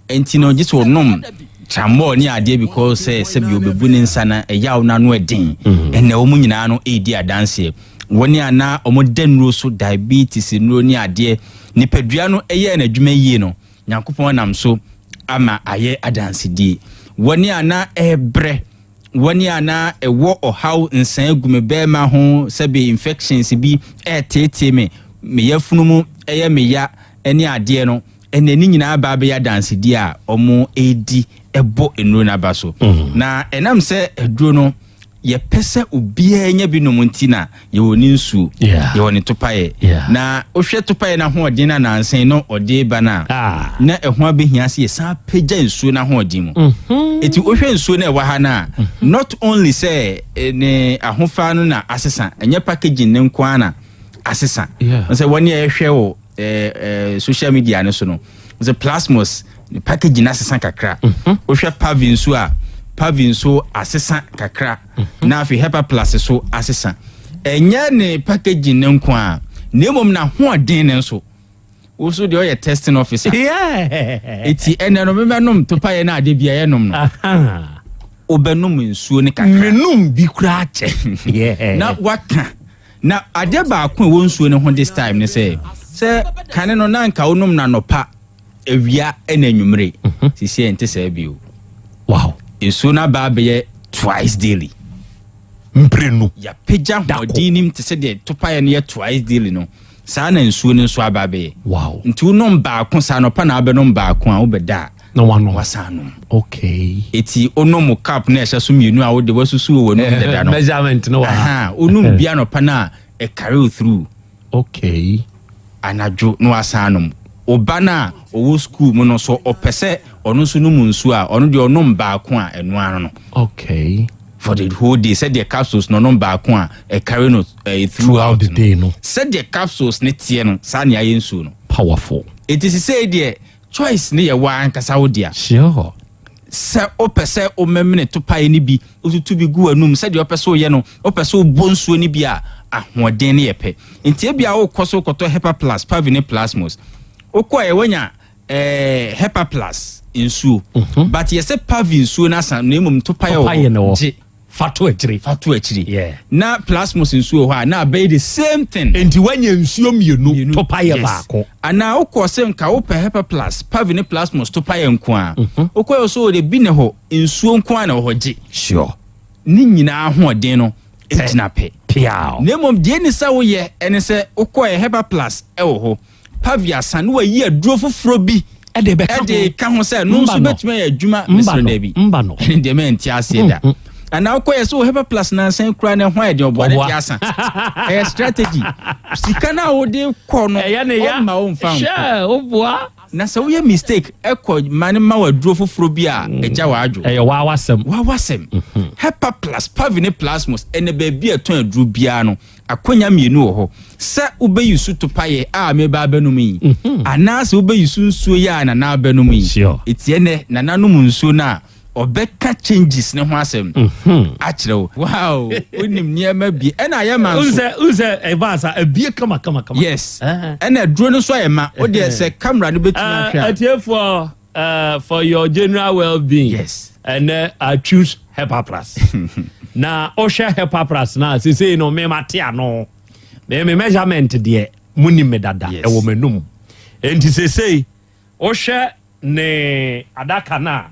enti no gist wonom chambo ni ade because se bi obebu ni nsa na eyaw na no edin ene wo nyina no edi adanse woni a na omodenro so diabetes no ni ade nipadua no eye na adwuma yie no Nyankopon nam so ama aye adanse die woni a na ebre wani ana ewo ohaw nsan gume bema ho sabe infections bi tete me yafunu mu eye me ya ene ade no ene ni nyina ba be ya dance di a omo edi ebo enuro na baso na enam se eduro no ye pese obia nya bi no muntina ye woni nsu ye woni topaye na ohwe topaye na ho odin na nansen no ode ba na na eho abehia se ye san peja nsu na ho odin mu eti ohwe nsu na ewa ha na not only say ne ahofa no na asesa enye packaging ne nkwa na asesa say woni ehwe wo social media ne so no the Plasmos the packaging asesa kakra ohwe Pavi nsu a Pavi so asesa kakra na afi Hepa plus so asesa enya ne packaging ne nko a nemom na ho odin ne nso wo so de oye testing officer eti ene no menom to paye na ade bia ye nom no obenum nsuo ne kakra menum bi kura ache na waka na ade ba ko wo nsuo ne ho this time ne say kane no na nka wonom na nopa ewia enanwumre sisi ente sa bio wow Isuna babe twice daily. Mprenu. Ya peja hodinim te se de topa ye twice daily no. Sa na nsuo ne nso ababe. Wow. Nti unom ba ko sa no pa na abenom ba ko a obeda. Na wano wasano. Okay. Eti onom cap na ehye so mienu a wo de wasusu wo no deda no. Measurement no wa. Aha, onum bia no pa na e carry through. Okay. Anajo no wasano. Obana owo school mu no so opese onu so no munsu a onu de onum ba ko a enu ano no. Okay. for the whole day. Said the capsules no back one carry no throughout the day no. Said the capsules ne tie no sani ayensu no. Powerful. It is say the choice ne ye wa ankasa wo dia. Sure. Sɛ opɛ sɛ o memene to pae ni bi o tutu bi gu anum sɛ de opɛ sɛ o yɛ no opɛ sɛ o bonsuo ni bi a ahoɔden ne yɛpɛ nti ebi a o kɔ so kɔtɔ Hepa Plus Pavine Plasmos o kɔ yɛ wanya Hepa Plus nsuo but yɛ sɛ Pavine nsuo na san na emom to pae o gye fatu achiri yeah na Plasmos nsuo hɔ a na be the same thing enti wanya nsuo mienu to pae baako ana o kɔ sɛ nka o pɛ Hepa Plus Pavine Plasmos to pae nko a o kɔ so de bi ne hɔ nsuo nko a na hɔ gye sure ni nyinaa ahoɔden no etina pɛ piao na emom die ne sɛ wo yɛ ɛne sɛ o kɔ Hepa Plus ɛwɔ hɔ Pavia san wo yi aduro foforo bi ɛde ka ho sɛ no nso betuma yɛ adwuma mesre da bi mba no de me nti ase da ana ukoye so Hepa Plus na san kura ne ho ede obode ti asa strategy sika na wo de kɔ no ma wo mfa sure oboa na so we mistake ekɔ mane ma waduro foforo bi a eja wa adwo wa wasem Hepa Plus Pavine Plasmos ene ba bi eton aduro bia no akonya mienu wo ho sɛ ubeyusu to paye a me ba benum yi ana sɛ ubeyusu nsuo ya na na benum yi etiene na nanum nsuo na obeka changes ne ho asem akyerɛ wow onim niema bi ɛna yɛ man so unse ebasa ebie kama yes ɛna duro no so ayɛ ma o de sɛ camera no betuma hwɛ for your general well-being yes and I choose Hepa Plus na o hwɛ Hepa Plus na say no me matia no me measurement de muni me dada e wo menum enti say o hwɛ ne adaka na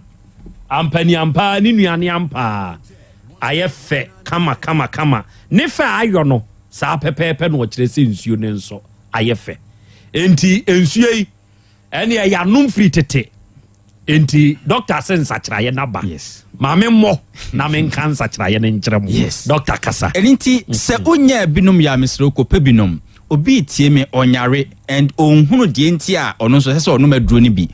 ampani ampa ni nuane ampa ayɛ fɛ kama ne fɛ ayɔ no saa pɛpɛpɛ no wɔkyerɛ sɛ nsuo ne nso ayɛ fɛ enti nsuo yi ɛne ɛyɛ anom firi tete enti doctor sɛ nsakyerɛeɛ naba yes maame mmɔ na menka nsakyerɛeɛ ne nkyerɛ mu yes doctor kasa enti sɛ wonya binom yɛ amesrɛ kɔpɛ binom obi tie me ɔnyare and ɔnhunu deɛ nti a ɔno nso sɛ sɛ ɔnom aduro no bi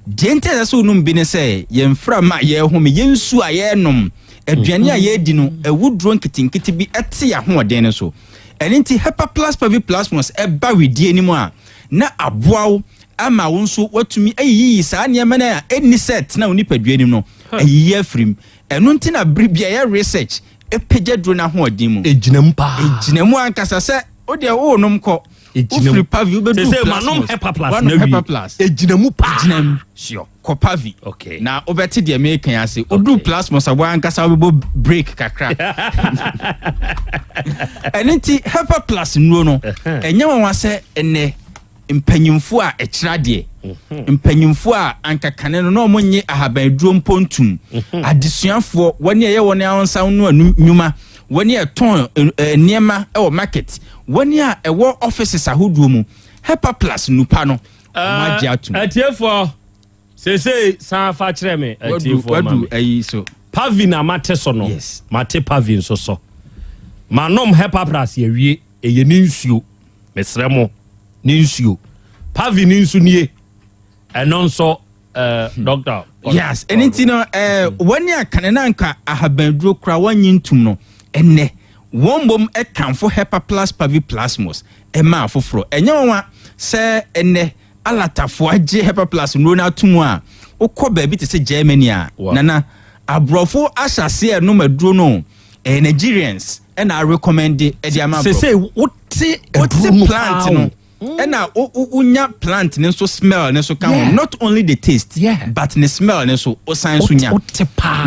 Gente da so num bi ne sɛ yɛmfra ma yɛhome yɛnsu a yɛnom aduane a yɛdi no awuduro nkitinkiti bi ɛte ahoɔden ne so ɛne nti Hepa Plus Pavine Plasmos ɛba widie ni mu a na aboawo ama wo nso watumi ayiyi saa nneɛma na ɛni set na onipadua nim no ayiyi afrim ɛno nti na bibia yɛ research ɛpɛgya duro na ahoɔden mu egyinam ankasa sɛ o de wo nom kɔ Ufri Pavi ube do manom Hepa Plus na Hepa Plus ejinamu sure ko Pavi okay na obeti de me kan ase odu Plasmos abo ankasa obo break kakra enenti Hepa Plus nuo no enya wanwa se ene mpanyimfo a ekira de mpanyimfo a ankakane no na omonye ahaban duro mpontum adesuafo woni eye woni ansa no anuma woni eton niema e wo market woni a ewo offices ahoduo mu Hepa Plus nupa no magia atum atiefo sese san fa kire me atiefo wadu ayi so Pavine amate so no yes mate Pavine so manom Hepa Plus yewie eye ni nsuo mesrɛ mo ni nsuo Pavine nsu nie ɛno nso doctor yes anything no woni akane na nka ahabanduro kra wanyi ntum no enne wombom ekanfo Hepa Plus Pavine Plasmos ema afoforo enye wonwa se enne alatafo agye Hepa Plus no na tumu a ukɔ baabi te se Germany a nana abrofo ahyase e no maduro no Nigerians and I recommend e dia ma bro say wote plant no ena unya plant ne so smell ne so kan not only the taste but the smell ne so osan so nya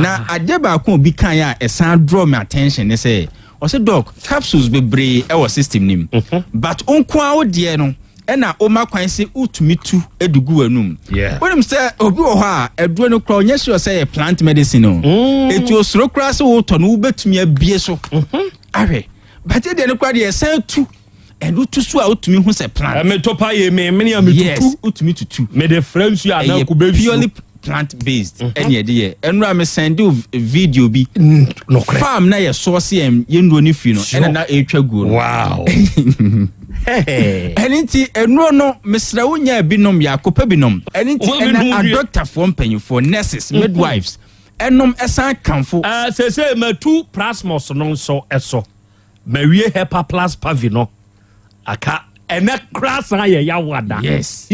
na adeba ko bi kan ya esan draw my attention ne say o say doc capsules bebre e wo system nim but onko a wo de no ena o ma kwan se utumi tu edugu anum wonim say obi wo ha eduro no kra onye sure say plant medicine no etu osoro kra se wo to no ubetumi abie so ahwe but e de no kra de esan tu and to so utumi hu se plant me to pa ye me am tutu utumi tutu me the friends you are na ku be purely plant based any dey enra me send video bi farm na ye source ye nro ni fi no ena na etwa guo wow enti enro no mesra wonya binom yakopa binom enti ena a doctor for mpanyfo nurses midwives ɛnom ɛsan kanfo sɛ matu plasmos no nso ɛso mawie hepa plus pavi no aka ɛnɛ kora san yɛ yawada yes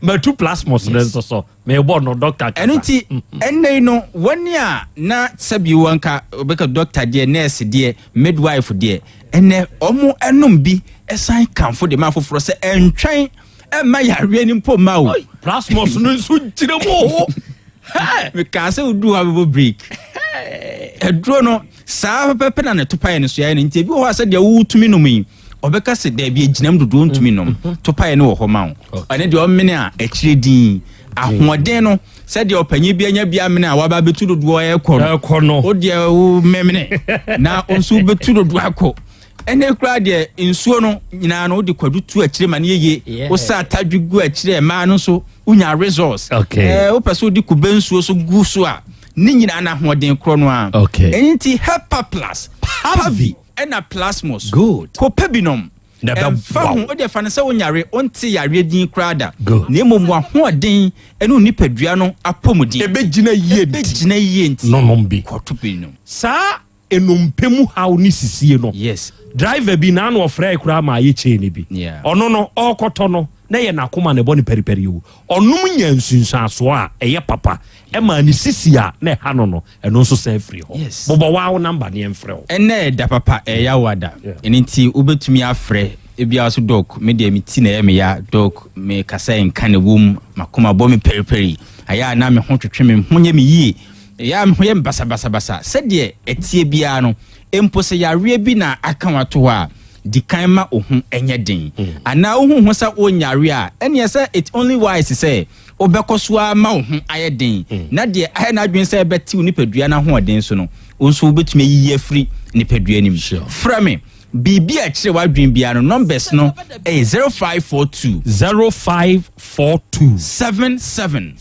matu plasmos no nso so mebɔ no doctor ɛno nti ɛnɛ no wɔne a na sɛbi wanka obɛka doctor deɛ nurse deɛ midwife deɛ ɛnɛ ɔmo ɛnom bi ɛsan kanfo de ma foforɔ sɛ ɛntwɛn ɛma yareɛ ni mpo ma o plasmos no nso gyina mo me ka sɛ udu ha bebo break ɛduro no saa pɛpɛ na ne topae no so yɛ no nti bi wɔ hɔ sɛ deɛ wotumi nom yi ɔbɛka sɛ da bi gyinam dodo ntumi nom topae no wɔ hɔ ma wo ɔne deɛ ɔmene a akyire din ahoɔden no sɛ deɛ ɔpanyi bi anya bi amene a waba bɛtu dodoɔ ɛkɔ no wo deɛ wo memene na ɔnso bɛtu dodoɔ akɔ ɛne kura deɛ nsuo no nyinaa no wode kwadu tu akyire ma ne yeye wo sa atadwe gu akyire ma no so unya resource wo pɛ sɛ wode kube nsuo so gu so a ne nyinaa na hoɔden korɔ no a ɛnti hepa plus pavi ɛna plasmos kɔpɛ binom ɛmfa ho wode fa no sɛ wonyare wonte yareɛ din koraa da na mmom wahoɔden ɛne nipadua no apɔmuden ɛbɛgyina yie nti nonom bi kɔto binom saa enompe mu haw ne sisie no yes driver bi na no ɔfrɛ kura ma ayɛ chain bi ɔno no ɔkɔtɔ no na yɛ nakoma ne bɔ ne periperi wo ɔnom nya nsunsuaso a ɛyɛ papa ɛma ne sisi a na ɛha no no ɛno nso sɛ afiri hɔ bɔbɔ wa number ne ɛmfrɛ wo ɛnɛ da papa ɛyɛ wada ɛne nti wobɛtumi afrɛ ebia so dog me de me ti na ɛyɛ me ya dog me kasa nka ne wom makoma bɔ me periperi ayɛ na me ho twetwe me ho nyɛ me yie ya me ho yɛ basa sɛdeɛ ɛtie bia no empo sɛ yareɛ bi na aka wato a di kan ma ohun enye den ana ohun ho sa onyare a ene sɛ it only wise sɛ obɛkɔsoa ma ohun ayɛ den na de ayɛ na adwen sɛ bɛtiw nipadua na ho den so no onso obetumi yiye free nipadua nim fra me bibi a kyerɛ wadwen bia no numbers no 0542 77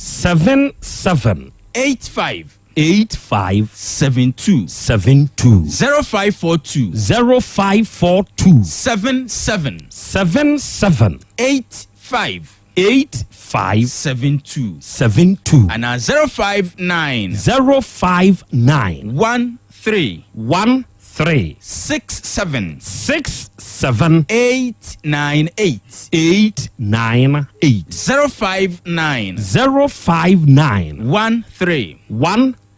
8572 0542 77 8572 and 059 13 67 898 059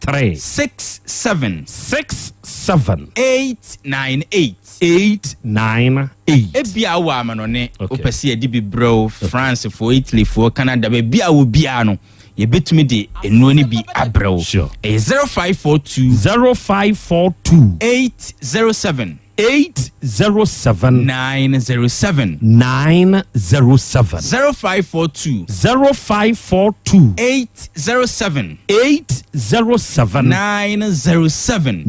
13 67 898 ebia wa amanone opese edi bi bro France for Italy for Canada be bia wo bia no ye betumi de enu ni bi abrew 0542 807 907 0542 807 907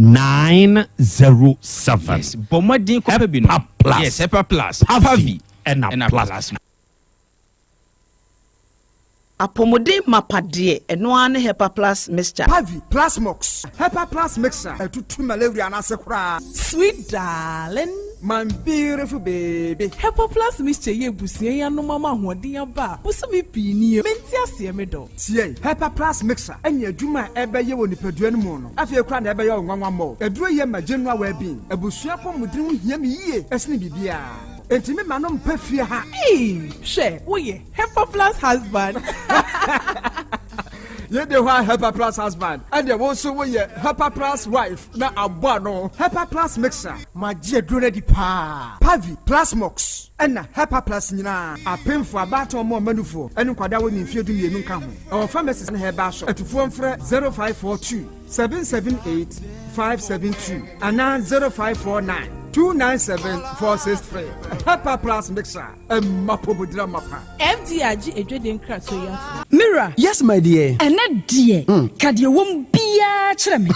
yes bomodin ko pe bi no yes hepa plus pavi and plasma apomodin mapade eno ane hepa plus mixture pavi plasmox hepa plus mixture etutu malaria na se kura sweet darling my beautiful baby hepa plus mixture ye busie ya no mama hoden aba busumi pini menti ase me do tie hepa plus mixture enya adwuma ebeye wo nipadua no mu no afie kura na ebeye onwanwa mo eduro ye magenua wa bi abusua pomodin hu hia me yie esne bibia Enti me manom pefie ha. She, woye Hepa Plus husband. Ye de wa Hepa Plus husband. And ye won so woye Hepa Plus wife na abo no. Hepa Plus mixer. Ma je duro di pa. Pavi Plasmox. Ena Hepa Plus nyina. Apemfo abato mo manufo. Enu kwada woni mfie du mienu nka ho. Our pharmacies na heba shop. Etufo mfre 0542 778 572 ana 0549 297-463. Hepa Plus mixer. Mapobudra mapa. FDRG ejweden krato ya. Mira. Yes, my dear. Ene die. Kadie wom bia kyerɛ me.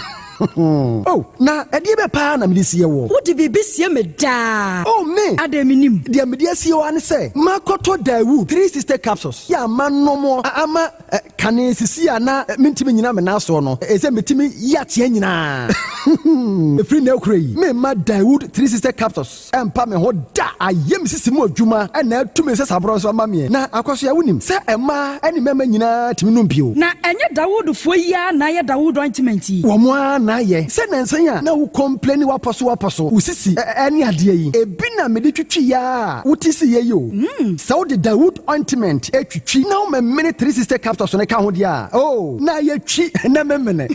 Oh, na ɛdeɛ bɛ paa na mede sie wɔ. Wode biribi sie me daa. Oh, me. Ademinim. Deɛ mede sie wɔ ane sɛ, makɔtɔ Daewoo 360 capsules. Yɛ ama nomo ama kane sisi a na mentimi nyina me naso no. Ɛsɛ metimi yateɛ nyinaa. Efiri na ekura yi. Me ma Daewoo 360 capsules. Ɛmpa me ho da. Ayɛ me sisi mu adwuma ɛna atumi sɛ sabro so ama me. Na akɔso ya wonim sɛ ɛma ɛne mɛma nyinaa timi no mpio. Na ɛnyɛ Daewoo fo yi a na yɛ Daewoo ointment yi. Wɔn a na yɛ. Sɛ nansan a na wo complain waposo. Wo sisi ɛne adeɛ yi. Ebi na mede twitwi ya. Wo ti si ye yo. Sɛ wo de Daewoo ointment etwitwi na wo memene 360 capsules ne ka ho dia. Oh, na yɛ twi na memene.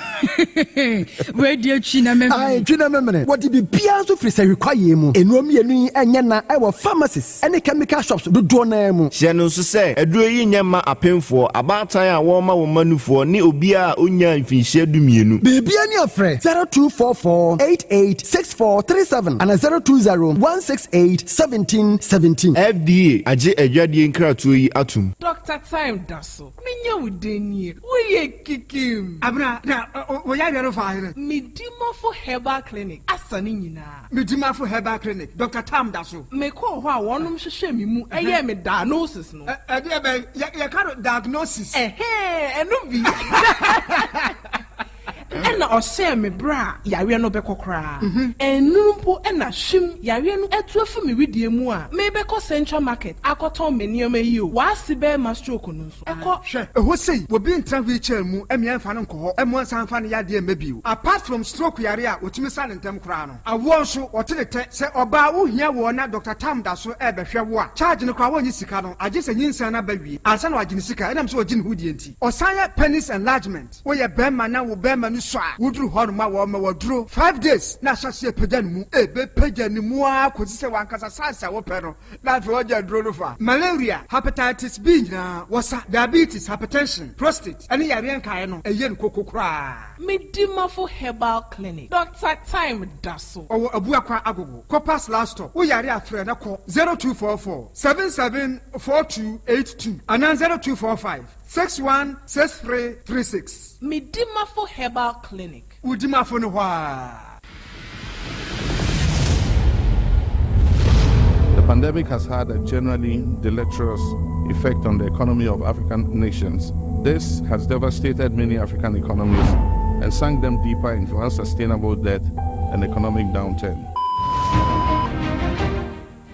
We di twi na memene. Ai, twi na memene. What be bia so firi sɛ rekwaye mu. Enuom yenu yi ɛnyɛ na ɛwɔ pharmacies ɛne chemical shops dodo na mu. Hyɛ no nso sɛ aduro yi nyɛ ma apemfoɔ, abaatan a wɔn ma wɔn manufoɔ ne obi a onya mfinhyia dumienu. Bebia ni afrɛ 0244886437 and 0201681717. FDA agye adwadie nkratoɔ yi atum. Dr. Time Daso. Minya udenie. Uye kikim. Abra na oya yaro fa here. Midimafo Herbal Clinic. Asani nyina. Midimafo Herbal Clinic. Dr. Time Daso. Me ko ho a wonom hwehwɛ mi mu ɛyɛ me diagnosis no. Ɛde bɛ ya ka diagnosis. Ɛno bi. Ɛna ɔsɛ me bra yare no bɛkɔ koraa. Ɛnu mpo ɛna hwim yare no ɛtu afu me widie mu a me bɛkɔ Central Market akɔtɔn me nneɛma yi o. Waasi bɛ ma stroke no nso. Ɛkɔ hwɛ ɛhɔ sei wo bi ntra wheelchair mu ɛmia mfa no nkɔ hɔ ɛmo san fa no yadeɛ mabio. Apart from stroke yare a otumi sa ne ntem koraa no. Awo nso wɔte ne tɛ sɛ ɔbaa wo hia wɔ na Dr. Tam Daso ɛbɛhwɛ wo a charge no koraa wɔnyi sika no agye sɛ nyinsa na ba wie. Ansa na wagye ne sika ɛnam sɛ ɔgye ne hudie nti. Ɔsan yɛ penis enlargement. Wo yɛ bɛrima na wo bɛrima no so a wuduru hɔ no ma wɔ ma wɔduro 5 days na ahyɛseɛ pagya ne mu pagya ne mu a kɔsi sɛ wankasa sansa wɔpɛ no na afei wɔgya duro no fa. Malaria, hepatitis B nyinaa wɔsa, diabetes, hypertension, prostate ɛne yareɛ nkaeɛ no ɛyɛ no koko koraa. Midimafo Herbal Clinic. Dr. Time Daso. Ɔwɔ Abuakwa Agogo. Corpus last stop. Wo yare afrɛ na kɔ 0244 774282 and 0245616336. Midimafo Herbal Clinic. Udimafo no hwa. The pandemic has had a generally deleterious effect on the economy of African nations. This has devastated many African economies and sunk them deeper into unsustainable debt and economic downturn.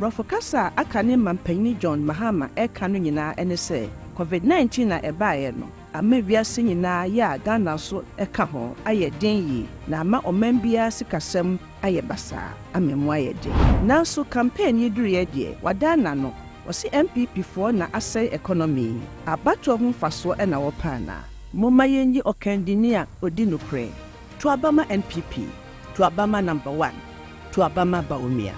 Rofokasa akane mampani John Mahama eka no nyina ene se COVID-19 na ebae no ama wiase nyina ya Ghana so eka ho aye den yi na ama omambia sikasem aye basa amemu aye den. Nanso campaign yi duru ye de wadana no wasi MPP for na asay economy abato ho faso na wopana moma yenyi okandini a odi nokre to abama NPP to abama number 1 to abama baumia.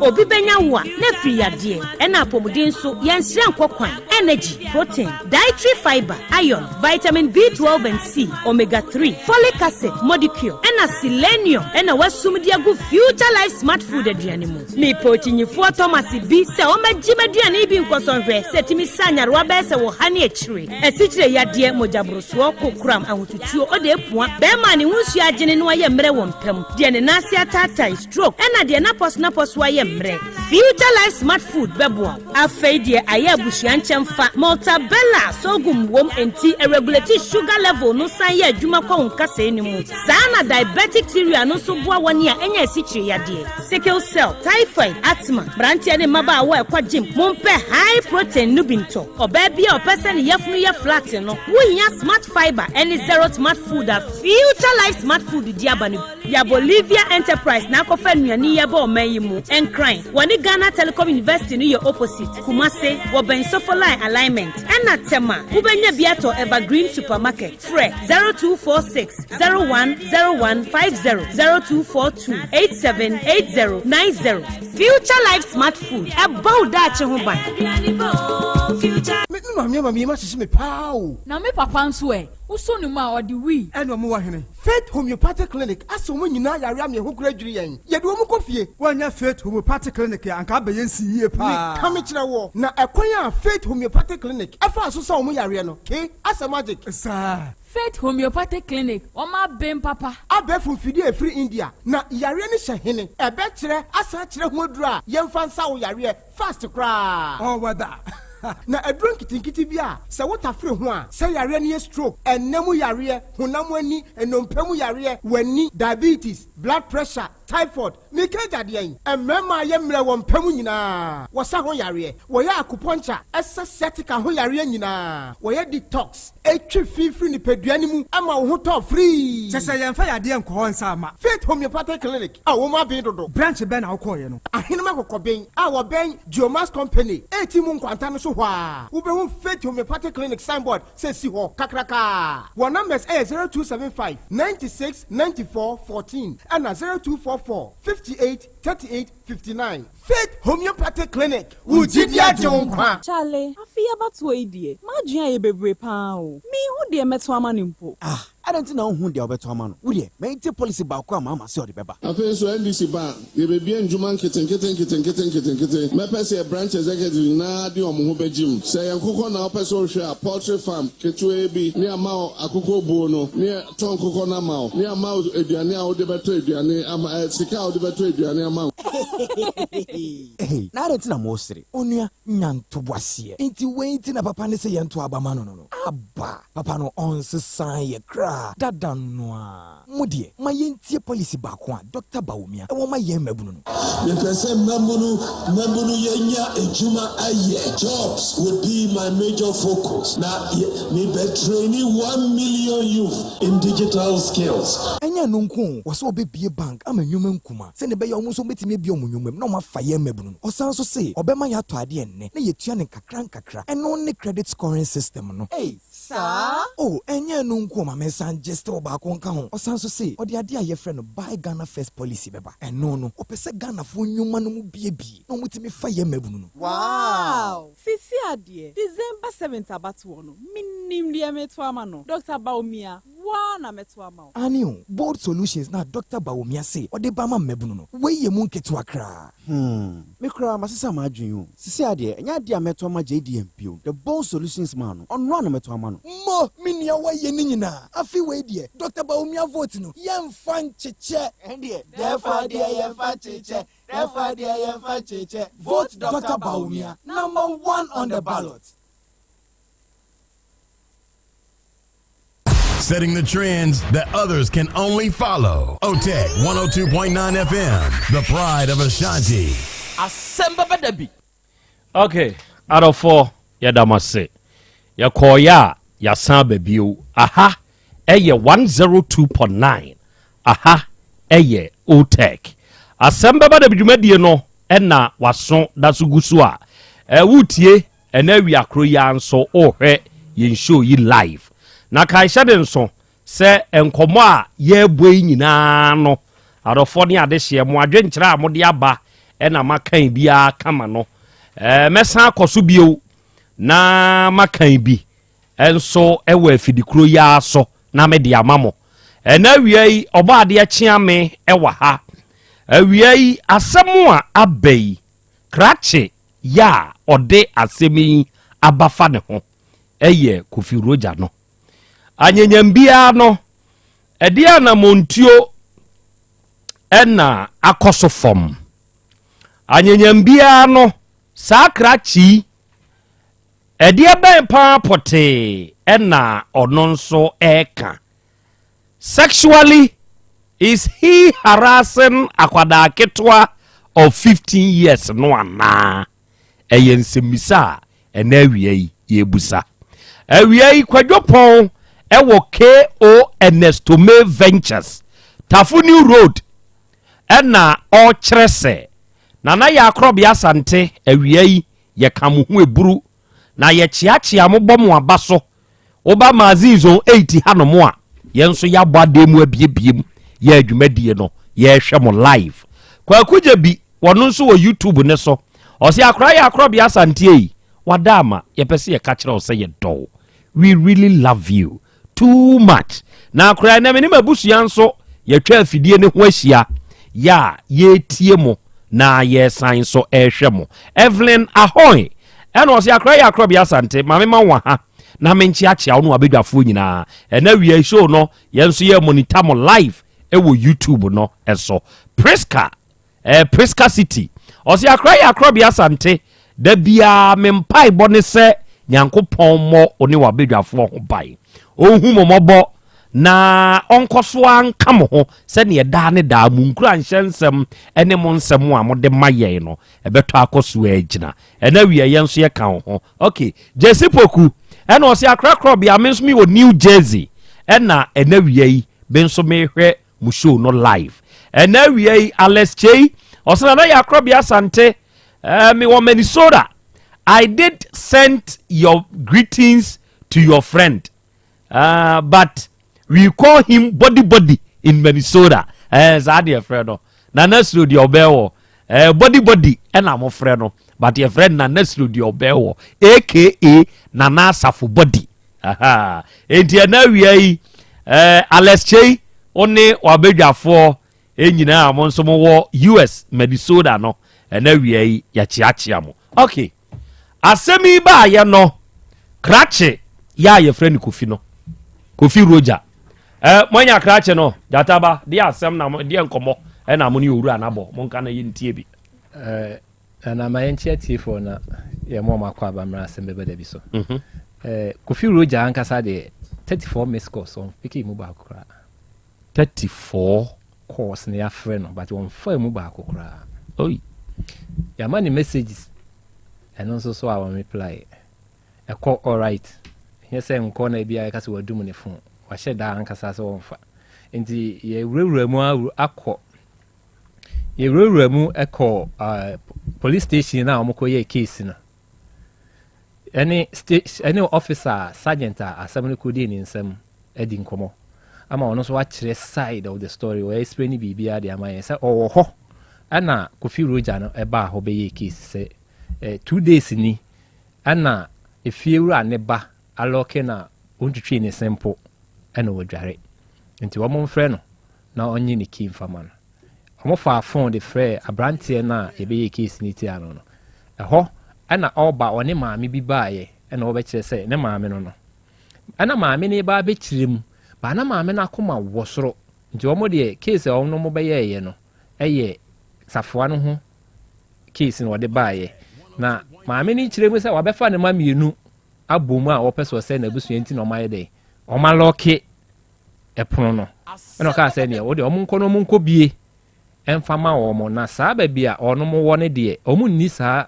Obi benya wa na free yade ena apomuden so yansira nkokwan energy protein dietary fiber iron vitamin B12 and C omega 3 folic acid molecule ena selenium ena wasumdi agu future life smart food aduane mu me pochinyifo Thomas bi se o magime aduane bi nkosonhwe setimi sanyarwa be se wo hane akire esikyire yade mojabroso kokram ahotutuo ode epua be ma ne hunsu agene no aye mre wo mpam de ne nase atata stroke ena de napos waye Future Life Smart Food bebo afeidie aye busuan chemfa Maltabella sogum wom enti a regulate sugar level no san ye adwuma kwa nkasa enimu sana diabetic theory no so boa woni a enya esikyire yade sickle cell typhoid asthma brantia ne maba awo ekwa gym mompe high protein nubinto oba bia opese ne yefunu ye flat no wohia smart fiber any zero smart food a Future Life Smart Food diabani ya Bolivia Enterprise na akofa nuani ye ba o mayimu crying. Wani Ghana Telecom University ni your opposite. Kumase, Woben Sofoline alignment. Ena tema, Ubenya Biato Evergreen Supermarket. Fre 0246 010150 0242 878090. Future Life Smart Food. About that, Chehuban. me mami ma hye me pao na me papa nso uso ni ma odi wi eno mo wa hene Faith Homeopathic Clinic aso mo nyina yare am ye ho kura dwiri yen ye de wo mo kofie wanya Faith Homeopathic Clinic ya anka abeyensi yie pa ka me kire wo na ekwan a Faith Homeopathic Clinic afa so sa wo mo yare no ke asa magic sa Faith Homeopathic Clinic oma bem papa abe fu fidie free India na yare ni hye hene ebe kire asa kire ho adura yemfa nsa wo yare fast kra oh wada na adrun kitinkiti bia se wotafre ho a se yare ne stroke enemu yare honam ani enompam yare wani diabetes blood pressure typhoid mikeja de yen emema ye mre wo mpam nyina wo sa ho yare wo ya acupuncture sciatica ho yare nyina wo ye detox etwi fifiri ni peduani mu ama wo ho to free sese ye mfa yade enko nsa ama Faith Homeopathic Clinic a wo ma bin dodo branch ben na wo ko ye no ahenema kokoben a wo ben Geomas Company etimu nkwanta no so hwa wo be hu Faith Homeopathic Clinic signboard say si ho kakraka wo numbers 0275 96 94 14 and 0244 58 38 59 Faith Homeopathic Clinic Ujidia Jonkwa Chale afia batu idie madua ye bebre pa o mi hu de meto ama nimpo I don't know who they are better man. Would you make the policy back? Mama, sorry, Beba. I feel so NDC ban. You be bien Juman kitten. My person branch executive na di omuhube gym. Say Kuko na person share poultry farm. Ketu ebi near Mao Akuko Bono near Ton Kuko na Mao near Mao Ediane au de beto Ediane ama Sika au de beto Ediane ama. Hey, na don't know mostly. Onya nyantuwasie. Inti wenti na papa ne se yantu abamano no. Abba papa no onse sign ye cry. Dada noa mudie mayentie policy bakwa Dr. Baumia e wo mayen mabunu no the person mabunu yenya ejuma aye jobs would be my major focus na me be training 1 million youth in digital skills enya no nko wo so obebie bank amanyuma nkuma se ne be ya omuso betime bie omunyumam na mafa ye mabunu no osan so se obema ya to ade enne na yetua ne kakra eno ne credit scoring system no hey sa oh enya no nko ma san just ba konka ho osanso se odi ade aye friend buy Ghana first policy beba eno no opese Ghana fo nyuma no mu biebi no mutimi fa ye mabunu no wow sisi ade December 7th abatu no minim de meto ama no Dr. Baumia wana meto ama anio bold solutions na Dr. Baumia se odi ba ma mabunu no we ye mu nketu akra me kra masesa ma adwun sisi ade enya de meto ama JDMP the bold solutions man onno na meto ama no mo minia wa ye ni nyina afi we die Dr. Baumia vote no yemfa ncheche endie therefore die yemfa cheche vote Dr. Baumia number 1 on the ballot. Setting the trends that others can only follow. OTEC 102.9 FM, the pride of Ashanti. Asem Beba Dabi. Okay, out of 4, yadamase. Yakoya, yasan bebiu. Aha, eye 102.9. Aha, eye OTEC. Asem Beba Dabi jumedie no, ena wason dasugusua. Wutie, ene wiakro yanso ohe yen show yi live. Na kaisha den so se enkomo a ye boi nyina no adofo ne adehye mo adwenkyere a mo de aba na makan bia kama no mesan akoso bio na makan bi enso ewa afidikuro ya so na me de amamo na wiei obaade akye me ewa ha wiei asemu a abai krache ya ode asemi abafa ne ho eye Kofi Roja no anyanyambia no edia na montio ena akoso fom anyanyambia no sakrachi edia ben pa pote ena ononso eka sexually is he harassing akwada ketwa of 15 years no ana eyensemisa ena wiei yebusa wiei kwadwopon ewo KO Enestome Ventures Tafuni Road ena o kyerese na ya Krobea Asante awiei ye kamuhu eburu na ye chiachia mo bom abaso oba mazizo 80 hanomo a yenso ya bwademu abiebiem ye adwumadie no ye hwe mo live kwa kuje bi wono nso wo YouTube ne so o se akra ya Krobea Asante yi wadama yɛpɛ sɛ yɛka kyerɛ wo sɛ yɛdɔ we really love you too much na koraa na menim abusua nso yɛtwa afidie ne ho ahyia ya yɛtie mo na yɛsan so ɛhwɛ mo Evelyn Ahoy ɛna ɔsɛ akora yɛ Krobea Asante ma mema wo ha na menkyea wo no abedwafoɔ nyinaa ɛna wie show no yɛnso yɛ monitor mo live ɛwɔ YouTube no ɛso Priska City ɔsɛ akora yɛ Krobea Asante da bia mempai bɔ ne sɛ Nyankopɔn mmɔ one wabedwafoɔ ho bai ohun momɔbɔ na onko so anka mo ho se ne da ne da mu nkura nhyensem ene mo nsem a mo de maye no ebeto akoso agina ena wiye yenso ye kan ho okay Jesse Poku ena o se Krobea menso mi wo New Jersey ena wiye yi benso me hwe mu show no live ena wiye yi Alex Chey o se na ya Krobea Asante me wo Minnesota. I did send your greetings to your friend but we call him body in Minnesota. Zadi friend no. Na nesru di obewo. Body and I'm friend no. But your friend na nesru di obewo. AKA Nana Safu body. Aha. Enti na wi Alex Chey one wabedwa for nyina amon so mo US Minnesota no. Na wi ya chiachia mo. Okay. Asemi ba ya no. Krache ya your friend Kofi no. Kofi Roger. Mwanya krache no. Jataba dia asem na dia nkomo e na mo ni owura anabo. Mo nka na yintie bi. Na ma yentie tifo na ye mo makwa ba mra Asem Beba Dabi so. Kofi Roger ankasa de 34 miss calls on piki mu ba kura. 34 calls na ya frɛ no but on fa mu ba kura. Oi. Ya mani messages. And also so I will reply. A call all right. Yes, I'm corner be I cast were doing the phone. Wa shed da ankasa so onfa. Enti ye rewremu akọ. Ye rewremu ekọ police station na omko ye case na. Any officer sergeant assembly kodi ni nsem edi nkomo. Ama ono so wa kire side of the story where explain bibia de amaye say owo ho. Ana Kofi Roger no eba ho be ye case say 2 days ni ana efiewura ne ba aloke na ontwetwe ne sempo ana wodware nti wo mo mfrɛ no na onye ne key fama no omo fa phone de frɛ abrantie na ebe ye case ni ti ano no ɛhɔ ana oba one maame bi baaye ana wo be kire sɛ ne maame no ana maame ne ba be kirem ba na maame na akoma wosoro nti wo mo de case a ono mo be ye no eye safoa no ho case no de baaye na maame ni kiremu sɛ wabefa ne ma mienu abomu a wɔpɛ sɛ na busua nti na ɔmaye de ɔmaloke ɛpono no ɛna ka sɛ ne wo de ɔmo bie ɛmfa ma wɔn na saa ba bia ɔno mo wɔ ne de ɔmo nni saa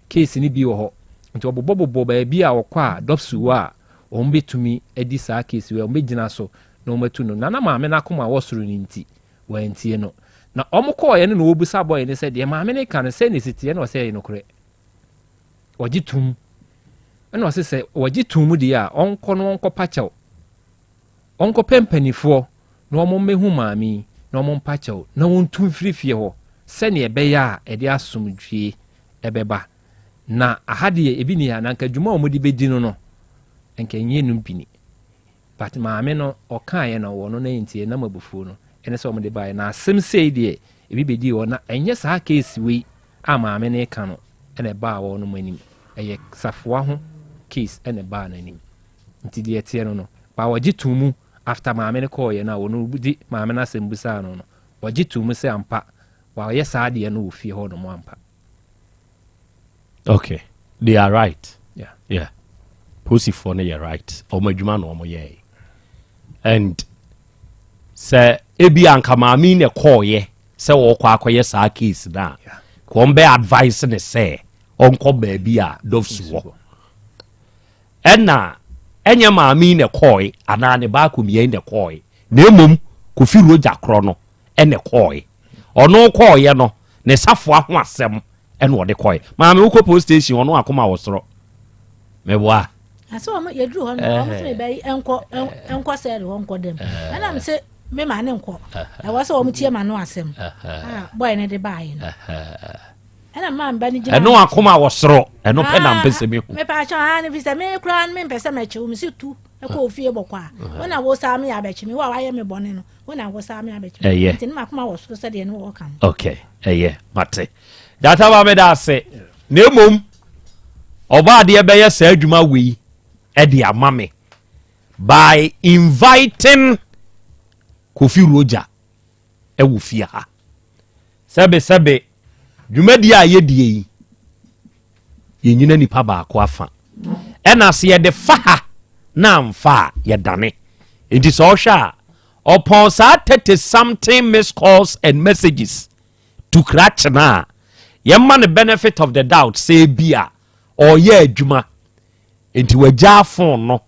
case ni bi wɔ hɔ nti ɔbobɔbobɔ ba bia wɔkɔ a dopsu a ɔmo betumi edi saa case we ɔmo begina so na ɔmo atu no na maame na akoma wɔ soro ni nti wɔntie no na ɔmo kɔɔ yɛ no na obusa boy ne sɛ de maame ne ka no sɛ ne sitie na ɔsɛ yɛ no korɛ wajitum ɛna ɔsɛ sɛ wajitum di a ɔnkɔ no ɔnkɔ pakyɛw ɔnkɔ pempanifo na ɔmo mehu maami na ɔmo pakyɛw na wɔntum firifie hɔ sɛ ne ɛbɛyɛ a ɛde asomdwie ɛbɛba na ahade ebi ni ananka dwuma ɔmo di bedi no enka nye no bini but maame no ɔka yɛ na wɔ no na ntie na mabufuo no ɛne sɛ ɔmo de bae na asɛm sei deɛ ebi bedi wɔ na ɛnyɛ saa case wei a maame ne ka no ene ba wo no manim eye safoa ho case ene ba na nim nti de etie no ba waji tumu after maame ne call ye na wo no di maame na sembusa no waji tumu se ampa wa ye saa de no ofie ho no mo ampa. Okay, they are right. Yeah Pussy for no you're right omadwuma no mo ye and say ebi anka maame ne call ye say wo kwa akoye saa case na ko mbe advice ne say onko baabi a dofsu wo enna enye maami ne koi ana ne ba ko mie ne koi na emom Kofi Roger kro no ene koi ono koi ye no ne safo ho asem ene ode koi maami wo ko police station ono akoma wo soro meboa aso mo ye dru ho no mo se be enko se re onko dem ana me se me ma ne nko e wo se wo mtie ma no asem boy ne de bae no ɛna ma mba ni gina ɛno akoma wo soro ɛno pɛ na mpese me ho me pa cha ne visa me kura me mpese me che wo me si tu ɛkɔ ofie bɔkwa wona wo sa me abechi me wa ye me bɔne no wona wo sa me abechi nti ma akoma wo soro sɛ de ne wo kan okay mate data ba me da ase na emom oba de be ye sa adwuma wei e de amame by inviting Kofi Roja e wo fie ha sebe dwumadi a ye die ye nyina nipa ba ko afa ena se ye de fa ha na amfa ye dane enti so hwa upon sa 30 something missed calls and messages to crash na ye man the benefit of the doubt say bia or ye adwuma enti wagya phone no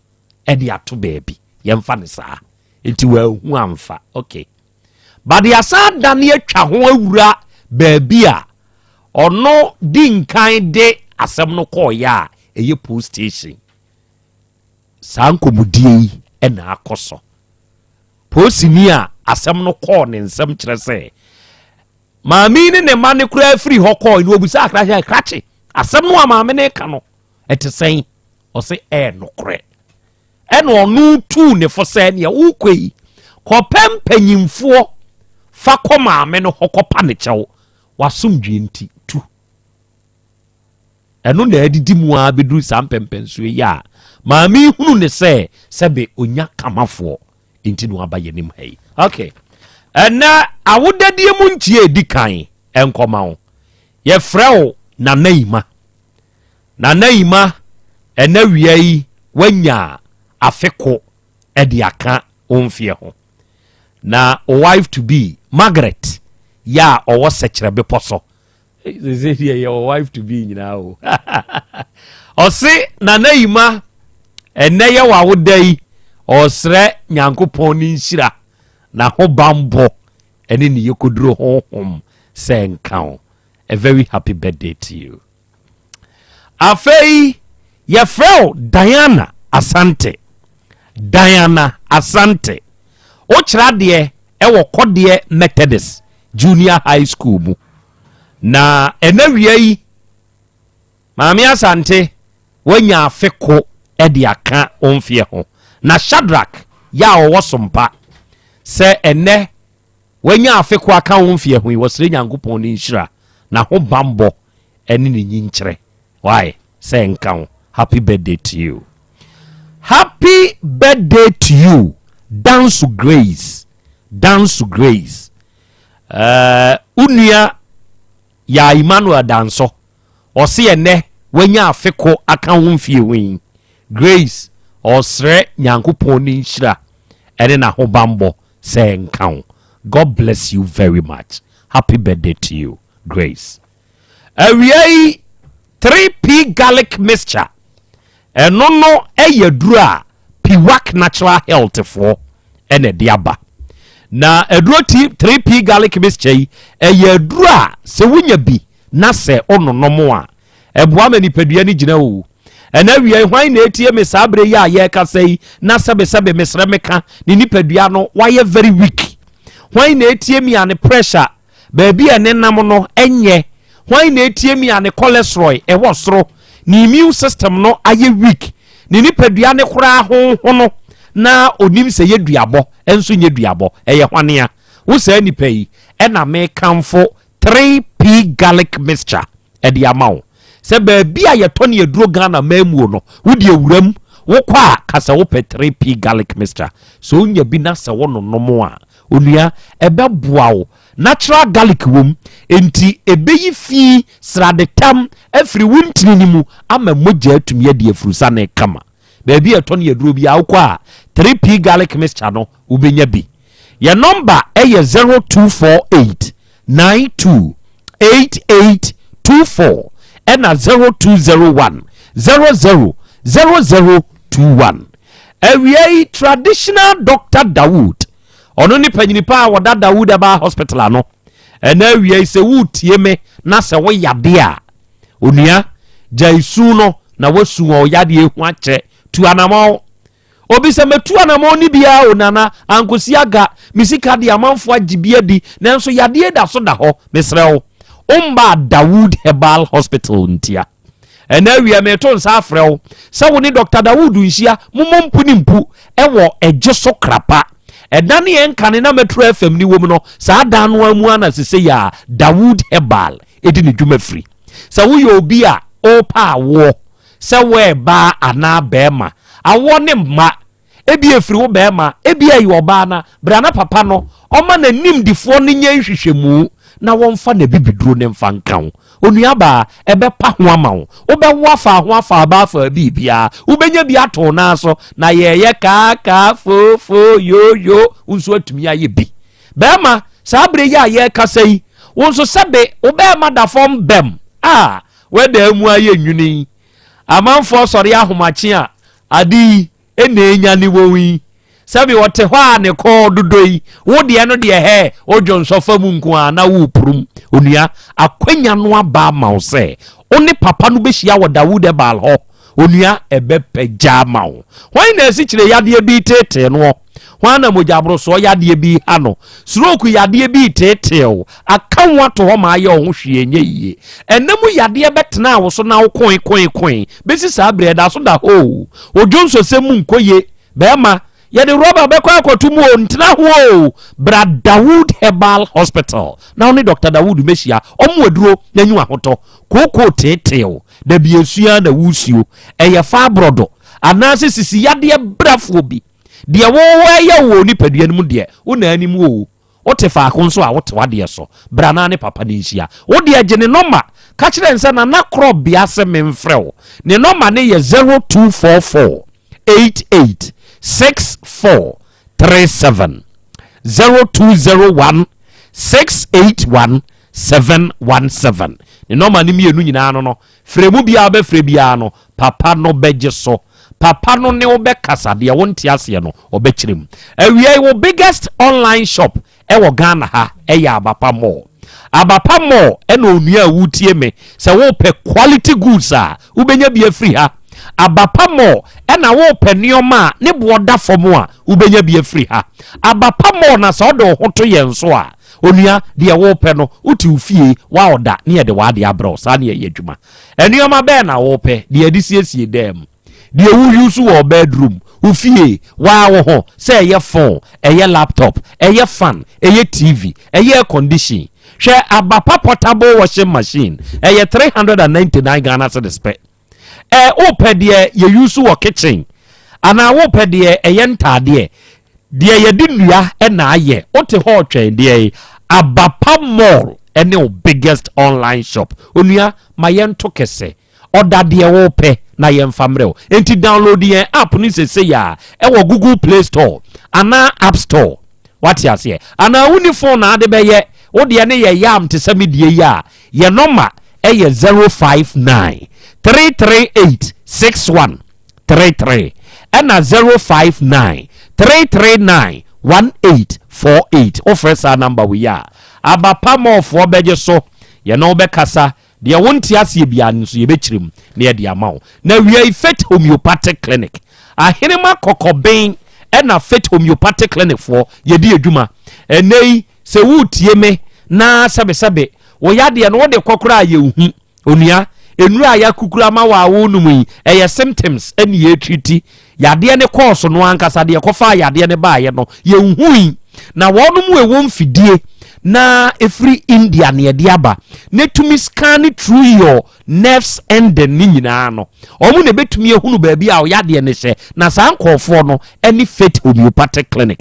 e de ato baabi ye mfa ne saa enti wa hu amfa okay but the asa dane atwa ho awura baabi a ono din kan de asem no call ya eye police station sankomudie e na akoso police ni a asem no call ne nsem kire se maami ne ma ne kura free ho call ni obusa akrache krache asem no maami ne ka no etesen o se no kure e no onu tu ne fo se ne wo kwei kopem panyimfo fa ko maami no hokopa ne chew wasomdwe nti tu eno na adidi mu a beduru sampempenso ya maami hunu ne se sebe onya kamafo nti no abaye nim hai okay ena awodadie mu ntie edikan enkoma wo ye frɛwo na naima ena wiai wanya afeko edi aka onfie ho na wife to be Margaret ya owo sekere be poso ze your wife to be nyina o osi na naima ene ye wa wodai osre nyankopon ni nhira na ho bambo ene ni yekoduro honhom senkan. A very happy birthday to you. Afei ye frau Diana Asante o kira de e wo kode Methodist Junior High School mu na enawie yi Mami Asante wanya afeko e de aka onfie ho na Shadrach ya owosompa se ene wanya afeko aka onfie ho wosire nyankopon ni nhira na ho bambo ene ni nyinkire why say nkan happy birthday to you. Happy birthday to you. Dance to grace. Unia ya Emmanuel danso osi ene wanya afeko aka wonfie wen grace osre nyankopon ni nhira ene na ho bambo say nkan. God bless you very much. Happy birthday to you, Grace. Awiei 3P garlic mixture. Eno no eyedura Piwak natural health for ene diaba. Na eduro 3P garlic mixture eyedura se wunya bi na se ono nomo a eboa manipadua ni gina wo. Ena wiei hwan na etie me sabre ya ye ka sei na sebe mesre meka ni nipadua no why very weak. Why na etie mi ane pressure baby ene nam no enye why na etie mi ane cholesterol e wo soro ni immune system no aye weak ni nipadua ne kura ho no na onim se yeduabo enso nyeduabo eye hwanea wo sa nipa yi e na me kamfo 3P garlic mixture e de amawo se baby aye to ne eduro Ghana mamuo no wo de awuram wo kwa kasa wo pe 3P garlic mixture so nya bi na se wo no nomo a onua ebe boawo natural garlic wom enti ebeyi fi sradetam afri wuntini ni mu ama moja atumi ade afrusa na kama baby eto ne yeduro bi akwa 3P garlic mixture no ubenya bi ya number eye 0248 928824 ena 0201 000021 awiei traditional Dr. Dawood ono ni panyinipa wada Dawood Aba hospital ano ena wiei se wutie me na se wo yade a onua jaisu no na wasu o yade ehu ache tu anamo obi se metu anamo ni bia onana ankosi aga misika de amanfo agibia di nanso yade da so da ho mesrewo umba Dawood Herbal Hospital ntia ena wi me to nsa afrew se wo ni Dr. Dawood nhia momompu ni mpu ewo ejeso krapa edane yen kane na metro FM ni wom no sa dan no amu ana sese ya Dawood Herbal edi ni dwuma free se wo ye obi a o pa wo se we ba ana bema awo ne ma ebi efiri wo bema ebi ayi oba na brana papa no oma na nimdifo ne nya hwehwemu na wonfa na bibiduro ne mfa nkan onuaba ebe pa ho ama wo obewo afa ba fa bibia ubenya bi ato na so na yeye ka fo yo unso atumi aye bi bema sabre ya ye kasai wonso sebe obema da form bem we da mu aye nwuni amanfo sori ahomache a adi enya ni wowi sabi wote hwa ne ko dodoi wo de no de he ojo nsofa mu nko a na wo prum onua akwanya no aba ma wo se oni papa no behia wo Dawood Herbal ho onua ebe pagya ma wo hwan na esi kire yade bi tete no hwan na mojabro so yade bi ano stroke yade bi tete o akanwa to ho ma ye ho hwe enye yie enemu yade betena wo so na wo koin besi sa breda so da ho ojo nso se mu nkoye bema yede roba be kwa akotumu ntina ho bra Dawood Herbal Hospital na oni Dr. Dawood mehia omwaduro nanyu ahoto koko teteo da biesua na wusio eye fa brodo anase sisi yade brafo bi de wo ya wo ni padua nmu de una anim wo wote fa akonso a wote wade so bra na ne papa ne nhia wo de agene noma ka kire nsa na Krobea sememfreo ne noma ne ye 0244 88 6437 0201 681 717 ne noma ni mienu nyina no fremu bia be frebia no papa no beje so papa no ne obe kasa de wonte ase no obekirem awie wo biggest online shop wo Ghana ha ya Abapa Mall ena onua wutie me se wo pe quality goods a ubenya bia free ha Abapa Mall ena wo pe nioma ne boda fomo a ubenya bia free ha Abapa Mall na so do hoto yenso a onua de wo pe no uti ufie wa oda ne de wa de abro sa ne ye adwuma enioma be na wo pe de adisiesie dem de wu yusu wo bedroom ufie wa wo ho say ye phone eye laptop eye fan eye TV eye air condition hwe Abapa portable washing machine eye 399 Ghana cedis pe ope de ye yusu wo kitchen ana wo pe de eye ntade de ye dinua na aye ote ho twen de Abapa Mall ene o biggest online shop onua mayento kese oda de wo pe na ye mfamreo enti download ye app ni sese ya wo Google Play Store ana App Store what you say ana uni phone na de be ye wo de ne ye yam te samedie ya ye number ye 059 338 6133 ana 059 339 1848 offer number we ya Abapa Mall for beje so ye no be kasa de wonti ase bia nso ye bekirem na ye de amawo na we fit homeopathic clinic ahenema kokoben na fit homeopathic clinic for ye de adwuma enei se wutie me na sabe wo yade no de kokora ye hu onua enura ya kukura ma wa wo num yi eye symptoms eni ye treat yade ne course no ankasa de kofa yade ne ba ye no ye hu na wonum we won fidie na every India ne de aba ne tumi scan through your nerves and the nyina no omu ne betumi ehunu ba bia o yade ne hye na san kofo no any fit homeopathic clinic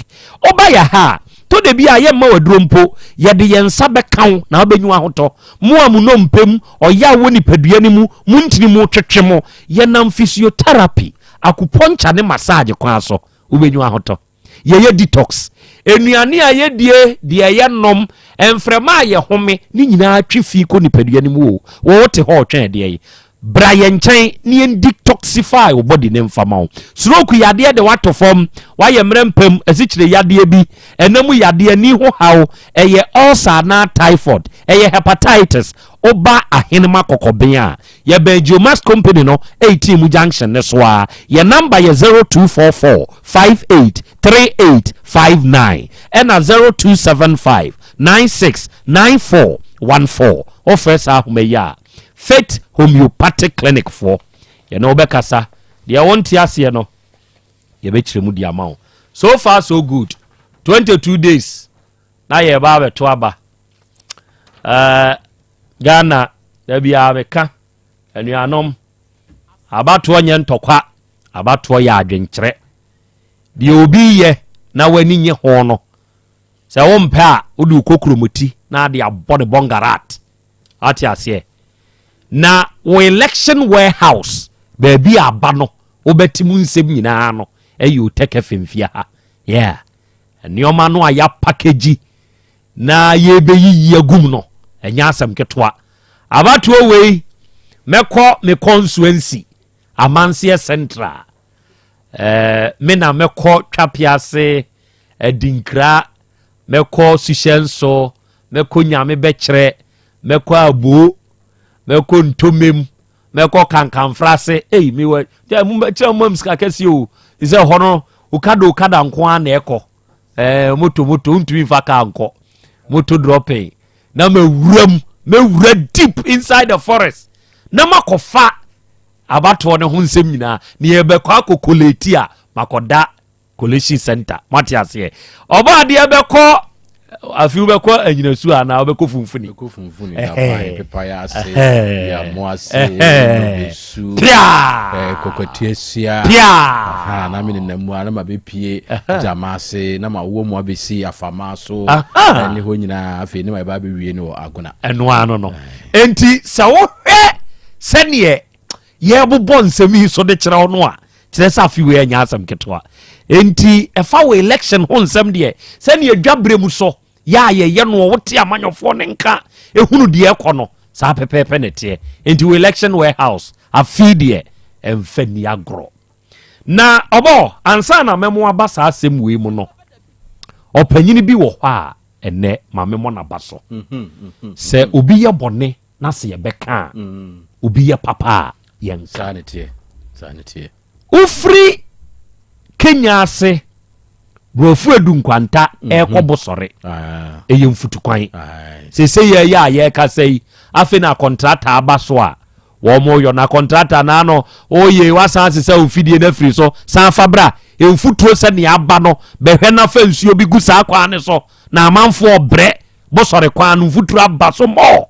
oba ya ha to de bia ye ma wadrompo ye de ye nsa bekan na obenyu ahoto mo amuno mpem oya woni padua ni mu muntini mu twetwe mo ye nam physiotherapy akuponcha ne massage kwa so obenyu ahoto ye detox enuane a ye die de ye nom enfrema ye home ni nyina twifi ko ni padua ni mu wo wote ho twen de ye Brian Chain ni detoxify your body name famao stroke yade de wato form wa ye mrempem asichire yade bi enamu yade ni ho hawo eye ulcer na typhoid eye hepatitis oba ahenema kokobea ye Benjomas company no 18 junction ne so a ye number ye 0244 583859 and 0275 969414 offer sa ahoma Faith Homeopathic Clinic for you know bekasa they want ase no ye be kire mu di ama wo so far so good 22 days na ye ba beto aba Ghana da bia beka anuanom abato nye ntokwa abato ya adwenkyere de obi ye na wani nye ho no se wo mpa a odu kokromoti na de abode bongarat ati ase na wo election warehouse baby aba no obetimu nsem nyina no eyi teke femfia ha yeah enioma no aya package na ye beyi yagum no enya asem ketwa abato we meko me constituency amansie central me na meko twapiase edinkra meko sushenso meko nyame bekere meko abo meko ntomem meko kankanfrase me we che mumska kesi o ise hono ukada nko ana eko moto ntumi fa ka nko moto dropping na mewura deep inside the forest na makofa abato ne ho nsem nyina ne yebekọ akokoleti a makoda collection center matiase oba de yebekọ afi ubekọ anyinasu ana obekọ funfuni da pai pepa ya ase ya moase besu kokotiesia na mini namu ana mabepie jamase na mawo mo abesi afama so ne ho nyina afi ne ba be wie ne agona eno ano no enti sawo sene ye bobɔ nsɛm so de kyerɛ wo no a kyerɛ sɛ afi we anya asɛm ketwa enti ɛfa wo election ho nsɛm de sɛne adwabrɛ mu so ya ye no wote amanyɔfoɔ ne nka ehunu de ɛkɔ no saa pɛpɛpɛ ne te enti wo election warehouse afi de ɛmfani agro na ɔbɔ ansa na memo aba saa asɛm we mu no ɔpanyini bi wɔ hɔ a ɛnɛ ma memo na ba so sɛ obi yɛ bɔne na se yɛbɛka obi yɛ papa yen sanity ufri Kenya ase brofu edu nkwanta ekobo sore eye mfutu kwan se ye ya ye ka sei afi na contractor aba so a wo mo yo na contractor na no oye wasan se ofidie na firi so san fabra emfutuo se ne aba no behwe na fa nsuo bi gu sa kwa ne so na amanfo obre bo sore kwa no mfutuo aba so mo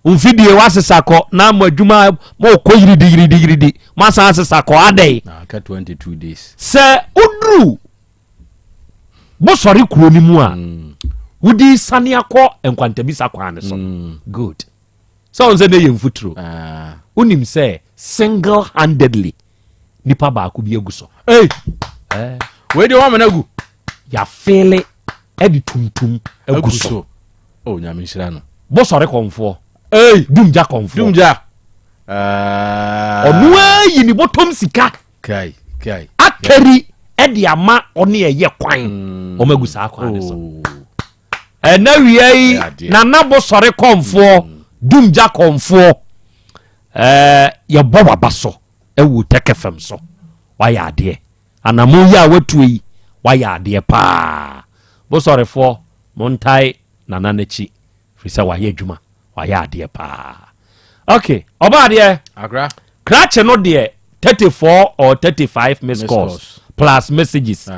ufidie wasesako na madwuma mo ko yiridi masa asesako adai ka 22 days se udru bo sori kuro ni mu a wudi sane akọ enkwantabi sakwa ne so good so on say dey mfuturo unim say single handedly nipa ba ko bi aguso we dey wa managu ya fele edi tuntum aguso oh nyame nhira no bo sori konfo dumja konfo dumja onua yi ni botom sika kai akari edi ama oni eye kwan o magu sa kwan so na wiei na nabo sori konfo dumja konfo ye boba baso ewu tekefem so wa ya ade anamu ya watuyi wa ya ade pa bo sori fo montai nananechi frisa wa ye adwuma wa ya ade pa okay oba de agra crash no de 34 or 35 missed calls plus messages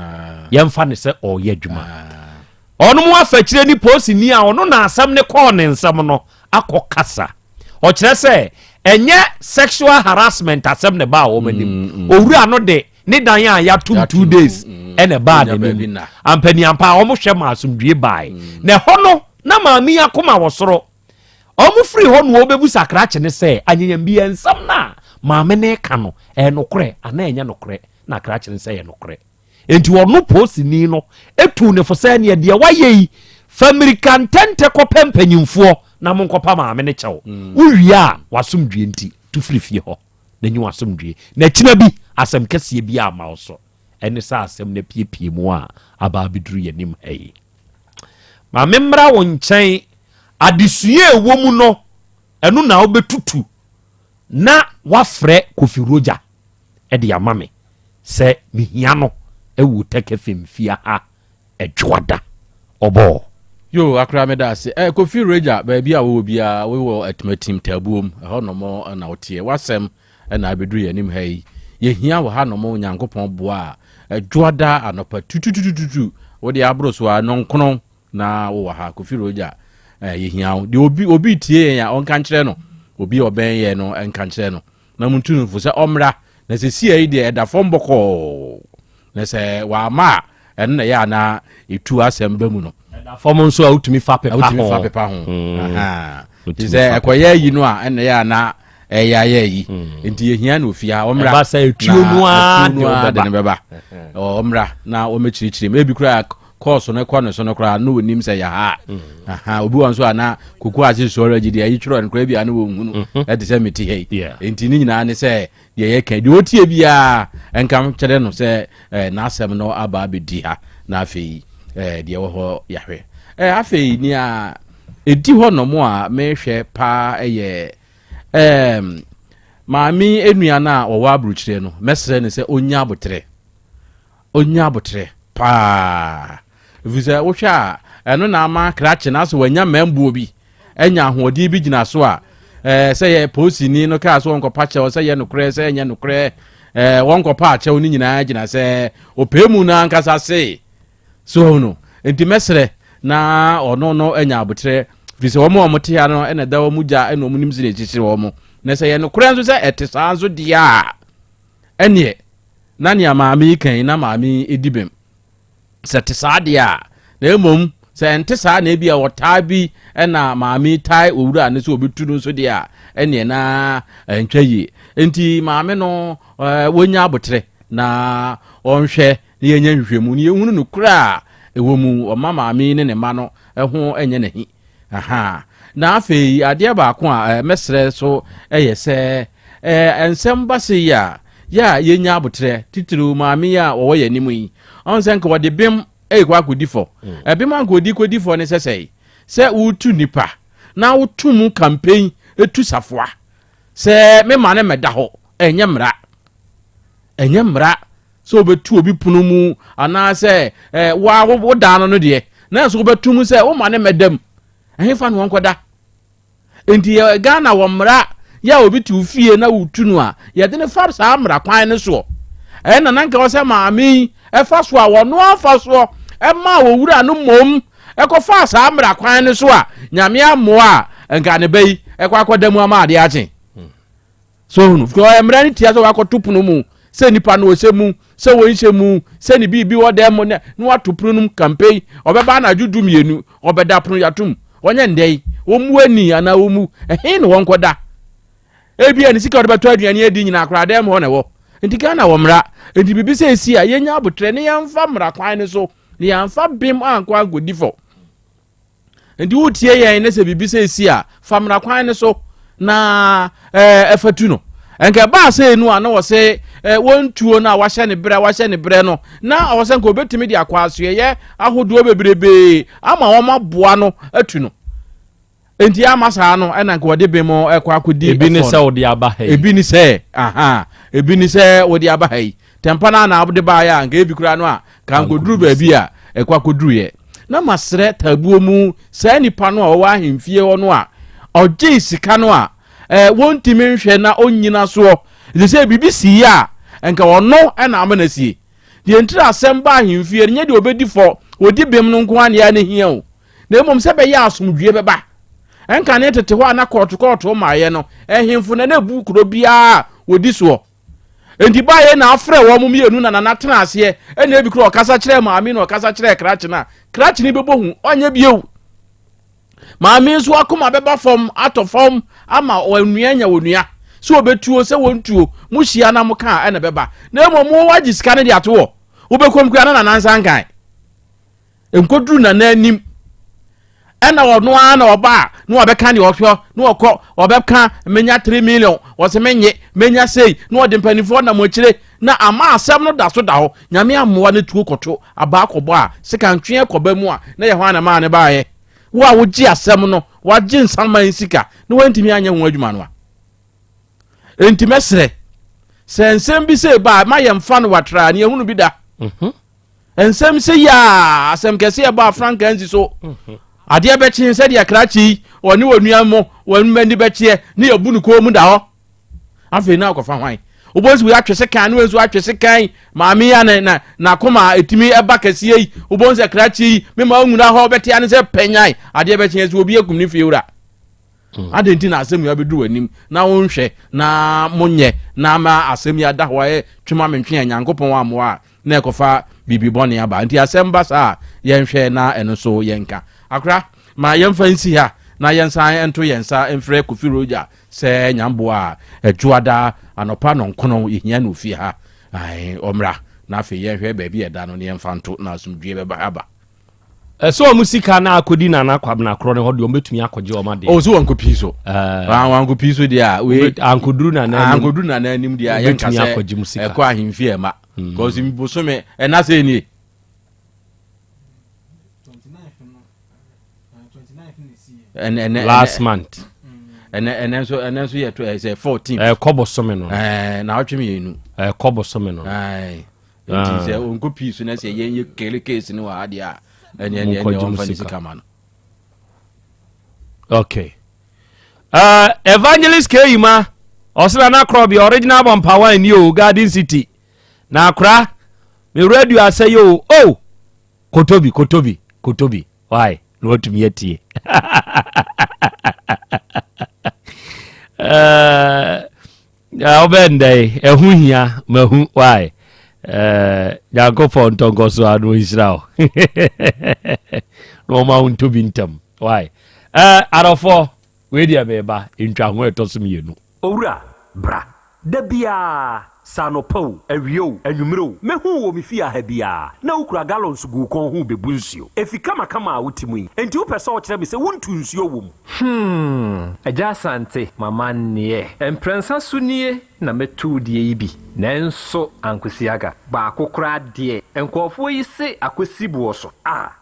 yemfa ne se o ye adwuma onu mu afakire ni post ni a onu na asam ne call ne nsam no akokasa o kire se enye sexual harassment asam ne ba o manim owura no de ne dan ya 2 days ene ba ne ampani ampa o mo hwe ma asumdue bai ne hono na maami akoma wosoro omu free ho no obebu sakrache ne se anyanyam bi ensam na maame ne ka no enokre ana enya nokre na krache ne se ye nokre enti wonu post ni no etu ne fo se ne de waye family kantente ko pempanyimfo na monkopa maame ne chewo uwia wasomdwe enti tu free fie ho na nyi wasomdwe na kina bi asem kese bi ama oso ene sa asem na piepie mu a aba biduru yanim hayi maame mra wo nchen adisue ewo mu no enu na obetutu na wafre Kofi Roja e de amame se mihia no ewu tekefemfia ha edwoada obo yo akra me da se Kofi Reja baby a wo bia we wo atmatim tabuom ho no mo na wotie wasem na abeduru yanim ha yi ye hia wo ha no mo Nyankopɔn boa adwoada anopa tututututu wo de abro so anonkono na wo ha Kofi Reja ye hia wo de obi tie ya onka nkyere no obi oben ye no enka nkyere no na muntu fu se omra na se sie yi de da fomboko na se wa ma na ya na etu Asem Ba mu no fɔm nso a wotumi fa pepa ho aha dize ekoye yi no a ene ya na eya yi enti ehia na ofia omra ba sa etuo no a de beba omra na o mechirichiri me bi kura course no kwa no so no kura no onim se ya ha aha obi wan so ana koku ase so already de ayi tworo no kura bi ana wo hunu e de se meti hei enti ni nyina ne se de ye kan de otie bia enkam kyere no se na Asem no aba abedi ha na afei de wo ho yahwe afei ni a edi ho no mo a mehwe pa maami enua na wo wa abruchire no mesre ne se onya abotre pa visa wo hwa eno na ama krache na so wanya mambuo bi enya ahoodi bi gina so a se ye posini no ka so wonko pa che se ye nokre se enya nokre wonko pa che oni nyina gina se opemu na nkasa se so no enti mesre na ono no enya abotre visa wo mo omotia no ena da wo muja ena omunim sire chichire wo mo na se ye nokre nso se etesa nso dia enie na ne amaami kan na maami edibem se tesa dia na emom se entesa na ebia wota bi ena maami tai owura ne se obetu no nso dia enie na entwayi enti maami no wonya abotre na onhwe ne yenya nhwehwemu ne ehunu no kura ewo mu maami ne ma no ho enye nahi aha na afei ade ba ko a mesre so se ensem base ya yenya abotre titiri maami ya wo ye nimu yi on senka wode bim kwa kodifo bim an kodifo ne se wutu nipa na wutu mu campaign etu safoa se me ma ne meda ho enye mra so betu obi punu mu ana se wo da no de na so betu mu se wo ma ne medam ehefa no nkoda enti Ghana wo mra ya obi tu fie na wutu no a ye de ne fa sa mra kwan ne so na nanka wo se maami fa so a wono afa so ma wo wura no mom ko fa sa mra kwan ne so a nyame amoa nka ne bai kwa akodamu ama ade ache so no ko mra ni tia so akotopuno mu se nipa no osemu se wonhyemu se ni bibi wo dem ne watopronum campaign obeba na judu mienu obeda prono yatum wonye ndei omu ani ana omu ehe ne wonkoda ebia ni sika odebeto aduane adi nyina akra dem ho ne wo ntika na wo mra enti bibi se esi a yenya abotre ne yamfa mra kwan ne so ne yamfa bim ankwa godifo enti wotie yen ne se bibi se esi a fa mra kwan ne so na efatu no enke ba se enu ana wo se wontuo na wahye ne bre no na wo se nko betimi di akwaso ye ahodo bebrebe ama wo maboa no atu no enti amasa no ena nko wode bemo ekwa akodi ebi ni se wode aba hai ebi ni se wode aba hai tempa na abode ba ya nka ebi kura no a kan goduru ba bi a ekwa koduru ye na masre tabuo mu se nipa no a wo ahemfie wo no a oje sika no a wontimi nhwe na onyina so de se BBC ya enka wono na amana sie de ntira Asem Ba ahemfie nye de obedi fo odi bem no nko ane ya ne hia o na emom se be ya asomdue beba enka ne tete ho na koto maaye no ehemfo na bu Krobea odi so enti ba ye na afre wo mum yenu na natena ase ena ebi kro okasa kire maami na okasa kire krachi ni bebo hu onye biew maami nso akoma beba fom atofom ama onua nya wonua so obetuo se wontuo muhia na muka ena beba na emom wagi sika ne de ato wo bekom kura na nansa nkan enkoduru na nanim ena wono ana oba no obeka ne ohwo no okọ obeka menya 3 million wose menya sei no ode mpanifo na mo kire na ama Asem no da so da ho nyame amoa ne tuo koto aba akọbọ a sika ntwe koba mu a na ye ho ana ma ne baaye wo a wogi Asem no wagi nsanman sika no wantimi anya ho adwuma no a entimesre sensem bi se ba ma ye mfa no watra ne ehunu bi da ensem se ya Asem kese ba Frank Anzi so ade bechi se de akrachi oni wonua mo wonmani bechi ne yabu ne ko mu da ho afi na akofa hwan obozi we atwese kan no ezu atwese kan maami ya na koma etimi eba kase yi obozi akrachi me ma nwura ho bete ane se penyan ade bechi ezu obi egum ni fiura adenti na asem ya bedu anim na wonhwe na monye na ma asem ya da ho e twema mentwe nyankopon wa mo a na ekofa bibi bone aba nti asem ba sa yenhwe na eno so yenka akra ma yemfa nsi ha na yensan ento yensa emfre kofi roja se nyambo a ejuada anopa no nkono yehia no fi ha ai omra na afi yenhwe ba bi eda no ne yemfa nto na asumdue be ba haba so musika na akodi na akwab na kro ne ho de o betumi akoje o ma de o so wanko piso wanko piso dia we ankoduru na na anim dia yenka se ekọ ahimfi e ma because mi bosome na se ni 29 last month and so ye to say 14 kobo some no na otwe me enu kobo some no ai nti se onko piso na se ye kele case ni wa ade a ene on fanisi kamano. Okay. Evangelist Keima osira na Krobea original bompower in you Garden City. Na akra me radio asay yo Kotobi. Why? No to me etie. Obende ehu hia mahu why? Yago for ntongo so anu Israel. No ma unto bintam. Why? Arofo we dia beba intwa ho etosom yenu. Owura bra. Da bia sanopo awio anwumiro mehu wo mefia ha bia na ukura gallons gu kon hu bebu nsuo efika makama a wutimu yi enti wo pese wo kire me se wontu nsuo wom Yaw Asante mama nie emprensa sunie na metu die yi bi nanso ankosiaga ba akokora de enkofo yi se akosi buoso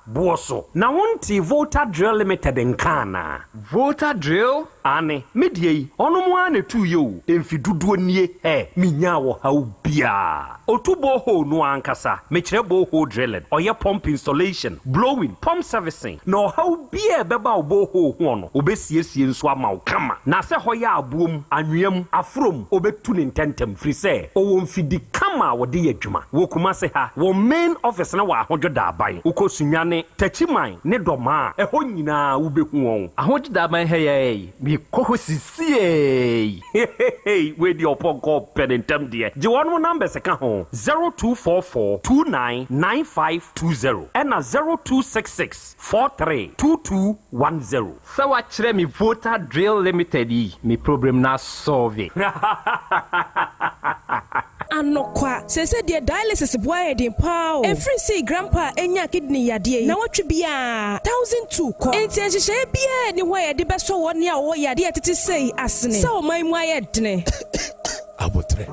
buoso na wonti voter drill limited nkana voter drill ane medie yi ono mo ane tu yo emfiduduo nie minya wo hawo bia otubo ho no ankasa mekire bo ho drilling oye pump installation blowing pump servicing no hawo bia beba obo ho no obesiesie nso ama wo kama na se hoya abuom anwem afrom obetu ne ntentem free say o mfidi kama wode yadwuma wo kuma se ha wo main office na wa ahodwoda aban ukosunyane tachiman ne doma eho nyina wo behu won ahodwoda aban he mi koko sisie we di oponko penentem de je won number se ka ho 0244299520 and 0266432210 sawa kire mi voter drill limited yi mi problem na solve Anokwa sese de dialysis boy de pao every say grandpa enya kidney yade na watwe bia 1002 ko enti enhye bia ni ho yade beso woni a wo yade atete sei asene se o man mu ayedne abotre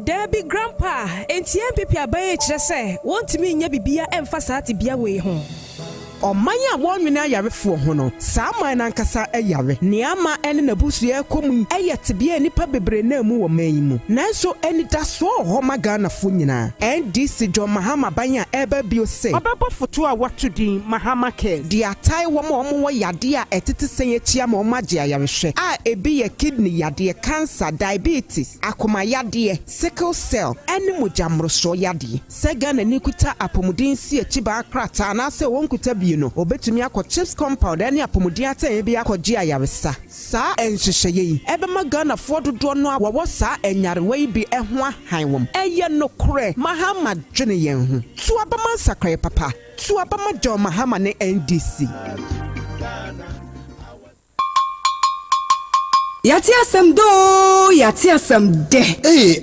Debbie grandpa enti MPP abaye kire se wontimi nya bibia emfa saati bia we ho Omanya wonwene ayarefo ho no saa man nankasa ayare ne ama ene nabusu ekomu ayetebia nipa bebre na mu wo manyimu nanso eni da so ho magana fo nyina NDC John Mahama banya eba bio se obeba foto a watudin Mahama Care di atai wo mo yade a etete senyechia ma omagye ayarehwe a ebi ye kidney yade cancer diabetes akoma yade sickle cell ene mojamroso yade sega na nikuta apomudin si echiba akrata na se wonkuta bi no obetumi akọ chips compound ani apomudi atan bi akọji ayaresa sa enhyehyeye yi ebema Ghana fododo no awo sa enyarewa yi bi eho ahanwom eye no kore Mahama dwene yen ho tu abama sakrai papa tu abama John Mahama ne NDC Yati asem de.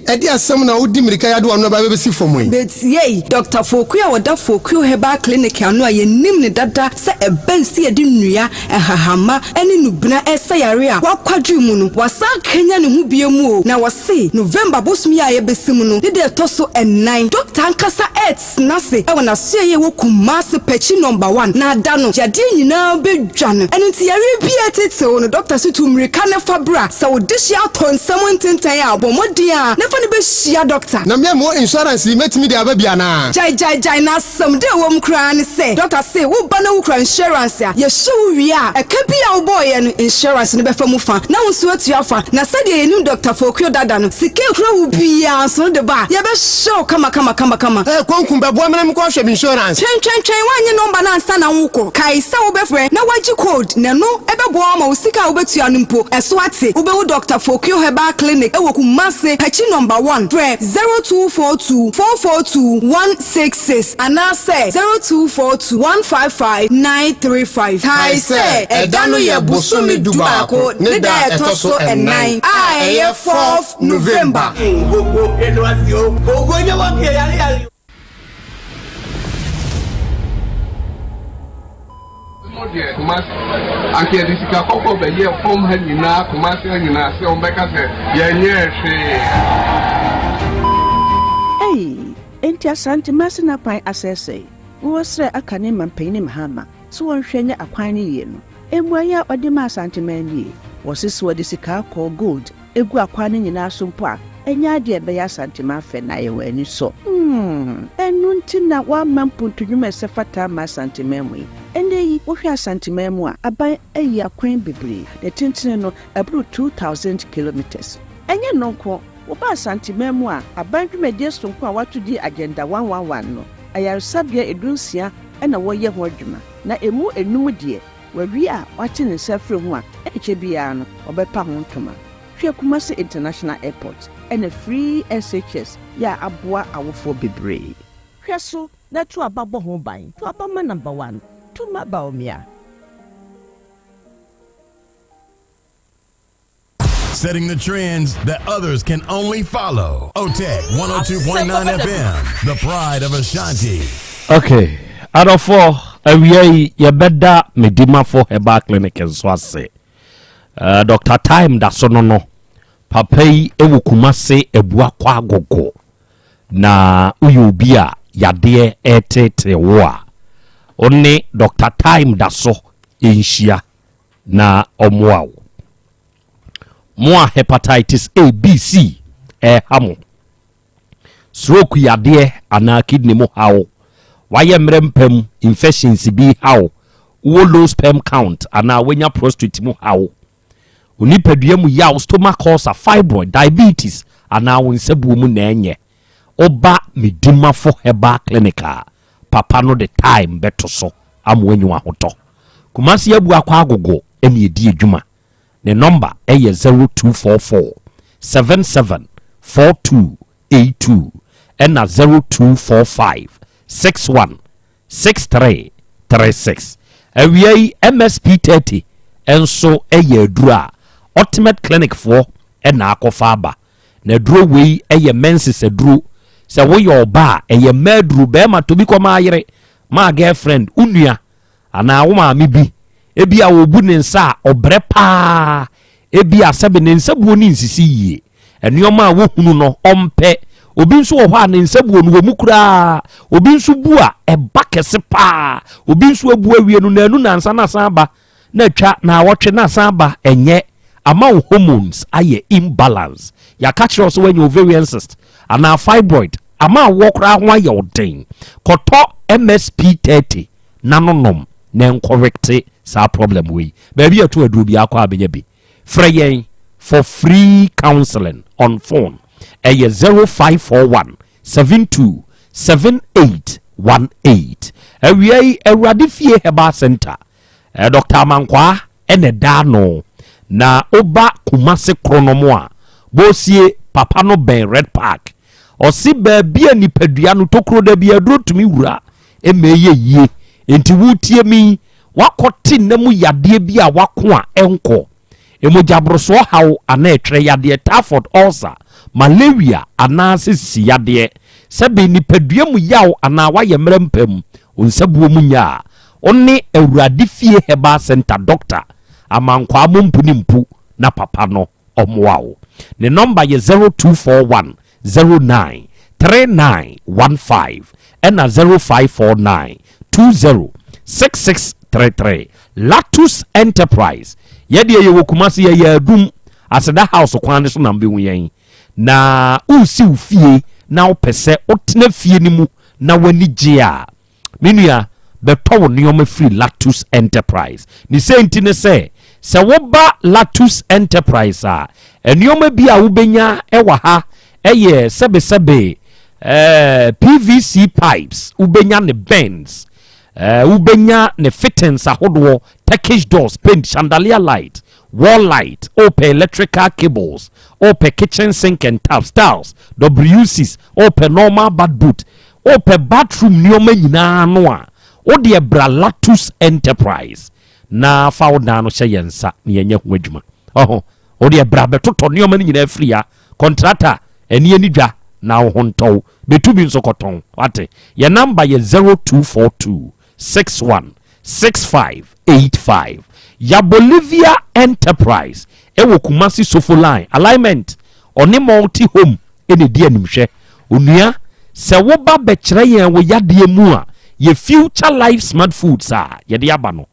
Edi asem na udi mirika yadu anu ba bebesi fomo yi. Bet ye Dr. Fokuya wada Fokuya Herbal Clinic anu aye nim ne dada se ebensi edi nnua ehahama eni nubna esayare a wakwadwu mu no wasa kenya ne hu biemu o na wase November bosumi aye besimu no de etoso 9 Dr. Ankasa Earth na se e wona so ye wo Kumasi pechi number 1 na ada no yade nyina bedwane eni ti yare bi etete no Dr. Situ mirika ne fa bra sa wo dishia ton someone tintan a bo modia nefa ne be hia doctor na me mo insurance metimi dia ba bia na jai na some day wo mkra ne say doctor say wo ba na wo kra insurance a ye show wi a e ka bia wo boy no insurance ne be fa mu fa na wo so atu afa na say de enim doctor Fokio dada no sike kra wo bia so de ba ye be show kama konkum be bo me ko hwe insurance twen wanye number na ansa na wo kai sa wo be frɛ na waji code na no e be bo ma wo sika wo betu anu mpo eso ate wo be wo Dr. Fokio Herbal Clinic e wo Kumase pachi number 1 frɛ 0242 442 166 ana say 0242 155 935 kai say edano ye busumi dubako ne da etoso enai a ye 4th November Anke disika koko be ye form ha nyina Kumasi nyina se on beka se ye nye Hey, enti Asante masina pan asese. Wo sre akane mampani mahama. So won hwenya akwan ne ye no. Embuaya ode ma Asante manie. Wo sisi wo disika ko gold. Egu akwan ne nyina so mpo a. Enya de be ya Asante ma fe na ye wani so. Enu ntina wa mampuntunwuma se fata ma Asante memwe. Ende yi wo hwe Asante memu a aban ayi akwan bebre. De tintine no abru 2000 kilometers. Enye nonko wo ba Asante memu a aban dwumade sonko a watu di agenda 111 no. Ayarsabia edunsia na wo ye ho adwuma. Na emu enum de wawi a wate ne safre ho a eche bia no obepa ho ntoma. Hwe Kumasi International Airport and a free SHS ya aboa awofo bebre. Hwe so na tu ababo ho ban. Tu abama number 1. Tu mabaomia. Setting the trends that others can only follow. OTEC 102.9 FM, the pride of Ashanti. Okay, out of 4, we are better medima for Herbal Clinic and so I say. Dr. Time da sonono. Papai ewu Kumase ebua kwa gogo. Na uyubia yade etete wa. One Dr. Time da so inshia na omwao. Mwa hepatitis A, B, C hamo. Stroke yade ana kidney mo hao. Waye mrempem infections bi hao. Uwo low sperm count ana wenya prostate mo hao. Unipadua mu yaw stomach ulcer, fibroid, diabetes ana wonsebu mu na enye. Oba medima for Herbal Clinic. Papa no the time beto so amwenyu ahoto. Kumasi ebu akwa agogo eni edi edwuma. The number is 0244 774282 and 0245 616336. We MSP 30 and so a dra ultimate clinic for and akofaba. Na dro we a menses a dro. So we your bar a ye medru bema to become my girlfriend unia and our woman mibi. Ebi a wobu ne nsa obre pa ebi a sebe ne nsa buo ni nsisi yie enioma a wohunu no ompe obi nso wo ha ne nsa buo no wo mukura obi nso bu a eba kese pa obi nso abu awie no nanu nansa na san ba na twa na awotwe na san ba enye ama hormones aye imbalance ya catch us when you ovarian cyst ana fibroid ama wokra ho aye odin koto MSP 30 nanonom na correct sa problem we baby ato aduru bi akwa abenya bi frey for free counseling on phone 0541 72 7818 awie awrade fie Herbal Center Dr. Mankwa ene dano na oba Kumase kronomo a bosie papa no ben Red Park osi baby anipadua no tokro da bi aduro tumi wura emeye yie enti wutie mi wakoti nemu yade bi a wako a enko emojabroso hawo ana etre yade typhoid ulcer malaria ana sisi yade sebe nipadua mu yawo ana waye mrempem onsabuo mu nya oni awurade fie Herbal Center doctor amankwa mumpu na papa no omwawo the number is 0241 09 3915 and 0549 20 6633 Latus Enterprise yedi ye Kumasi ye adum aseda house kwan so na mbehu yen na usi ufie na opese otena fie ni mu na wani gye a menua beto nioma free Lactus Enterprise ni senti ne se woba Lactus Enterprise a nioma bi a wobenya ewa ha eye sebe PVC pipes ubenya ne bends ubenya ne fittings ahodo package doors paint chandelier light wall light open electrical cables open kitchen sink and taps tiles WCs open normal bad boot open bathroom nioma nyina no a odi ebra Lactus Enterprise na founder no hye yensa ne yenye ho adwuma odi ebra betoto nioma nyina afria contractor eni anidwa na honto betubi nso koton wate your number ye 0242616585 ya Bolivia Enterprise ewo Kumasi Sofo line alignment oni multi home ene di animhwe onua se wo ba be kire yen wo yade mu a ye future life smart foods a ye de aba no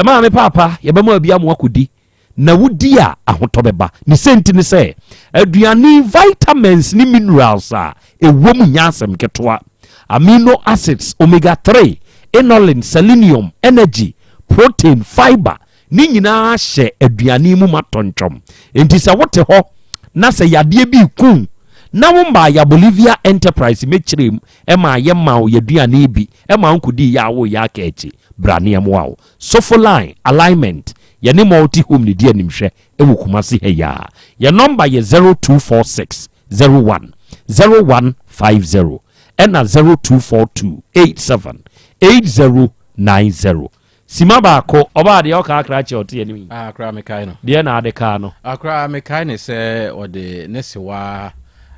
ma me papa ye ba mu abia mo akodi na wudi a ahotobeba ni senti ni se aduane vitamins ni minerals a ewom nyasem ketwa amino acids omega 3 inulin selenium energy protein fiber ni nyina hye aduane mu matonchom enti se wote ho na se yade bi kun na wo mba ya Bolivia Enterprise mechirem ema ye ma o yaduane bi ema nkudi ya wo ya ka echi brane mo awo Sofo line alignment yani multi home ni dia nimhwe ewo Kumasi heya ya number ye 0246010150 ena 0242878090 simaba ko oba de oka akra che ote yani akra mekai no de na ade ka no akra mekai ne se ode nesewa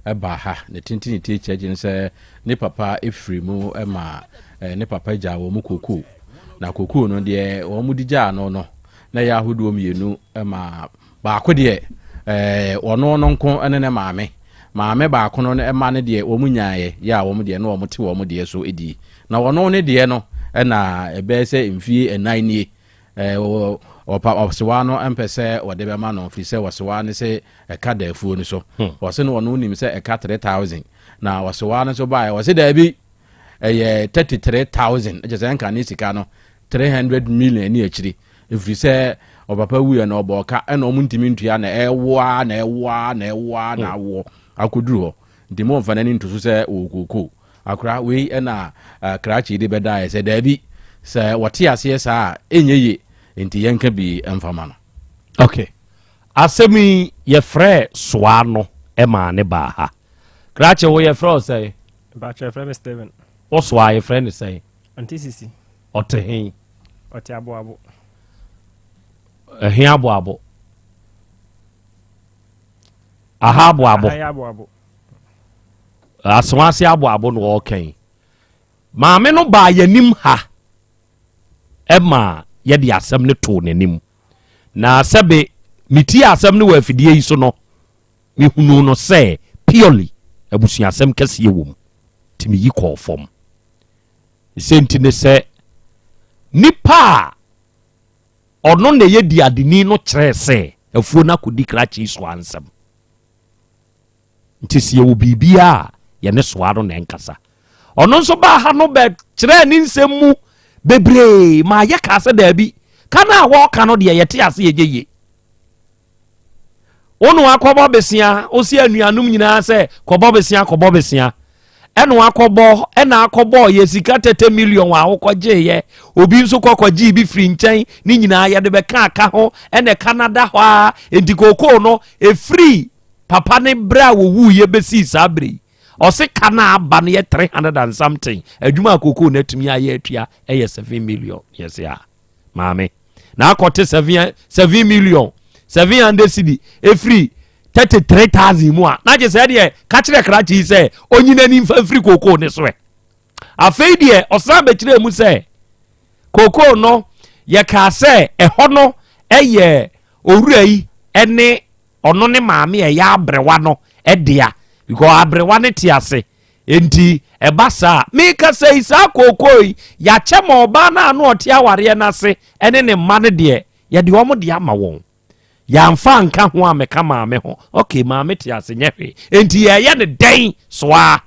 eba ha ne tintini teacher gin se ne papa efrimu ema ne papa ja wo mu koku na koku no de wo mu dija no na ya ahodo mienu ema ba ko de ono no nko ene ne maame ba ko no ema ne de wo mu nyaaye ya wo mu de no wo te wo mu de so edi na wono ne de no na ebe se mfie enan nie osewa no empese wode be ma no fi se wosewa ne se eka da afuo ni so wose no wono nim se eka 3000 na wosewa no so ba wose da bi 33000 eje nka ni sika no 300 million ni akiri ifri se obapa wu na oboka na omuntimi ntua na ewa na awo akoduru ho ndimo mfa na ni ntusu se okoko akra we na krachi de beda se da bi se wote ase sa enyeye enti yenka bi emfama no okay asemi ye frɛ soa no ema ne ba ha krachi wo ye frɛ say ba che frɛ Steven o soa ye frɛ ne say antisisi otehin ote abo ehin abo aha abo asomasi abo no okay maame no ba yanim ha ema ye de asem ne to nanim na sebe miti asem ne wa afidie yi so no me hunu no se purely abusu asem kase wom timi yi call form senti ne se nipa ono ne ye di adini no kyerɛ se afuo na kodi krachi so ansem nti sie wo bibia ye ne soa no na nkasa ono nso ba ha no be kyerɛ ni nsem mu bebre ma ye ka se da bi kana wo ka no de ye te ase yeye onu akobo besia osi anuanum nyina se kobo besia eno akobo ye sika 30 million wa akoje ye obi nso kokoji bi firi nkyɛn ni nyina ye de be ka ho ene Canada ho a entikoko no e free papa ne bra wo wu ye besi sabre o se kana aba ne 300 and something adwuma akoko na tumi aye atua 7 million yes ya maame na akote 7 million 700 cedi e free 33,000 mu a na je se de ka kire krachi se onyina ni mfa free koko ne so e afei de osan be kire mu se koko no ye ka se ho no eye owura yi ene ono ne maame ya abrewa no edea because abrewa ne tiase enti ebasa me ka sei sa kokoi ya chema oba na anu ote aware na se ene ne mma ne de ye de omo de ama won yamfa nka ho a meka maame ho okay maame te ase nyɛ hwe enti yɛyɛ ne dɛn soa